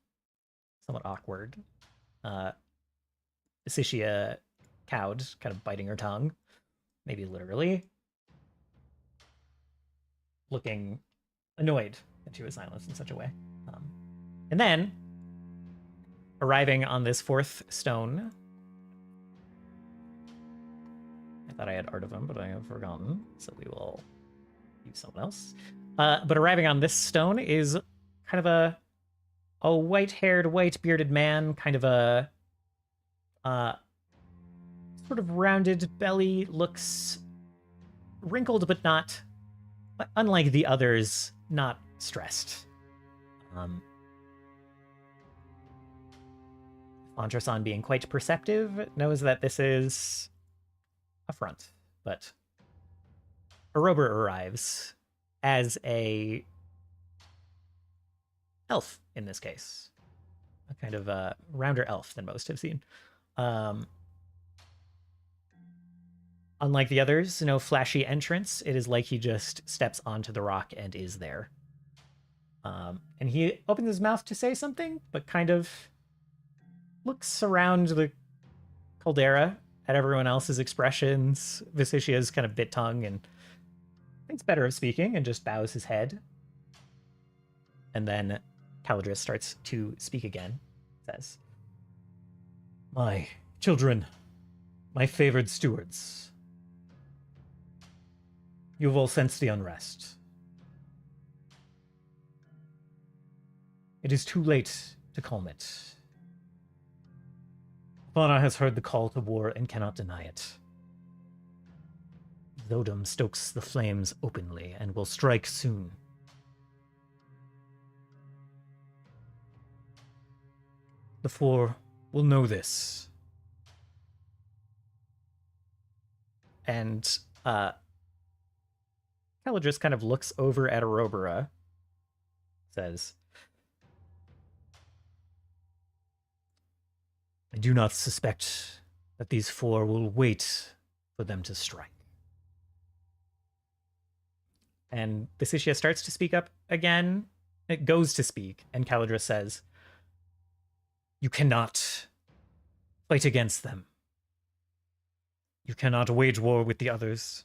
somewhat awkward. Visitia cowed, kind of biting her tongue, maybe literally, looking annoyed that she was silenced in such a way. And then, arriving on this fourth stone, I thought I had art of him, but I have forgotten, so we will use someone else. But arriving on this stone is kind of a white-haired, white-bearded man, kind of a sort of rounded belly, looks wrinkled, but not, unlike the others, not stressed. Fontrason, being quite perceptive, knows that this is a front, but Arober arrives as a elf in this case, a kind of a rounder elf than most have seen. Unlike the others, no flashy entrance. It is like he just steps onto the rock and is there. And he opens his mouth to say something, but kind of looks around the caldera at everyone else's expressions. Visicia's kind of bit tongue and thinks better of speaking and just bows his head. And then Caladris starts to speak again. Says, "My children, my favored stewards, you've all sensed the unrest. It is too late to calm it. Fauna has heard the call to war and cannot deny it. Zodom stokes the flames openly and will strike soon. The Four will know this." And Caladris kind of looks over at Arobara, says, "I do not suspect that these four will wait for them to strike." And Visicia starts to speak up again. It goes to speak, and Caladris says, "You cannot fight against them. You cannot wage war with the others.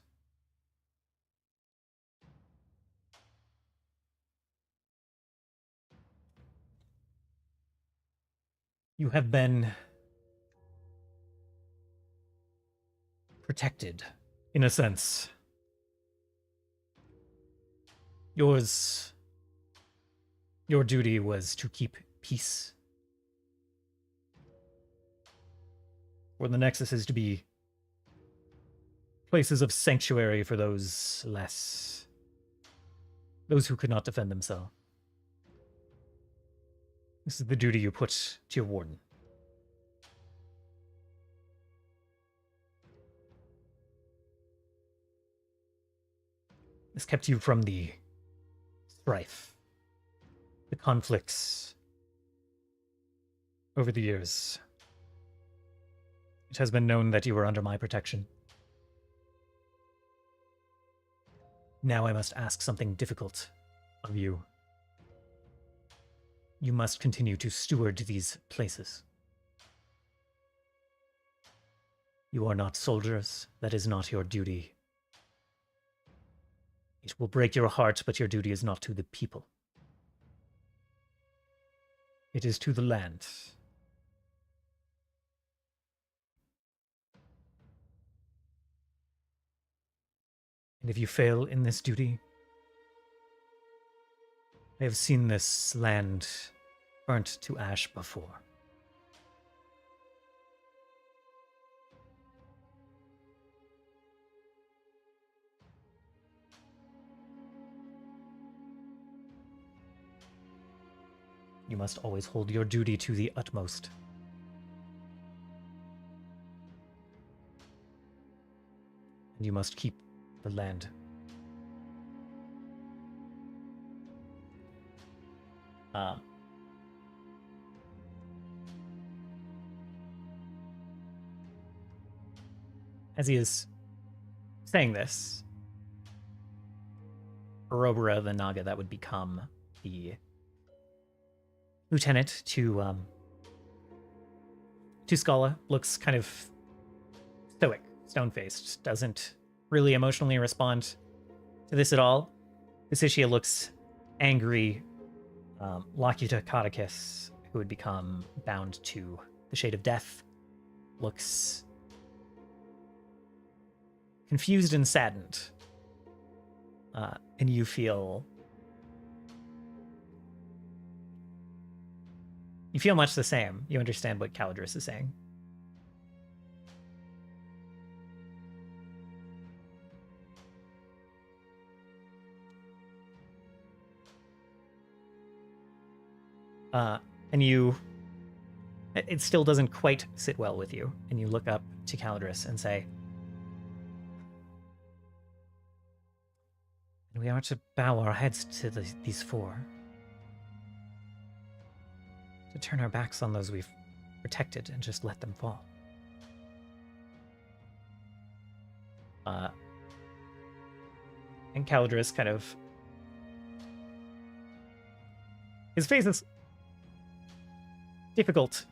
You have been protected, in a sense. Your duty was to keep peace. For the Nexus is to be places of sanctuary for those who could not defend themselves. This is the duty you put to your warden. This kept you from the strife, the conflicts over the years. It has been known that you were under my protection. Now I must ask something difficult of you. You must continue to steward these places. You are not soldiers. That is not your duty. It will break your heart, but your duty is not to the people. It is to the land. And if you fail in this duty, I have seen this land burnt to ash before. You must always hold your duty to the utmost. And you must keep the land. As he is saying this, Arobara, the Naga that would become the lieutenant to Scala, looks kind of stoic, stone-faced, doesn't really emotionally respond to this at all. Visicia looks angry. Locuta Codicus, who would become bound to the Shade of Death, looks confused and saddened. And you feel much the same. You understand what Caladris is saying. And you... It still doesn't quite sit well with you. And you look up to Calidris and say, "And we are to bow our heads to these four. To turn our backs on those we've protected and just let them fall." And Calidris kind of... His face is difficult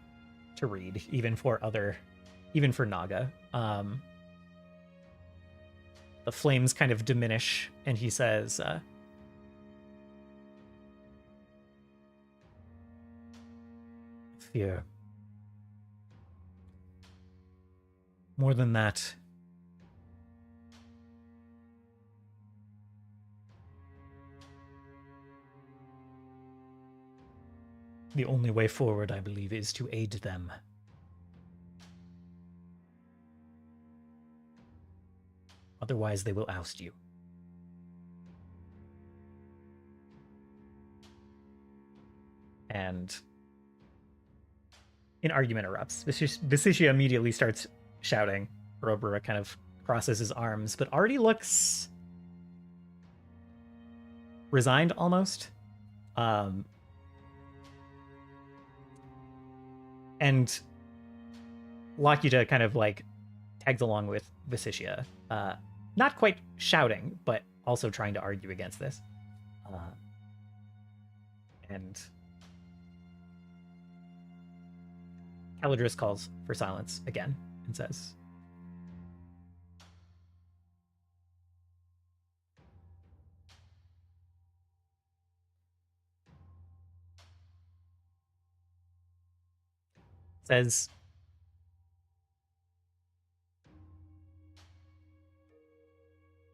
to read, even for Naga. The flames kind of diminish, and he says, "Fear. More than that, the only way forward, I believe, is to aid them. Otherwise, they will oust you." And an argument erupts. Visicia immediately starts shouting. Robera kind of crosses his arms, but already looks resigned almost. And Lakuta kind of like tags along with Visicia. Not quite shouting, but also trying to argue against this. And Calidris calls for silence again and says,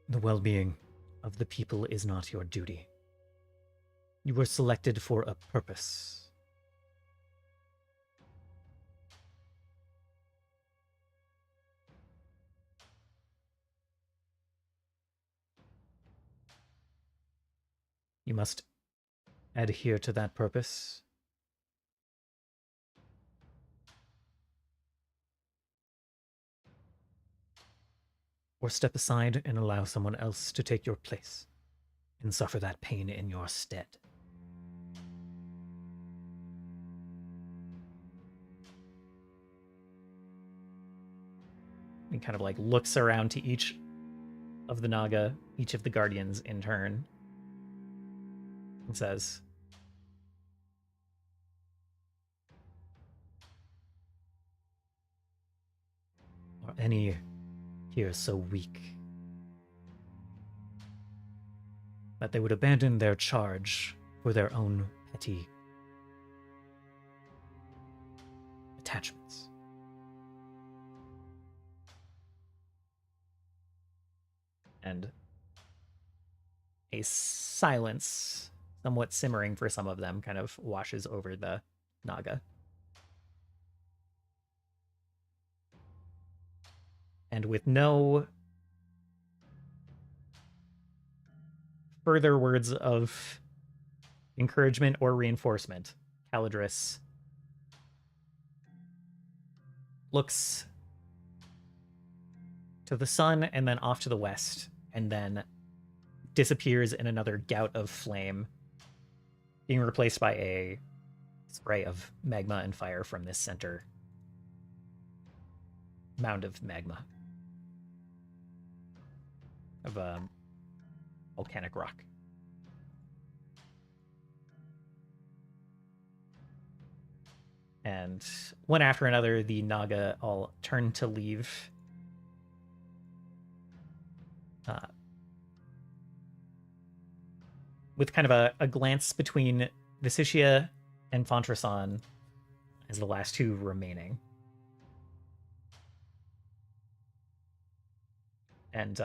"The well-being of the people is not your duty. You were selected for a purpose. You must adhere to that purpose, or step aside and allow someone else to take your place and suffer that pain in your stead." He kind of like looks around to each of the Naga, each of the Guardians in turn, and says, "Are any here so weak that they would abandon their charge for their own petty attachments?" And a silence, somewhat simmering for some of them, kind of washes over the Naga. And with no further words of encouragement or reinforcement, Calidris looks to the sun and then off to the west, and then disappears in another gout of flame, being replaced by a spray of magma and fire from this center mound of magma, of volcanic rock. And one after another, the Naga all turn to leave. With kind of a glance between Visicia and Fontrasan as the last two remaining. And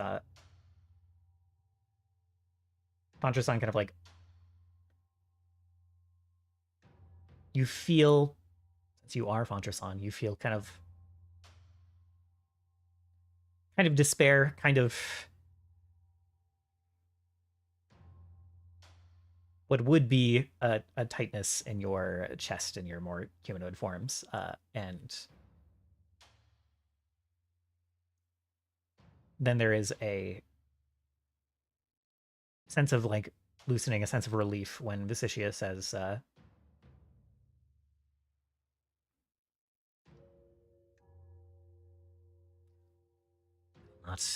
Fontrasan kind of like, you feel, since you are Fontrasan, you feel kind of despair, kind of what would be a tightness in your chest in your more humanoid forms, and then there is a sense of like loosening, a sense of relief when Visitia says, "Not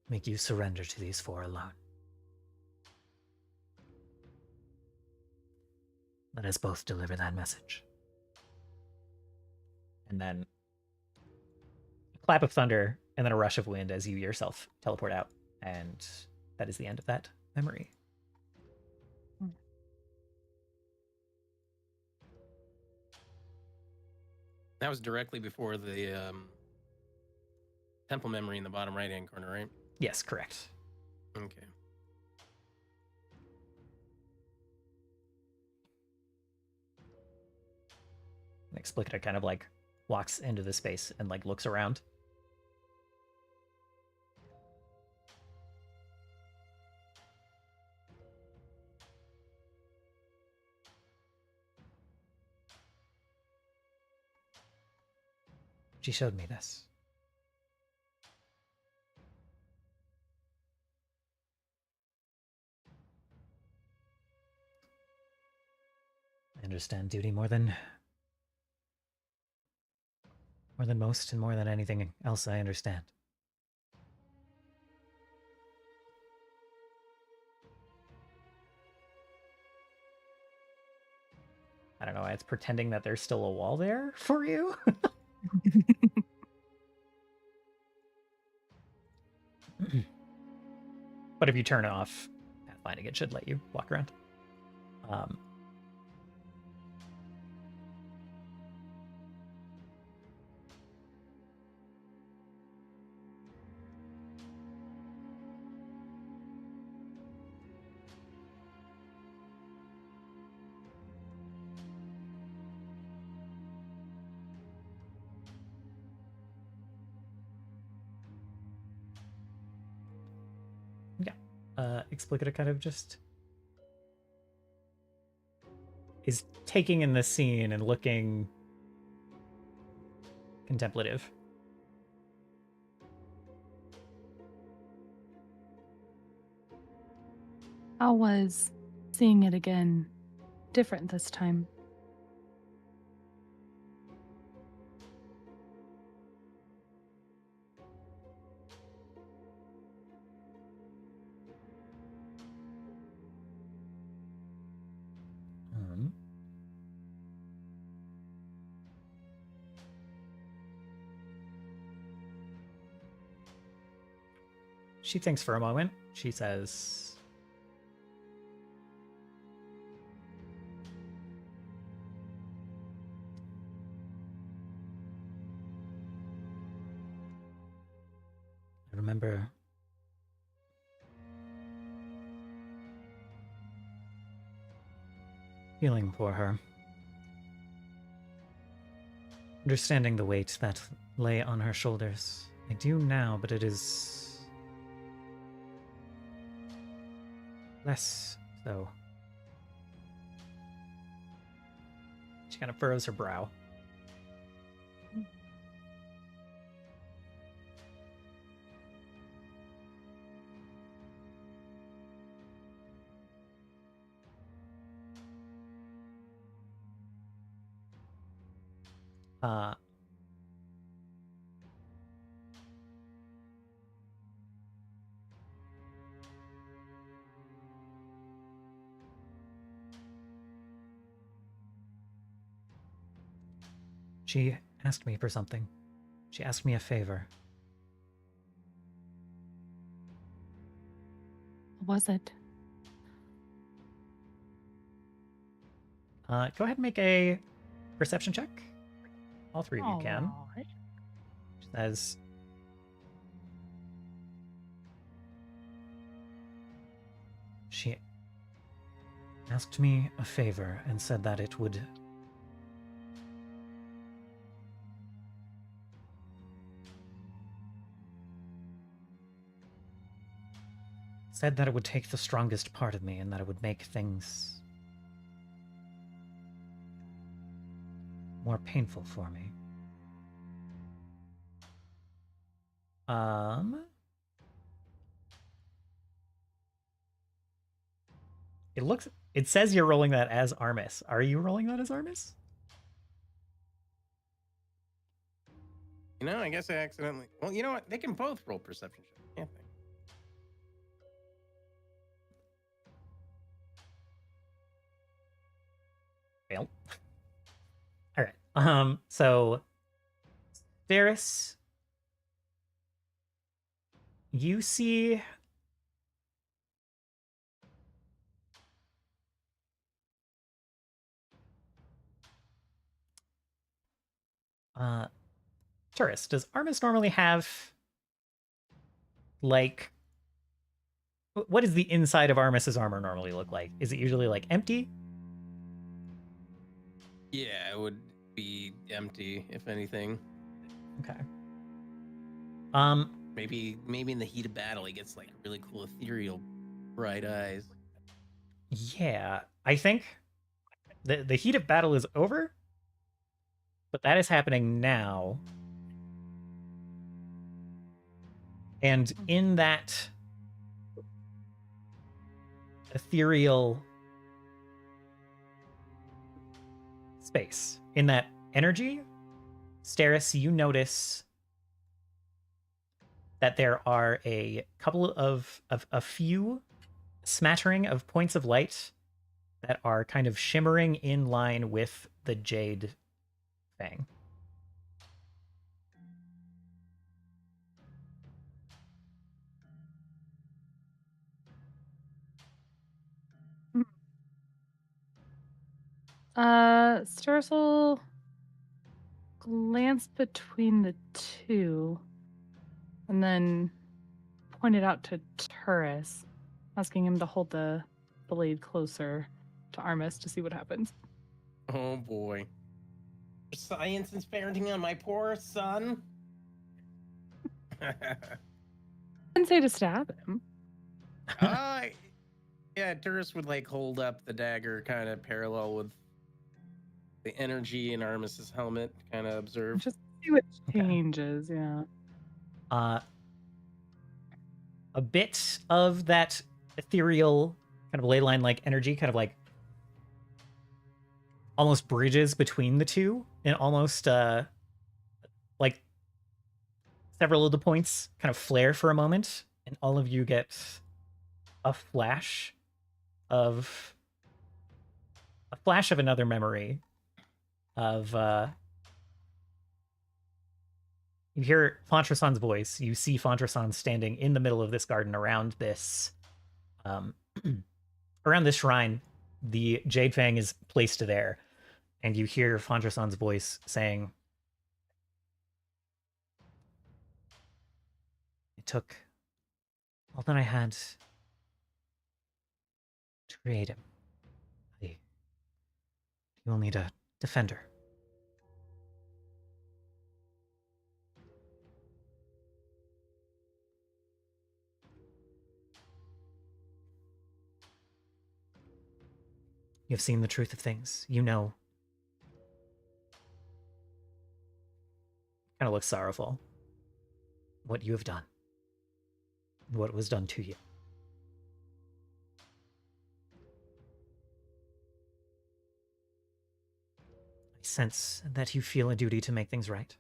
make you surrender to these four alone. Let us both deliver that message." And then a clap of thunder and then a rush of wind as you yourself teleport out. And that is the end of that memory. That was directly before the temple memory in the bottom right-hand corner, right? Yes, correct. Okay. Explicita kind of like walks into the space and like looks around. She showed me this. I understand duty more than most and more than anything else I understand. I don't know, it's pretending that there's still a wall there for you. But if you turn it off, pathfinding it should let you walk around. Explicita kind of just is taking in the scene and looking contemplative. How was seeing it again different this time? She thinks for a moment. She says, I remember feeling for her, understanding the weight that lay on her shoulders. I do now, but it is less so. She kind of furrows her brow. She asked me for something. She asked me a favor. What was it? Go ahead and make a perception check. All three of you can. Alright. As she asked me a favor and said that it would said that it would take the strongest part of me and that it would make things more painful for me. It says you're rolling that as Armis. Are you rolling that as Armis? You know, I guess I accidentally. Well, you know what? They can both roll perception checks, can't they? Fail. All right. So, Varys, you see Turris, does Armis normally have, like, what does the inside of Armis's armor normally look like? Is it usually, like, empty? Yeah, it would be empty, if anything. Okay. Maybe in the heat of battle, he gets like really cool ethereal bright eyes. Yeah, I think the heat of battle is over, but that is happening now. And in that ethereal space, in that energy, Steris, you notice that there are a couple of a few smattering of points of light that are kind of shimmering in line with the jade fang. Stars will glance between the two and then point it out to Turris, asking him to hold the blade closer to Armis to see what happens. Oh boy. Science is parenting on my poor son. I didn't say to stab him. Yeah, Turris would like hold up the dagger kind of parallel with the energy in Armis's helmet, kind of observe. Just see what changes, yeah. A bit of that ethereal kind of ley line like energy kind of like almost bridges between the two and almost like several of the points kind of flare for a moment and all of you get a flash of another memory of you hear Fontrasan's voice. You see Fontrasan standing in the middle of this garden around this around this shrine. The Jade Fang is placed there, and you hear Fontrasan's voice saying, "It took all that I had to create him. You will need a defender." You have seen the truth of things. You know. Kind of looks sorrowful. What you have done. What was done to you. I sense that you feel a duty to make things right.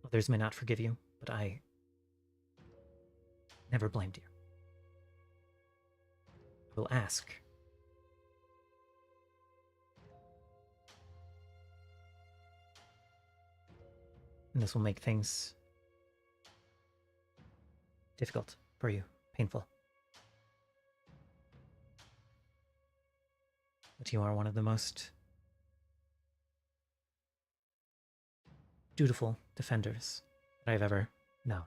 Others may not forgive you, but I never blamed you. I will ask. And this will make things difficult for you, painful. But you are one of the most dutiful defenders that I've ever known.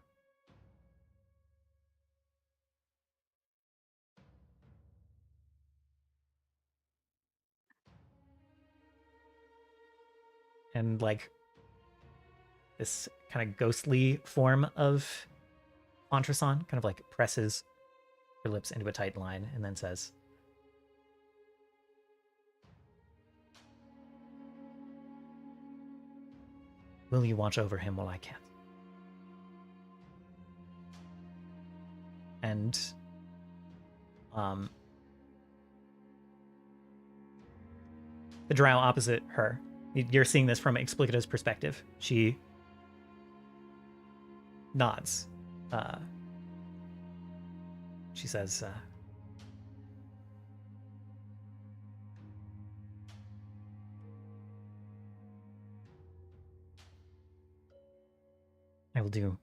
and like this kind of ghostly form of Fontrason kind of like presses her lips into a tight line and then says, "Will you watch over him while I can't?" And the drow opposite her, you're seeing this from Explicita's perspective. She nods. She says, I will do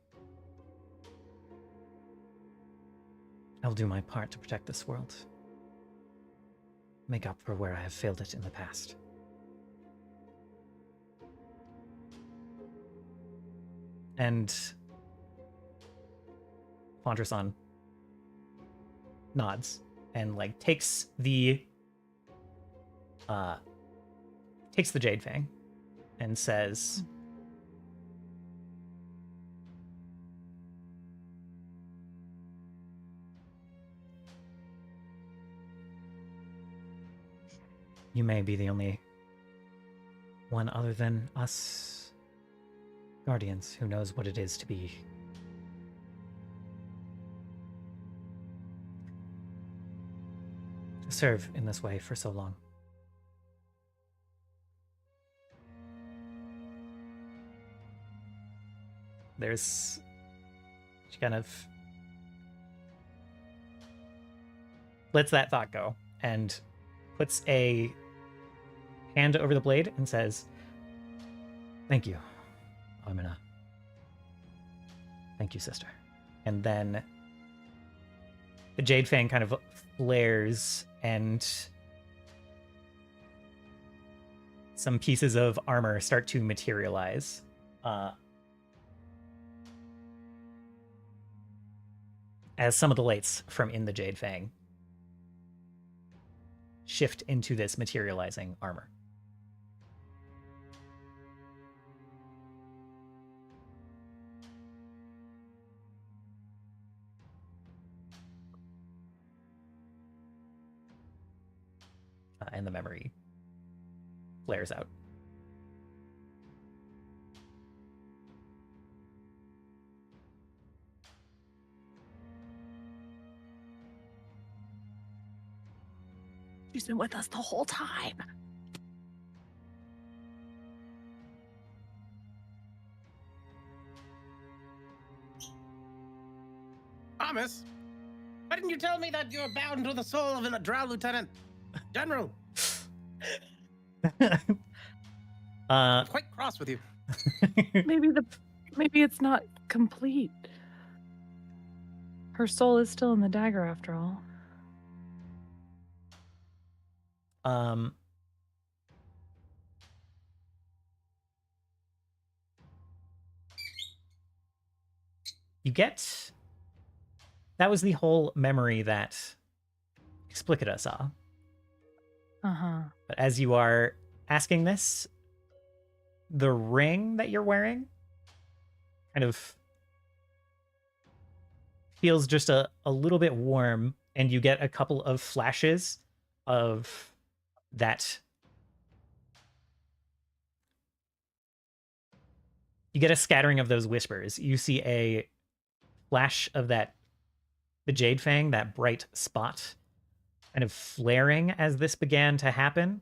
my part to protect this world. Make up for where I have failed it in the past. And Fondrason nods and like takes the Jade Fang and says, "You may be the only one other than us Guardians who knows what it is to be to serve in this way for so long. She kind of lets that thought go and puts a hand over the blade and says, "Thank you, Amina. Thank you, sister." And then the Jade Fang kind of flares and some pieces of armor start to materialize. As some of the lights from in the Jade Fang shift into this materializing armor. And the memory flares out. She's been with us the whole time. Thomas, why didn't you tell me that you were bound to the soul of a drow lieutenant general? I'm quite cross with you. Maybe it's not complete. Her soul is still in the dagger after all. You get... That was the whole memory that Explicita saw. Uh-huh. But as you are asking this, the ring that you're wearing kind of feels just a little bit warm, and you get a couple of flashes of that. You get a scattering of those whispers. You see a flash of the Jade Fang, that bright spot, kind of flaring as this began to happen,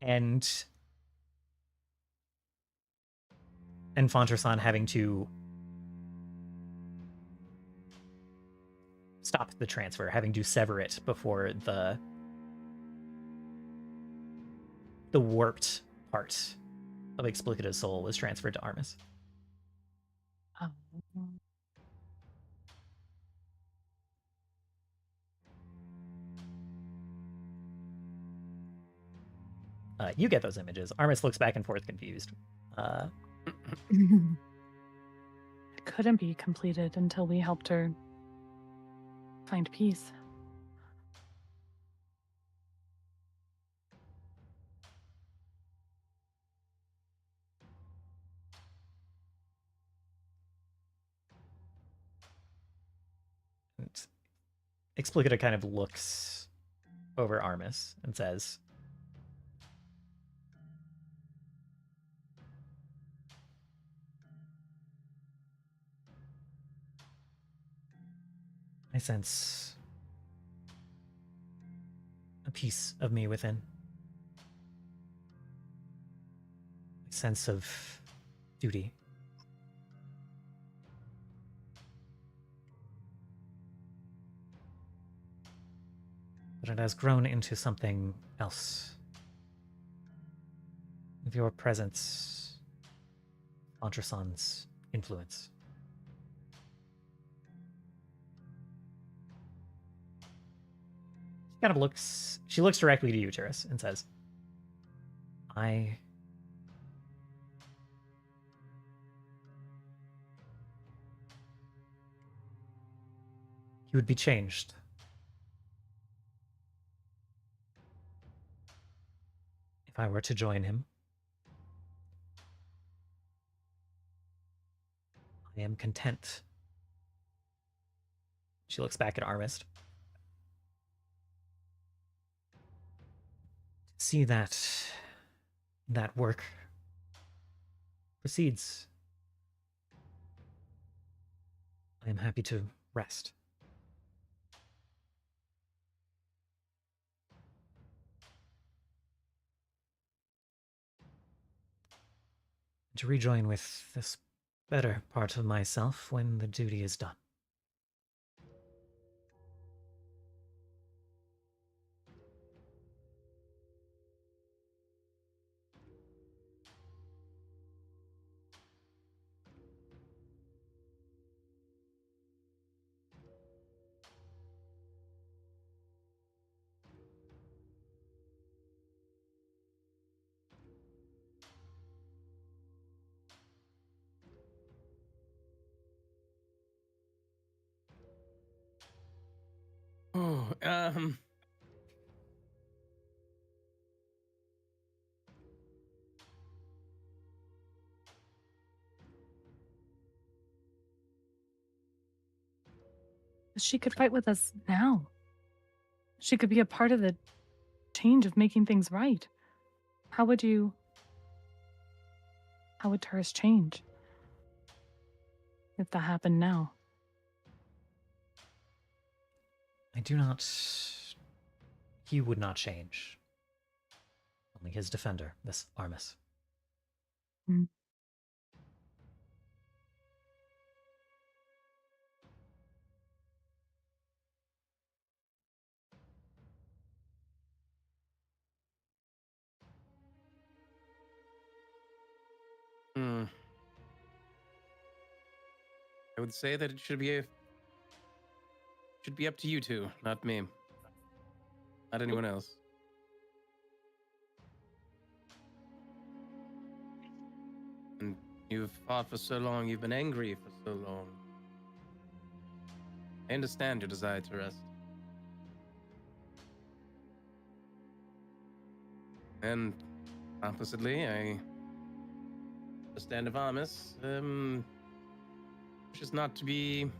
and Fontrason having to stop the transfer, having to sever it before the warped part of Explicita's soul was transferred to Armis. Oh. You get those images. Armis looks back and forth confused. It couldn't be completed until we helped her find peace. Explicator kind of looks over Armis and says, I sense a piece of me within. A sense of duty. But it has grown into something else. With your presence, Antresan's influence. She looks directly to you, Tiris, and says, he would be changed. If I were to join him. I am content. She looks back at Armist. See that work proceeds. I am happy to rest. To rejoin with this better part of myself when the duty is done. Oh, She could fight with us now. She could be a part of the change of making things right. How would Taurus change if that happened now? He would not change. Only his defender, this Armis. Mm. I would say that it should be up to you two, not me. Not anyone else. And you've fought for so long, you've been angry for so long. I understand your desire to rest. And oppositely, I understand of Armis, wishes not to be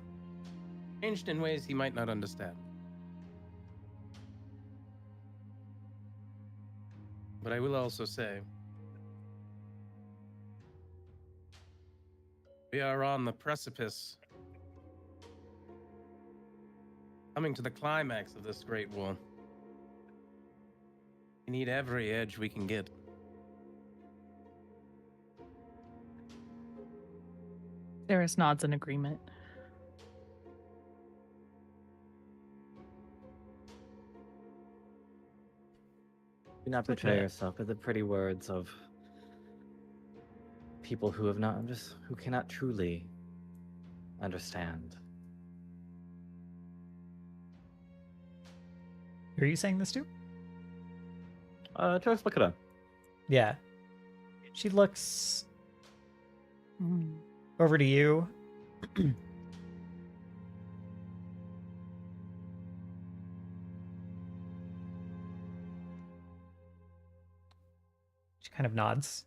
changed in ways he might not understand. But I will also say, we are on the precipice, coming to the climax of this great war. We need every edge we can get. Eris nods in agreement. Do not betray yourself with the pretty words of people who cannot truly understand. Who are you saying this to? Just look at him. Yeah. She looks over to you. She kind of nods.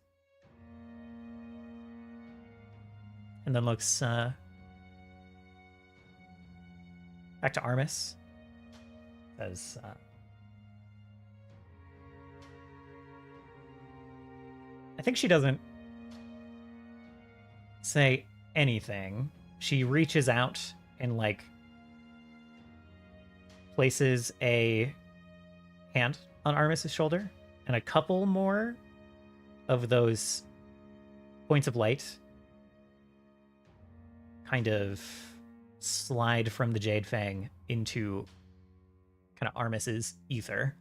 And then looks back to Armis. Says, I think she doesn't say anything. She reaches out and like places a hand on Armis's shoulder, and a couple more of those points of light kind of slide from the Jade Fang into kind of Armis's ether.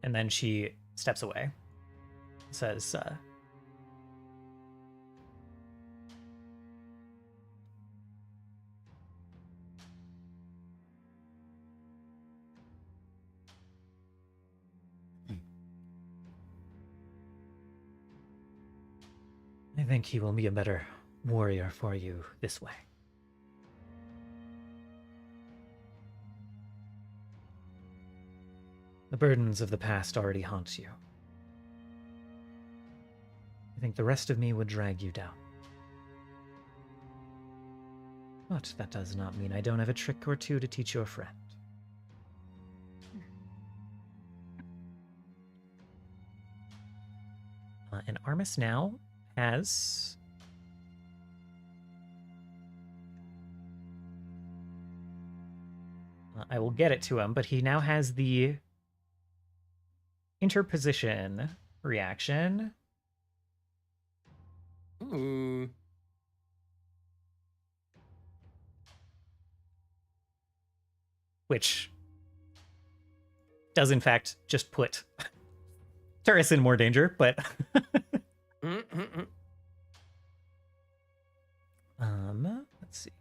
And then she steps away. Says, I think he will be a better warrior for you this way. The burdens of the past already haunt you. I think the rest of me would drag you down. But that does not mean I don't have a trick or two to teach your friend. And Armis now has... I will get it to him, but he now has the interposition reaction. Ooh. Which does in fact just put Turris in more danger, but let's see.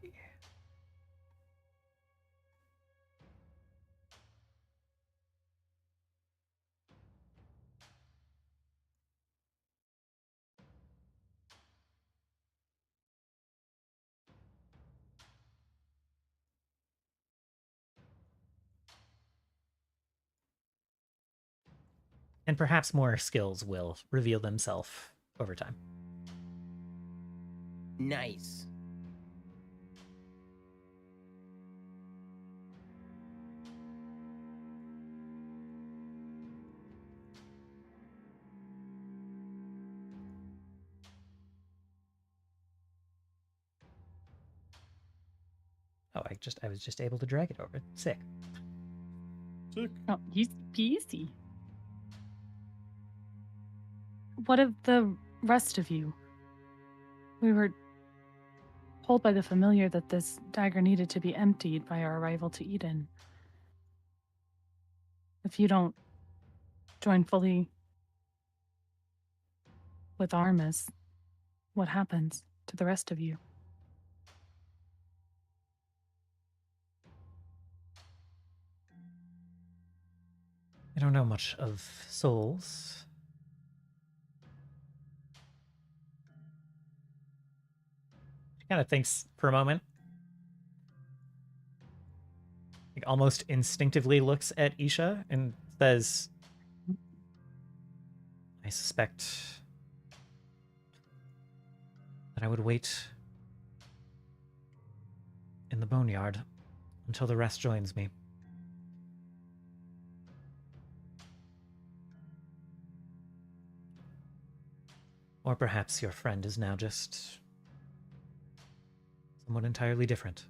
And perhaps more skills will reveal themselves over time. Nice. Oh, I was just able to drag it over. Sick. Sick. Oh, he's easy. What of the rest of you? We were told by the familiar that this dagger needed to be emptied by our arrival to Eden. If you don't join fully with Armis, what happens to the rest of you? I don't know much of souls. She kind of thinks for a moment. Like almost instinctively looks at Isha and says, I suspect that I would wait in the boneyard until the rest joins me. Or perhaps your friend is now just someone entirely different.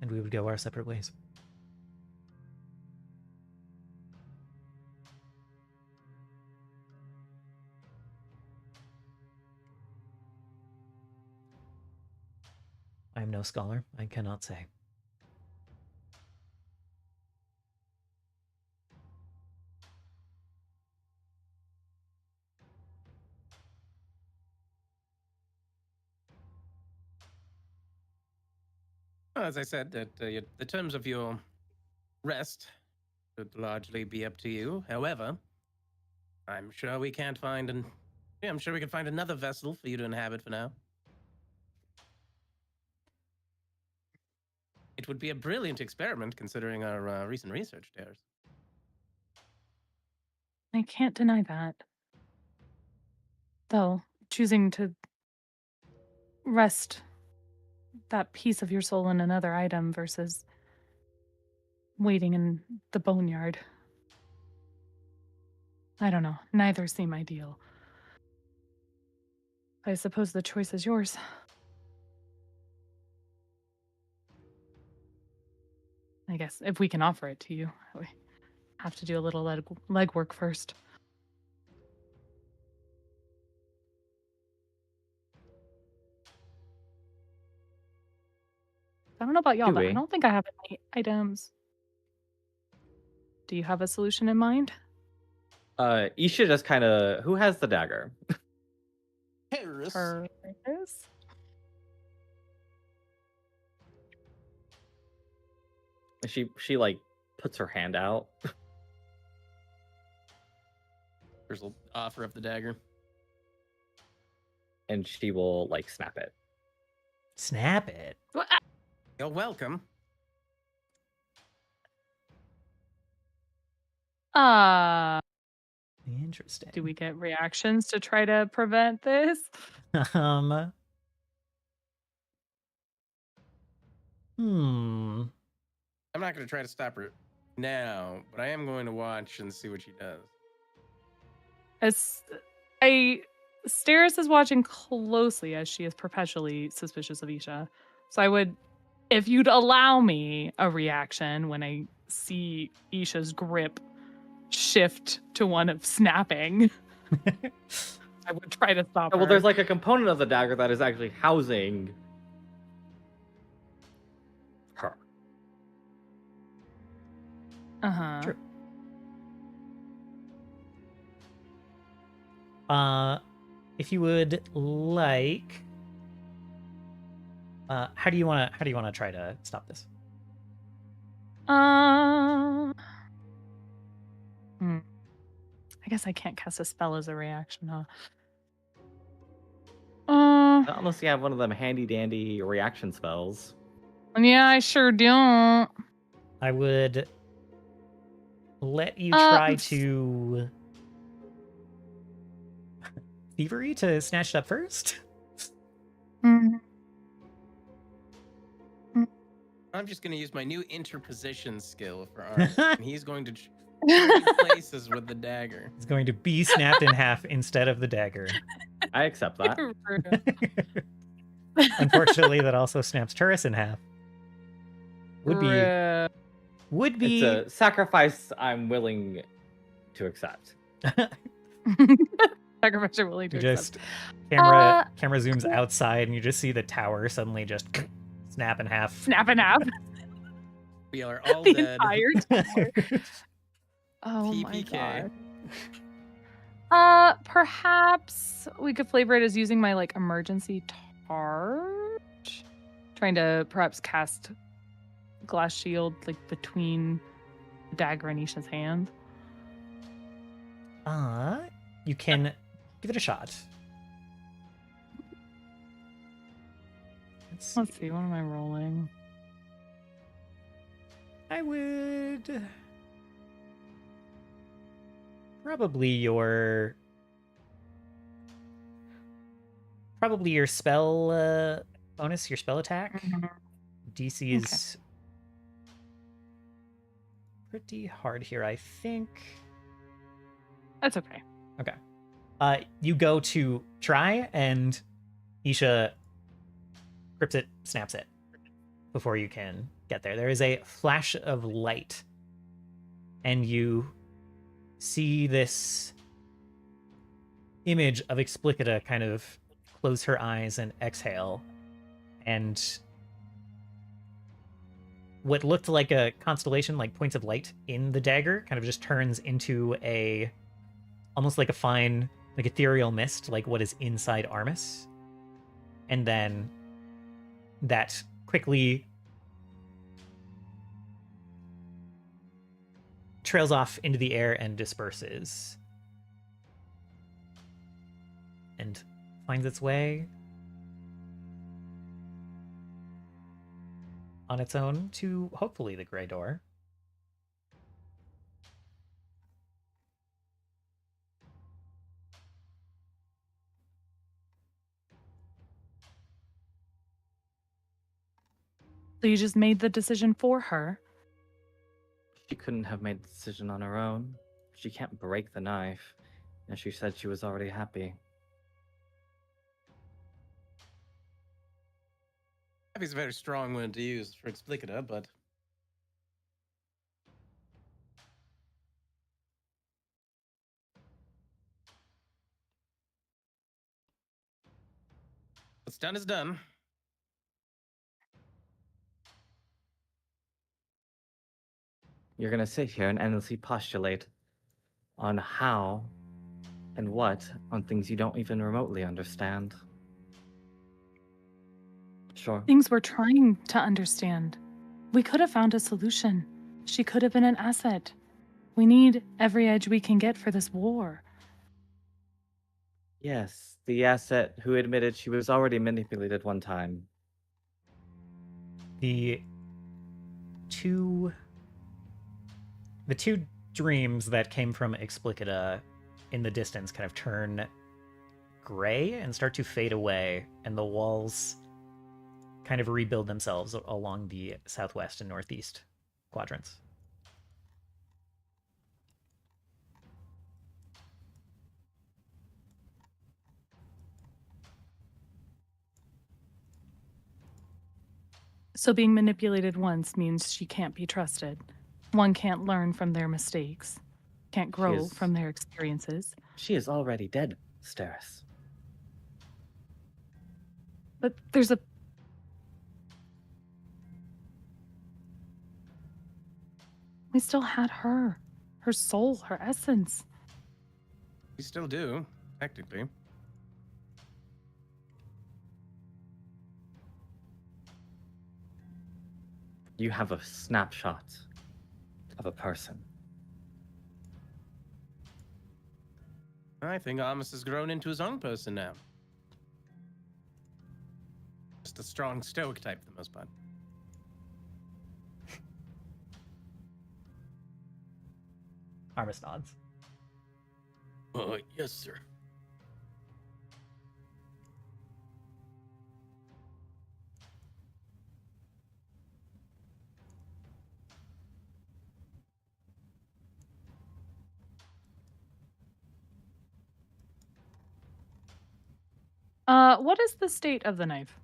And we would go our separate ways. I am no scholar. I cannot say. Well, as I said, that the terms of your rest should largely be up to you. However, I'm sure we can't find I'm sure we can find another vessel for you to inhabit for now. It would be a brilliant experiment considering our recent research dares. I can't deny that. Though, choosing to rest that piece of your soul in another item versus waiting in the boneyard. I don't know. Neither seem ideal. I suppose the choice is yours. I guess if we can offer it to you, we have to do a little legwork first. I don't know about y'all, Do but I we? don't think I have any items. Do you have a solution in mind? Isha just kind of. Who has the dagger? Harris. Paris? She like puts her hand out. There's an offer of the dagger. And she will like snap it. Snap it. You're welcome. Interesting. Do we get reactions to try to prevent this? Hmm. I'm not going to try to stop her now, but I am going to watch and see what she does. Steris is watching closely as she is perpetually suspicious of Isha. So I would, if you'd allow me a reaction when I see Isha's grip shift to one of snapping, I would try to stop her. Well, there's like a component of the dagger that is actually housing her. Uh-huh. True. If you would like, how do you want to try to stop this? I guess I can't cast a spell as a reaction, huh? Not unless you have one of them handy dandy reaction spells. Yeah, I sure don't. I would let you try to thievery to snatch it up first. Mhm. I'm just going to use my new interposition skill for Arn. And he's going to trade places with the dagger. It's going to be snapped in half instead of the dagger. I accept that. Unfortunately, that also snaps Turris in half. Would be It's a sacrifice I'm willing to accept. Sacrifice you're willing to just accept. camera zooms outside and you just see the tower suddenly just snap in half. Snap in half. We are all The dead. entire tower. Oh my TPK. god. Perhaps we could flavor it as using my like emergency torch. Trying to perhaps cast glass shield like between the dagger and Isha's hand. You can give it a shot. Let's see, what am I rolling? I would probably your spell bonus, your spell attack. DC is pretty hard here, I think. That's okay. Okay. You go to try, and Isha grips it, snaps it before you can get there. There is a flash of light, and you see this image of Explicita kind of close her eyes and exhale, and what looked like a constellation, like points of light in the dagger, kind of just turns into almost like a fine, like ethereal mist, like what is inside Armis. And then that quickly trails off into the air and disperses. And finds its way on its own to hopefully the Grey Door. So you just made the decision for her. She couldn't have made the decision on her own. She can't break the knife. And she said she was already happy. Happy's a very strong word to use for explicita, but what's done is done. You're gonna sit here and endlessly postulate on how and what on things you don't even remotely understand. Sure. Things we're trying to understand. We could have found a solution. She could have been an asset. We need every edge we can get for this war. Yes, the asset who admitted she was already manipulated one time. The two dreams that came from Explicita in the distance kind of turn gray and start to fade away, and the walls kind of rebuild themselves along the southwest and northeast quadrants. So being manipulated once means she can't be trusted. One can't learn from their mistakes, can't grow from their experiences. She is already dead, Steris. But there's a... We still had her soul, her essence. We still do, technically. You have a snapshot of a person. I think Amos has grown into his own person now. Just a strong stoic type for the most part. Armis nods. Yes, sir. What is the state of the knife?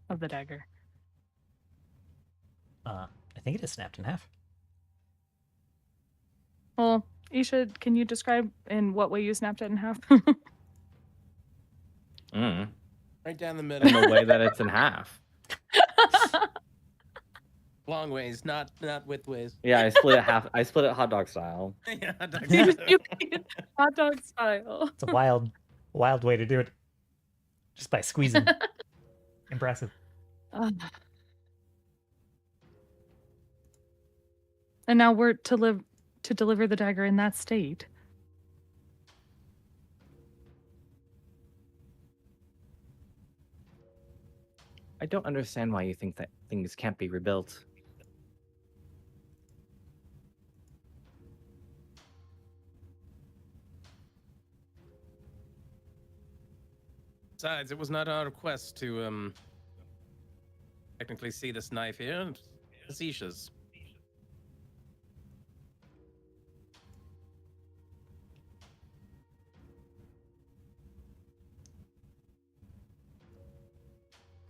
Of the dagger? I think it is snapped in half. Well, Isha, can you describe in what way you snapped it in half? Right down the middle. In the way that it's in half. Long ways, not width ways. Yeah, I split it half. I split it hot dog style. Yeah, You made it hot dog style. It's a wild way to do it. Just by squeezing. Impressive. And now we're to deliver the dagger in that state. I don't understand why you think that things can't be rebuilt. Besides, it was not our quest to technically see this knife here. It's Isha's.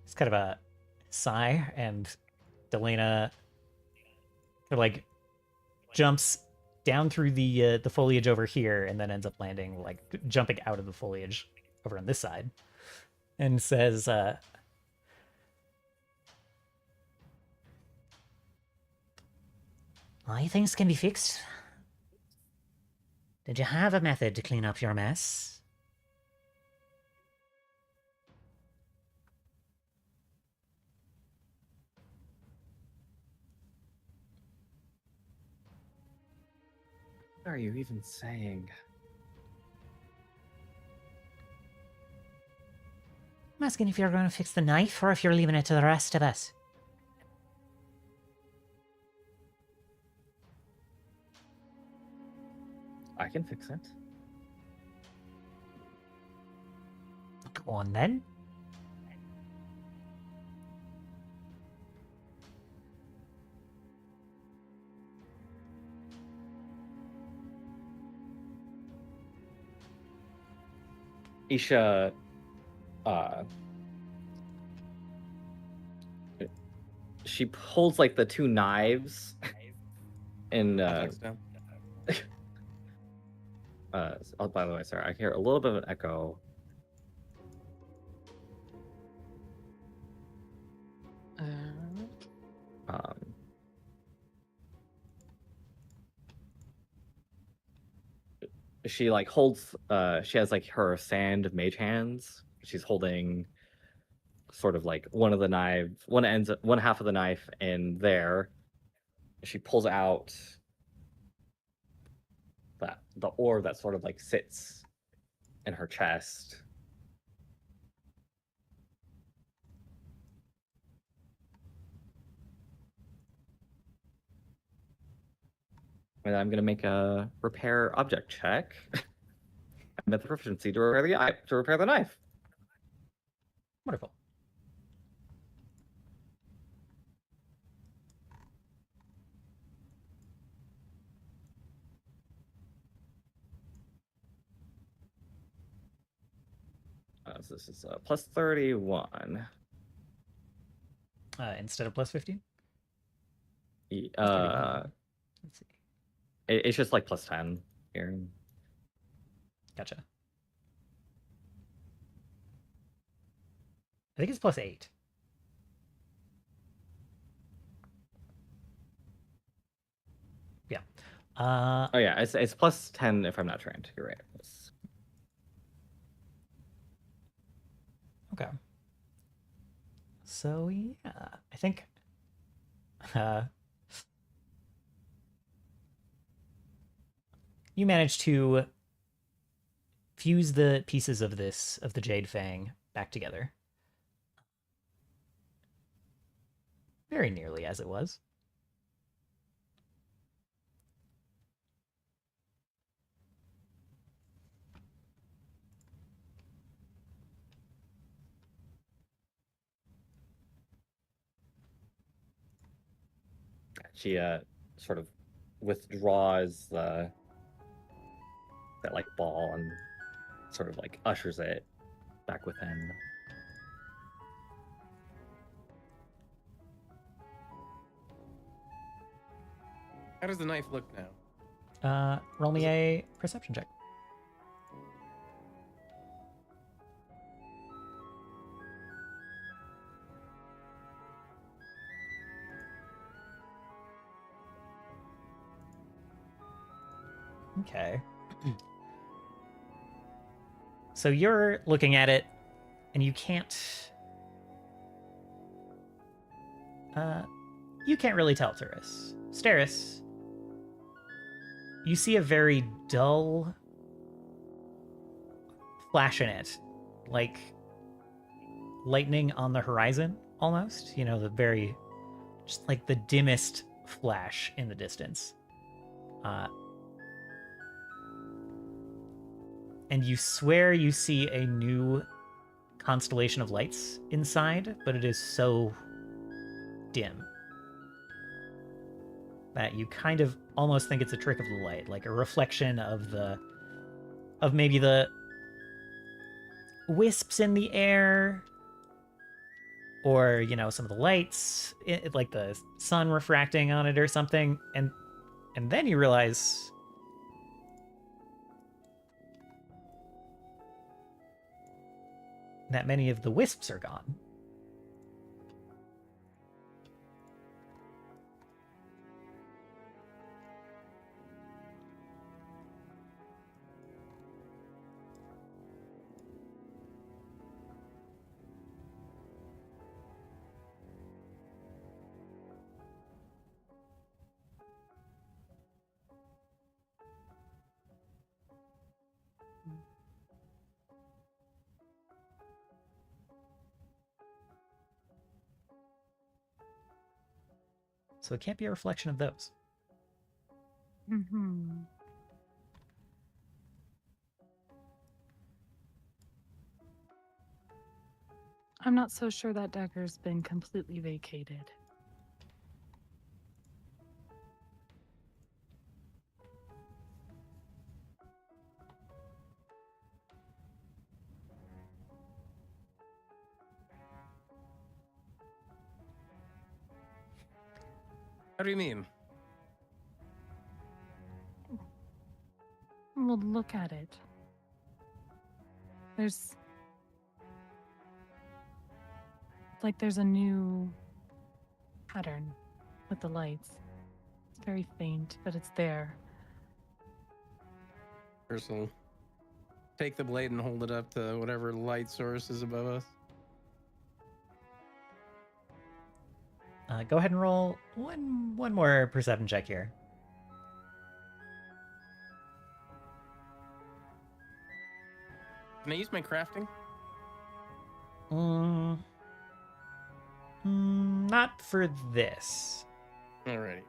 It's kind of a sigh, and Delena kind of like jumps down through the foliage over here, and then ends up landing, like jumping out of the foliage over on this side, and says, things can be fixed. Did you have a method to clean up your mess? What are you even saying? I'm asking if you're going to fix the knife or if you're leaving it to the rest of us. I can fix it. Go on then. Isha she pulls like the two knives and oh, by the way, sorry, I hear a little bit of an echo. She like holds she has like her sand mage hands. She's holding sort of like one half of the knife in there. She pulls out the orb that sort of like sits in her chest. And I'm gonna make a repair object check. I'm at the proficiency to repair the knife. Wonderful. So this is plus 31. Instead of plus 15? Let's see. It's just like plus 10 here. Gotcha. I think it's plus 8. Yeah. Oh yeah, it's plus 10 if I'm not trained. You're right. Okay. So yeah, I think you managed to fuse the pieces of the Jade Fang back together. Very nearly as it was. She sort of withdraws that like ball and sort of like ushers it back within. How does the knife look now? Roll me a perception check. Okay. So you're looking at it, and you can't really tell, Turris. Steris, you see a very dull flash in it, like lightning on the horizon, almost. You know, just like the dimmest flash in the distance. And you swear you see a new constellation of lights inside, but it is so dim that you kind of almost think it's a trick of the light, like a reflection of maybe the wisps in the air, or, you know, some of the lights, like the sun refracting on it or something. And then you realize that many of the wisps are gone. So it can't be a reflection of those. Mm-hmm. I'm not so sure that dagger's been completely vacated. What do you mean? Well, look at it. There's... It's like there's a new pattern with the lights. It's very faint, but it's there. Ursel, take the blade and hold it up to whatever light source is above us. Go ahead and roll one more perception check here. Can I use my crafting? Not for this. Alrighty.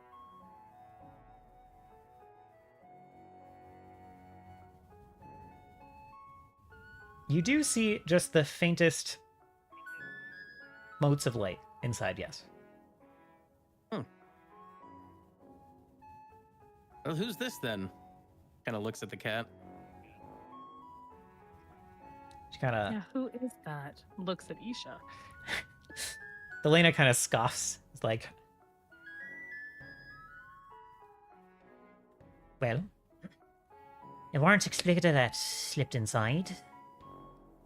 You do see just the faintest motes of light inside, yes. Well, who's this then? Kind of looks at the cat. She kind of... Yeah, who is that? Looks at Isha. Delena kind of scoffs. It's like... Well, it weren't explicated that slipped inside.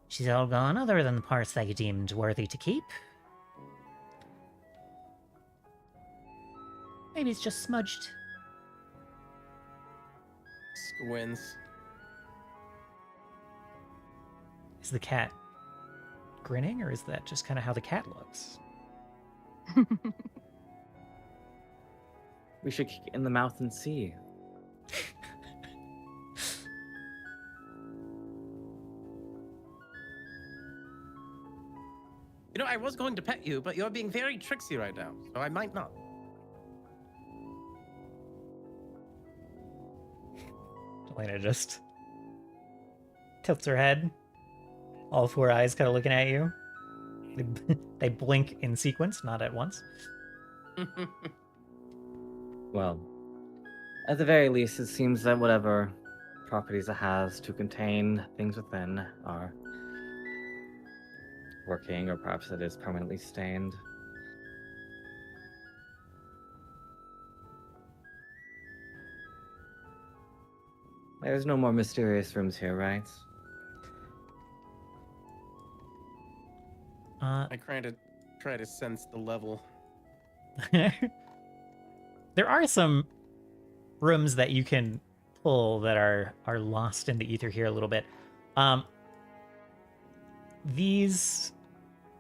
She's all gone, other than the parts that you deemed worthy to keep. Maybe it's just smudged. Squints. Is the cat grinning, or is that just kind of how the cat looks? We should kick it in the mouth and see. You know, I was going to pet you, but you're being very tricksy right now, so I might not. Delena just tilts her head. All four eyes kind of looking at you. They blink in sequence, not at once. Well, at the very least, it seems that whatever properties it has to contain things within are working, or perhaps it is permanently stained. There's no more mysterious rooms here, right? I try to sense the level. There are some rooms that you can pull that are lost in the ether here a little bit. These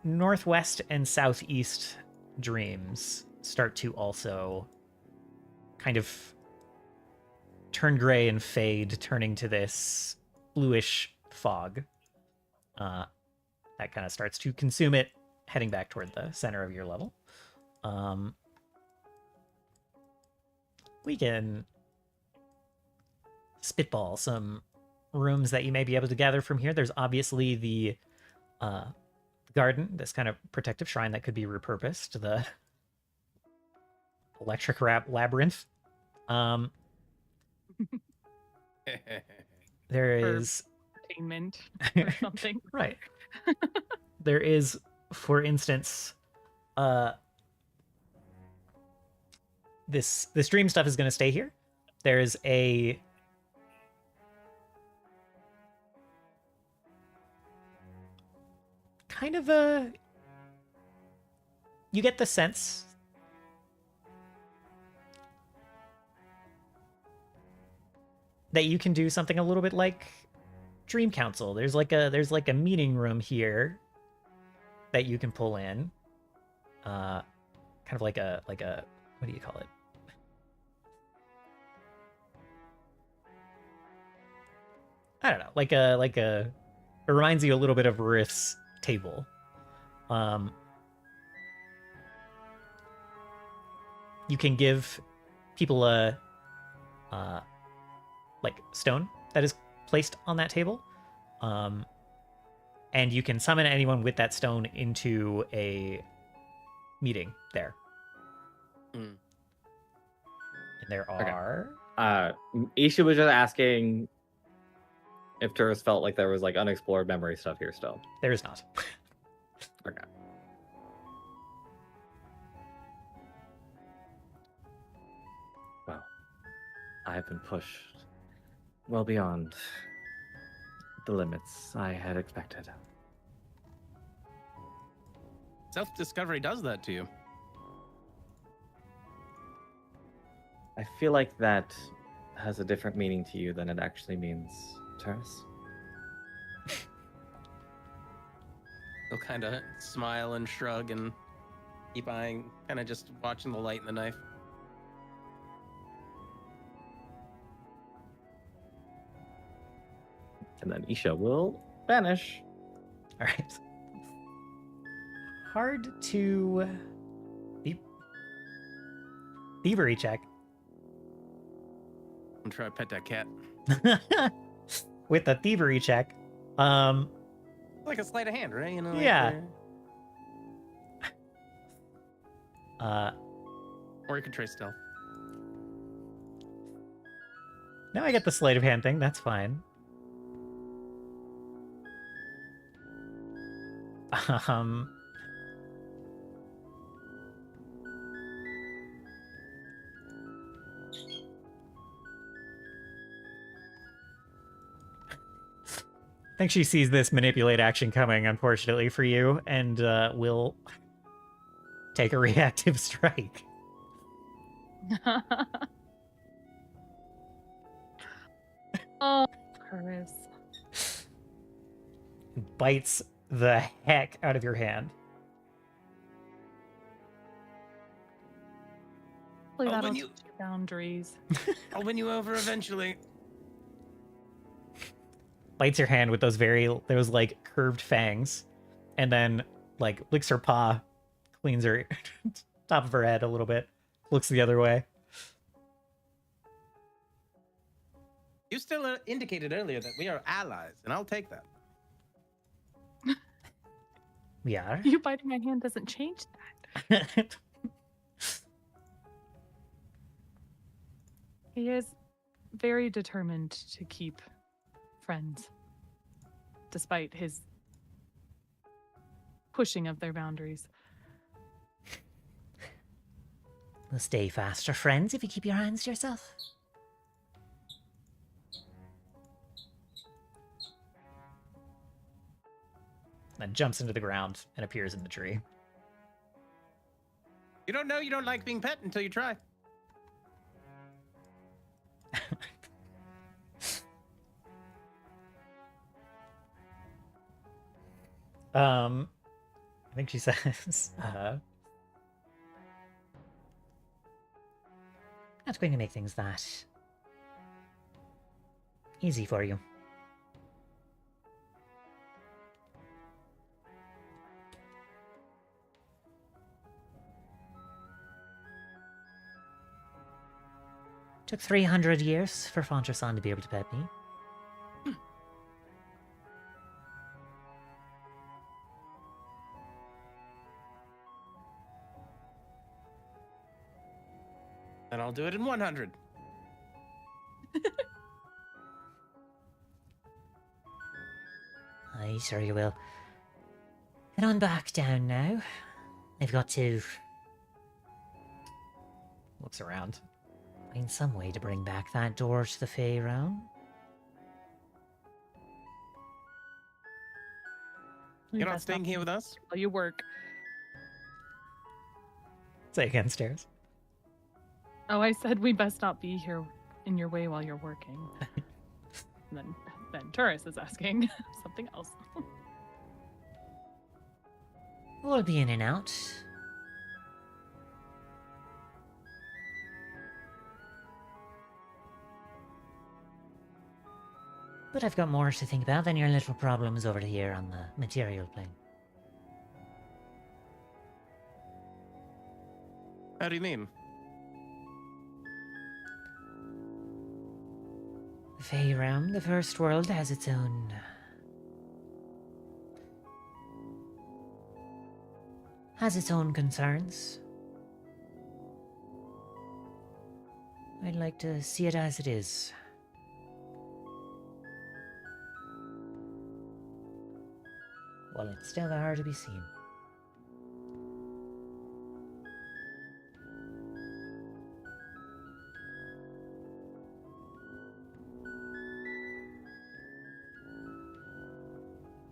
northwest and southeast dreams start to also kind of turn gray and fade, turning to this bluish fog. That kind of starts to consume it, heading back toward the center of your level. We can spitball some rooms that you may be able to gather from here. There's obviously the garden, this kind of protective shrine that could be repurposed, the electric labyrinth. There is Entertainment or something. right. There is, for instance, this dream stuff is going to stay here. There's a kind of a... You get the sense that you can do something a little bit like Dream Council. There's like a meeting room here that you can pull in. Kind of like a what do you call it? I don't know. Like a it reminds you a little bit of Riff's table. You can give people a like stone that is placed on that table, and you can summon anyone with that stone into a meeting there. And there are Isha was just asking if Turris felt like there was like unexplored memory stuff here still. There is not. Okay. I have been pushed well beyond the limits I had expected. Self-discovery does that to you. I feel like that has a different meaning to you than it actually means, Terrace. He'll kind of smile and shrug and keep eyeing, kind of just watching the light in the knife. And then Isha will vanish. All right. Hard to thievery check. I'm trying to pet that cat. With the thievery check. Like a sleight of hand, right? You know. Yeah. Or you can try stealth. Now I get the sleight of hand thing. That's fine. I think she sees this manipulate action coming, unfortunately for you, and will take a reactive strike. Oh, Chris. Bites the heck out of your hand. Hopefully Oh, that'll when you- teach you boundaries. I'll win you over eventually. Bites your hand with those like curved fangs, and then like licks her paw, cleans her top of her head a little bit, looks the other way. You still indicated earlier that we are allies, and I'll take that. Yeah. You biting my hand doesn't change that. He is very determined to keep friends, despite his pushing of their boundaries. We'll stay faster friends if you keep your hands to yourself. Then jumps into the ground and appears in the tree. You don't know you don't like being pet until you try. I think she says, not going to make things that easy for you. Took 300 years for Fonterson to be able to pet me. And I'll do it in 100. Aye, sure you will. Head on back down now. I've got to... Looks around. Find some way to bring back that door to the Fey realm. You're not staying here with us? While you work. Say again, Stairs. Oh, I said we best not be here in your way while you're working. And then Turris is asking something else. We'll be in and out. But I've got more to think about than your little problems over here on the material plane. How do you mean? The Fey realm, the first world, has its own... concerns. I'd like to see it as it is. Well, it's still hard to be seen.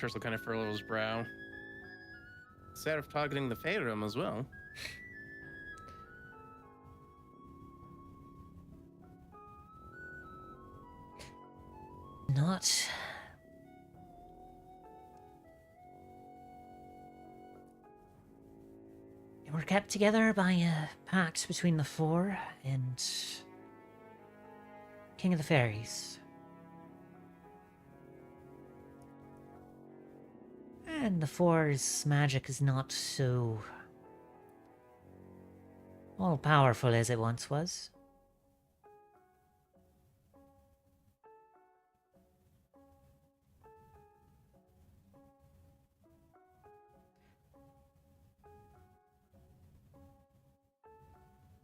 Tercel kind of furrows his brow. Seraph targeting the Faerun as well. Not. We're kept together by a pact between the Four and King of the Fairies. And the Four's magic is not so all-powerful as it once was.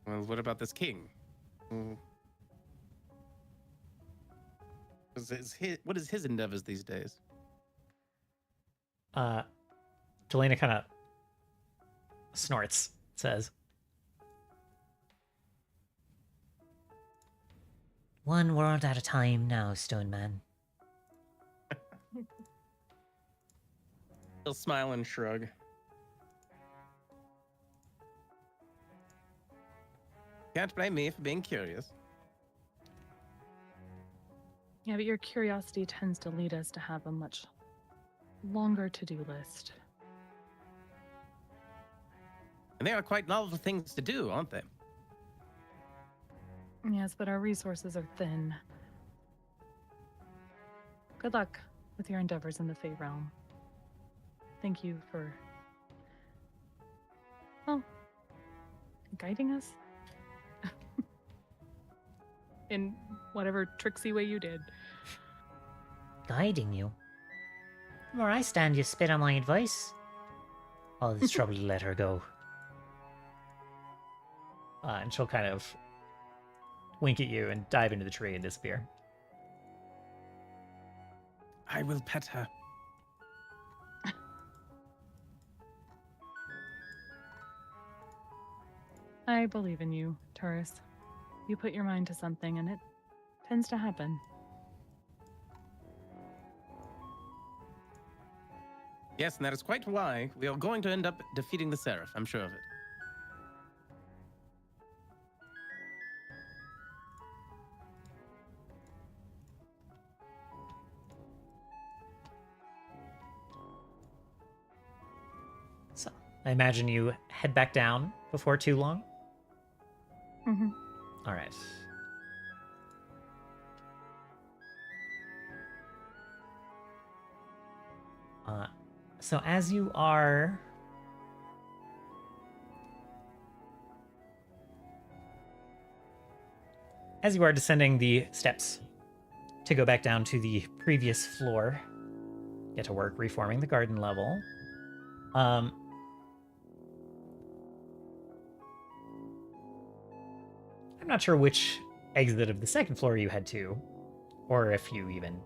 Well, what about this king? What is his endeavors these days? Delena kind of snorts, says, "One world at a time now, Stone Man." He'll smile and shrug. Can't blame me for being curious. Yeah, but your curiosity tends to lead us to have a much longer to-do list. And they are quite novel things to do, aren't they? Yes, but our resources are thin. Good luck with your endeavors in the Fey realm. Thank you for, well, guiding us in whatever tricksy way you did. Guiding you? Where I stand, you spit on my advice. All this trouble to let her go. And she'll kind of wink at you and dive into the tree and disappear. I will pet her. I believe in you, Taurus. You put your mind to something and it tends to happen. Yes, and that is quite why we are going to end up defeating the Seraph. I'm sure of it. So, I imagine you head back down before too long? Mm-hmm. All right. So as you are descending the steps to go back down to the previous floor, get to work reforming the garden level. I'm not sure which exit of the second floor you head to, or if you even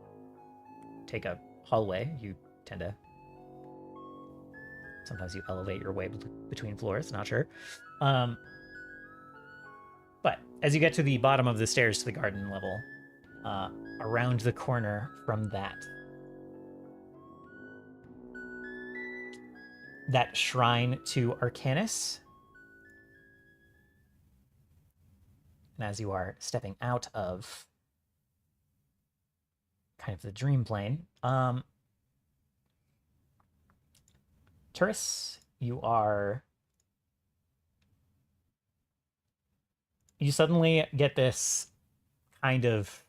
take a hallway. You tend to... Sometimes you elevate your way between floors, not sure. But as you get to the bottom of the stairs to the garden level, around the corner from that shrine to Arcanus, and as you are stepping out of kind of the dream plane, Turris, you suddenly get this kind of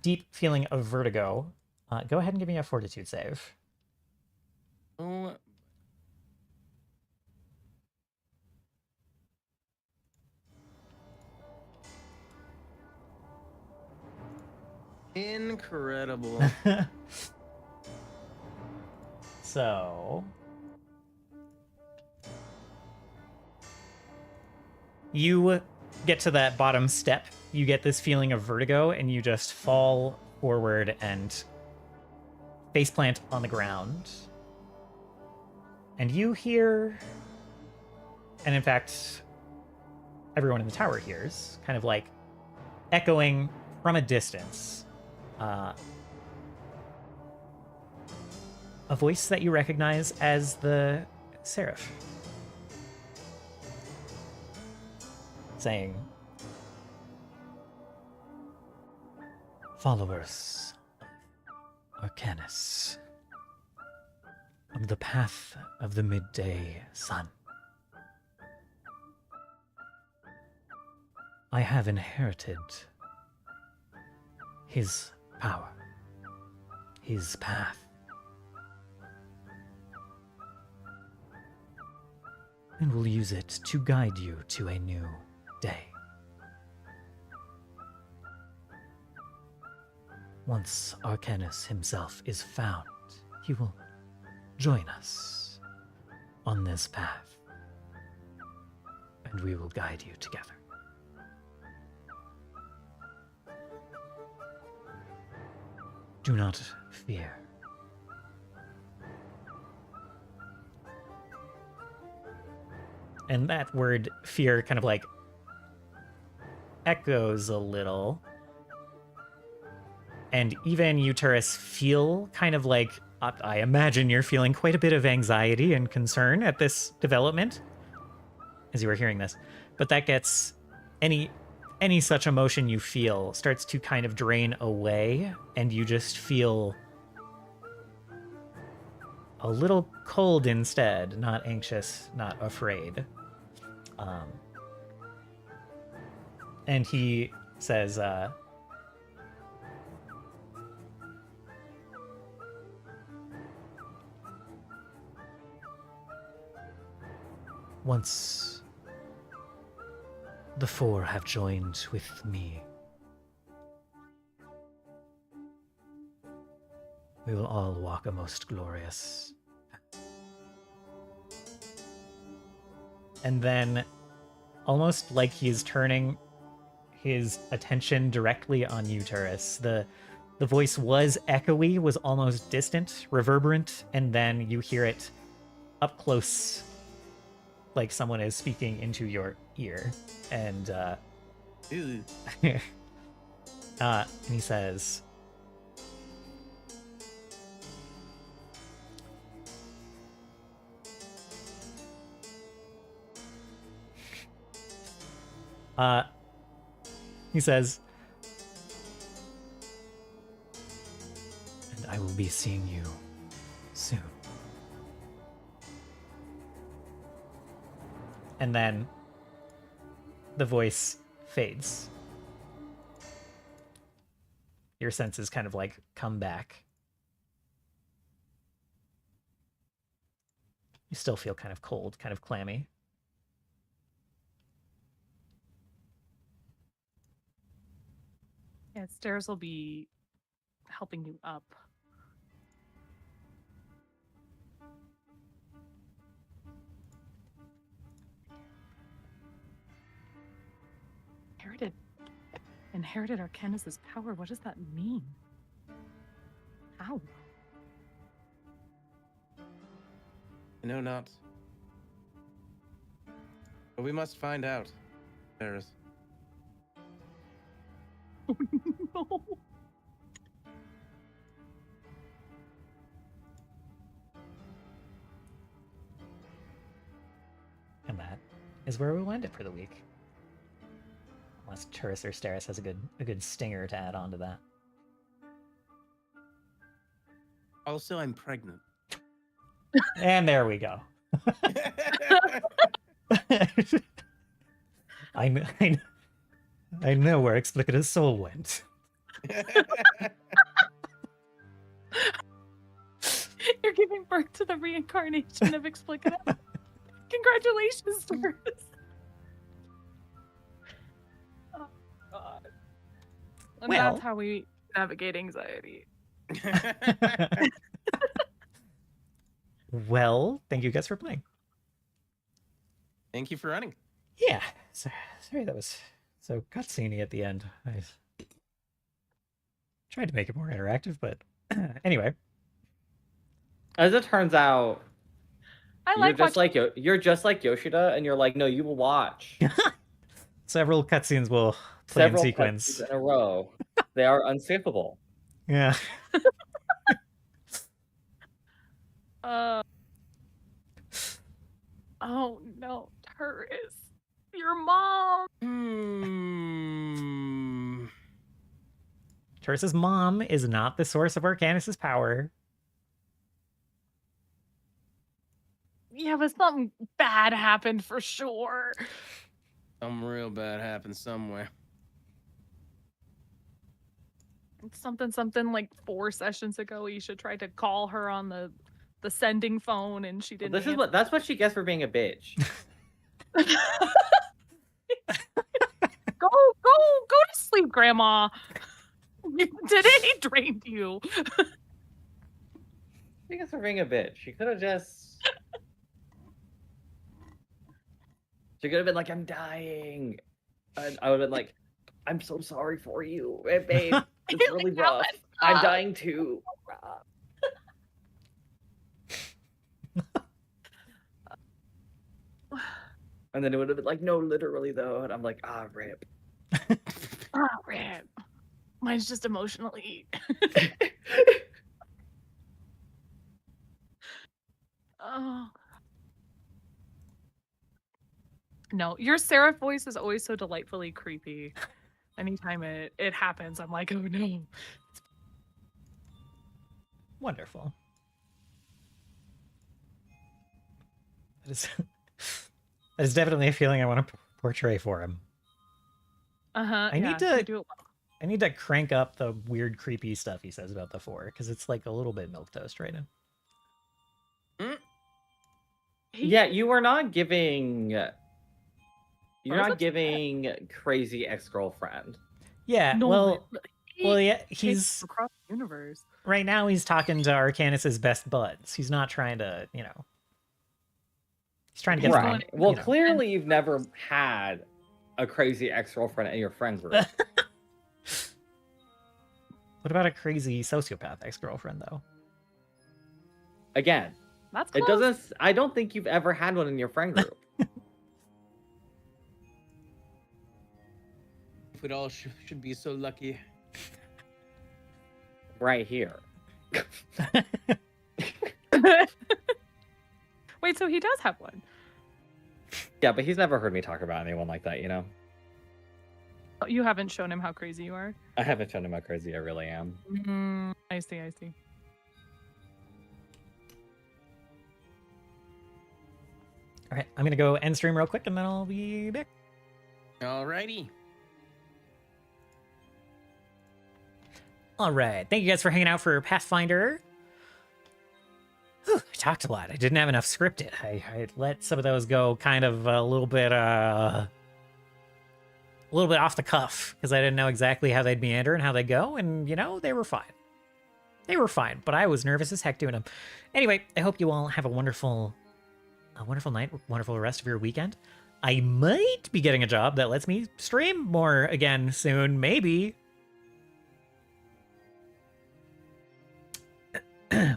deep feeling of vertigo. Go ahead and give me a fortitude save. Oh. Incredible. So you get to that bottom step, you get this feeling of vertigo, and you just fall forward and faceplant on the ground. And you hear, and in fact, everyone in the tower hears, kind of like echoing from a distance, a voice that you recognize as the Seraph, saying, "Followers of Arcanus, of the path of the midday sun, I have inherited his power, his path, and will use it to guide you to a new day. Once Arcanus himself is found, he will join us on this path, and we will guide you together. Do not fear. And that word fear kind of like echoes a little. And even you, Turris, feel kind of like, I imagine you're feeling quite a bit of anxiety and concern at this development as you were hearing this. But that gets any such emotion you feel starts to kind of drain away, and you just feel a little cold instead, not anxious, not afraid. And he says, once the four have joined with me, we will all walk a most glorious path. And then, almost like he's turning his attention directly on you, Turris, the voice was echoey, was almost distant, reverberant, and then you hear it up close, like someone is speaking into your ear. And and he says, and I will be seeing you soon. And then the voice fades. Your senses kind of like come back. You still feel kind of cold, kind of clammy. Yeah, stairs will be helping you up. Inherited Arcanus' power. What does that mean? How? I know not. But we must find out, Paris. No. And that is where we'll end it for the week. Unless Turris or Steris has a good stinger to add on to that. Also, I'm pregnant. And there we go. I know where Explicator's soul went. You're giving birth to the reincarnation of Explicator. Congratulations, Turris. Oh, God. And Well, that's how we navigate anxiety. Well, thank you guys for playing. Thank you for running. Yeah, sorry that was so cutscene-y at the end. I tried to make it more interactive, but anyway. As it turns out, you're just like Yoshida, and you're like, no, you will watch. Several cutscenes will play in sequence cutscenes in a row. They are unskippable. Yeah. Oh no, Turris, your mom. Turris's mom is not the source of Arcanus's power. Yeah, but something bad happened for sure. Something real bad happened somewhere. Something like 4 sessions ago. Isha tried to call her on the sending phone, and she didn't. That's what she gets for being a bitch. Go to sleep, Grandma. Today drained you. She gets for being a bitch. She could have just. She could have been like, "I'm dying," and I would have been like, "I'm so sorry for you, babe. It's really rough. I'm dying too." And then it would have been like, "No, literally though," and I'm like, "Ah, rip." Rip. Mine's just emotionally. Oh. No, your Seraph voice is always so delightfully creepy. Anytime it happens, I'm like, oh no. Wonderful. That is definitely a feeling I want to portray for him. I need to crank up the weird, creepy stuff he says about the 4, because it's like a little bit milquetoast right now. Yeah, you are not giving. You're not giving crazy ex-girlfriend. Yeah, no, yeah, he's across the universe. Right now he's talking to Arcanus's best buds. He's not trying to, he's trying to get right. Well, clearly you've never had a crazy ex-girlfriend in your friend group. What about a crazy sociopath ex-girlfriend, though? Again, that's close. It doesn't. I don't think you've ever had one in your friend group. We'd all should be so lucky. Right here. Wait, so he does have one? Yeah, but he's never heard me talk about anyone like that, You haven't shown him how crazy you are? I haven't shown him how crazy I really am. I see. All right, I'm going to go end stream real quick, and then I'll be back. Alrighty. All right, thank you guys for hanging out for Pathfinder. Whew, I talked a lot. I didn't have enough scripted. I let some of those go kind of a little bit off the cuff, because I didn't know exactly how they'd meander and how they'd go, and, they were fine. They were fine, but I was nervous as heck doing them. Anyway, I hope you all have a wonderful night, wonderful rest of your weekend. I might be getting a job that lets me stream more again soon, maybe.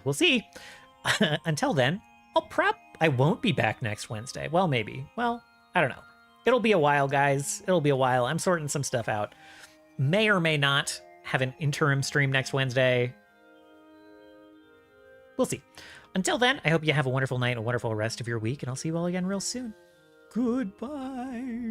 We'll see. Until then, I won't be back next Wednesday. Well, maybe. Well, I don't know. It'll be a while, guys. It'll be a while. I'm sorting some stuff out. May or may not have an interim stream next Wednesday. We'll see. Until then, I hope you have a wonderful night and a wonderful rest of your week, and I'll see you all again real soon. Goodbye.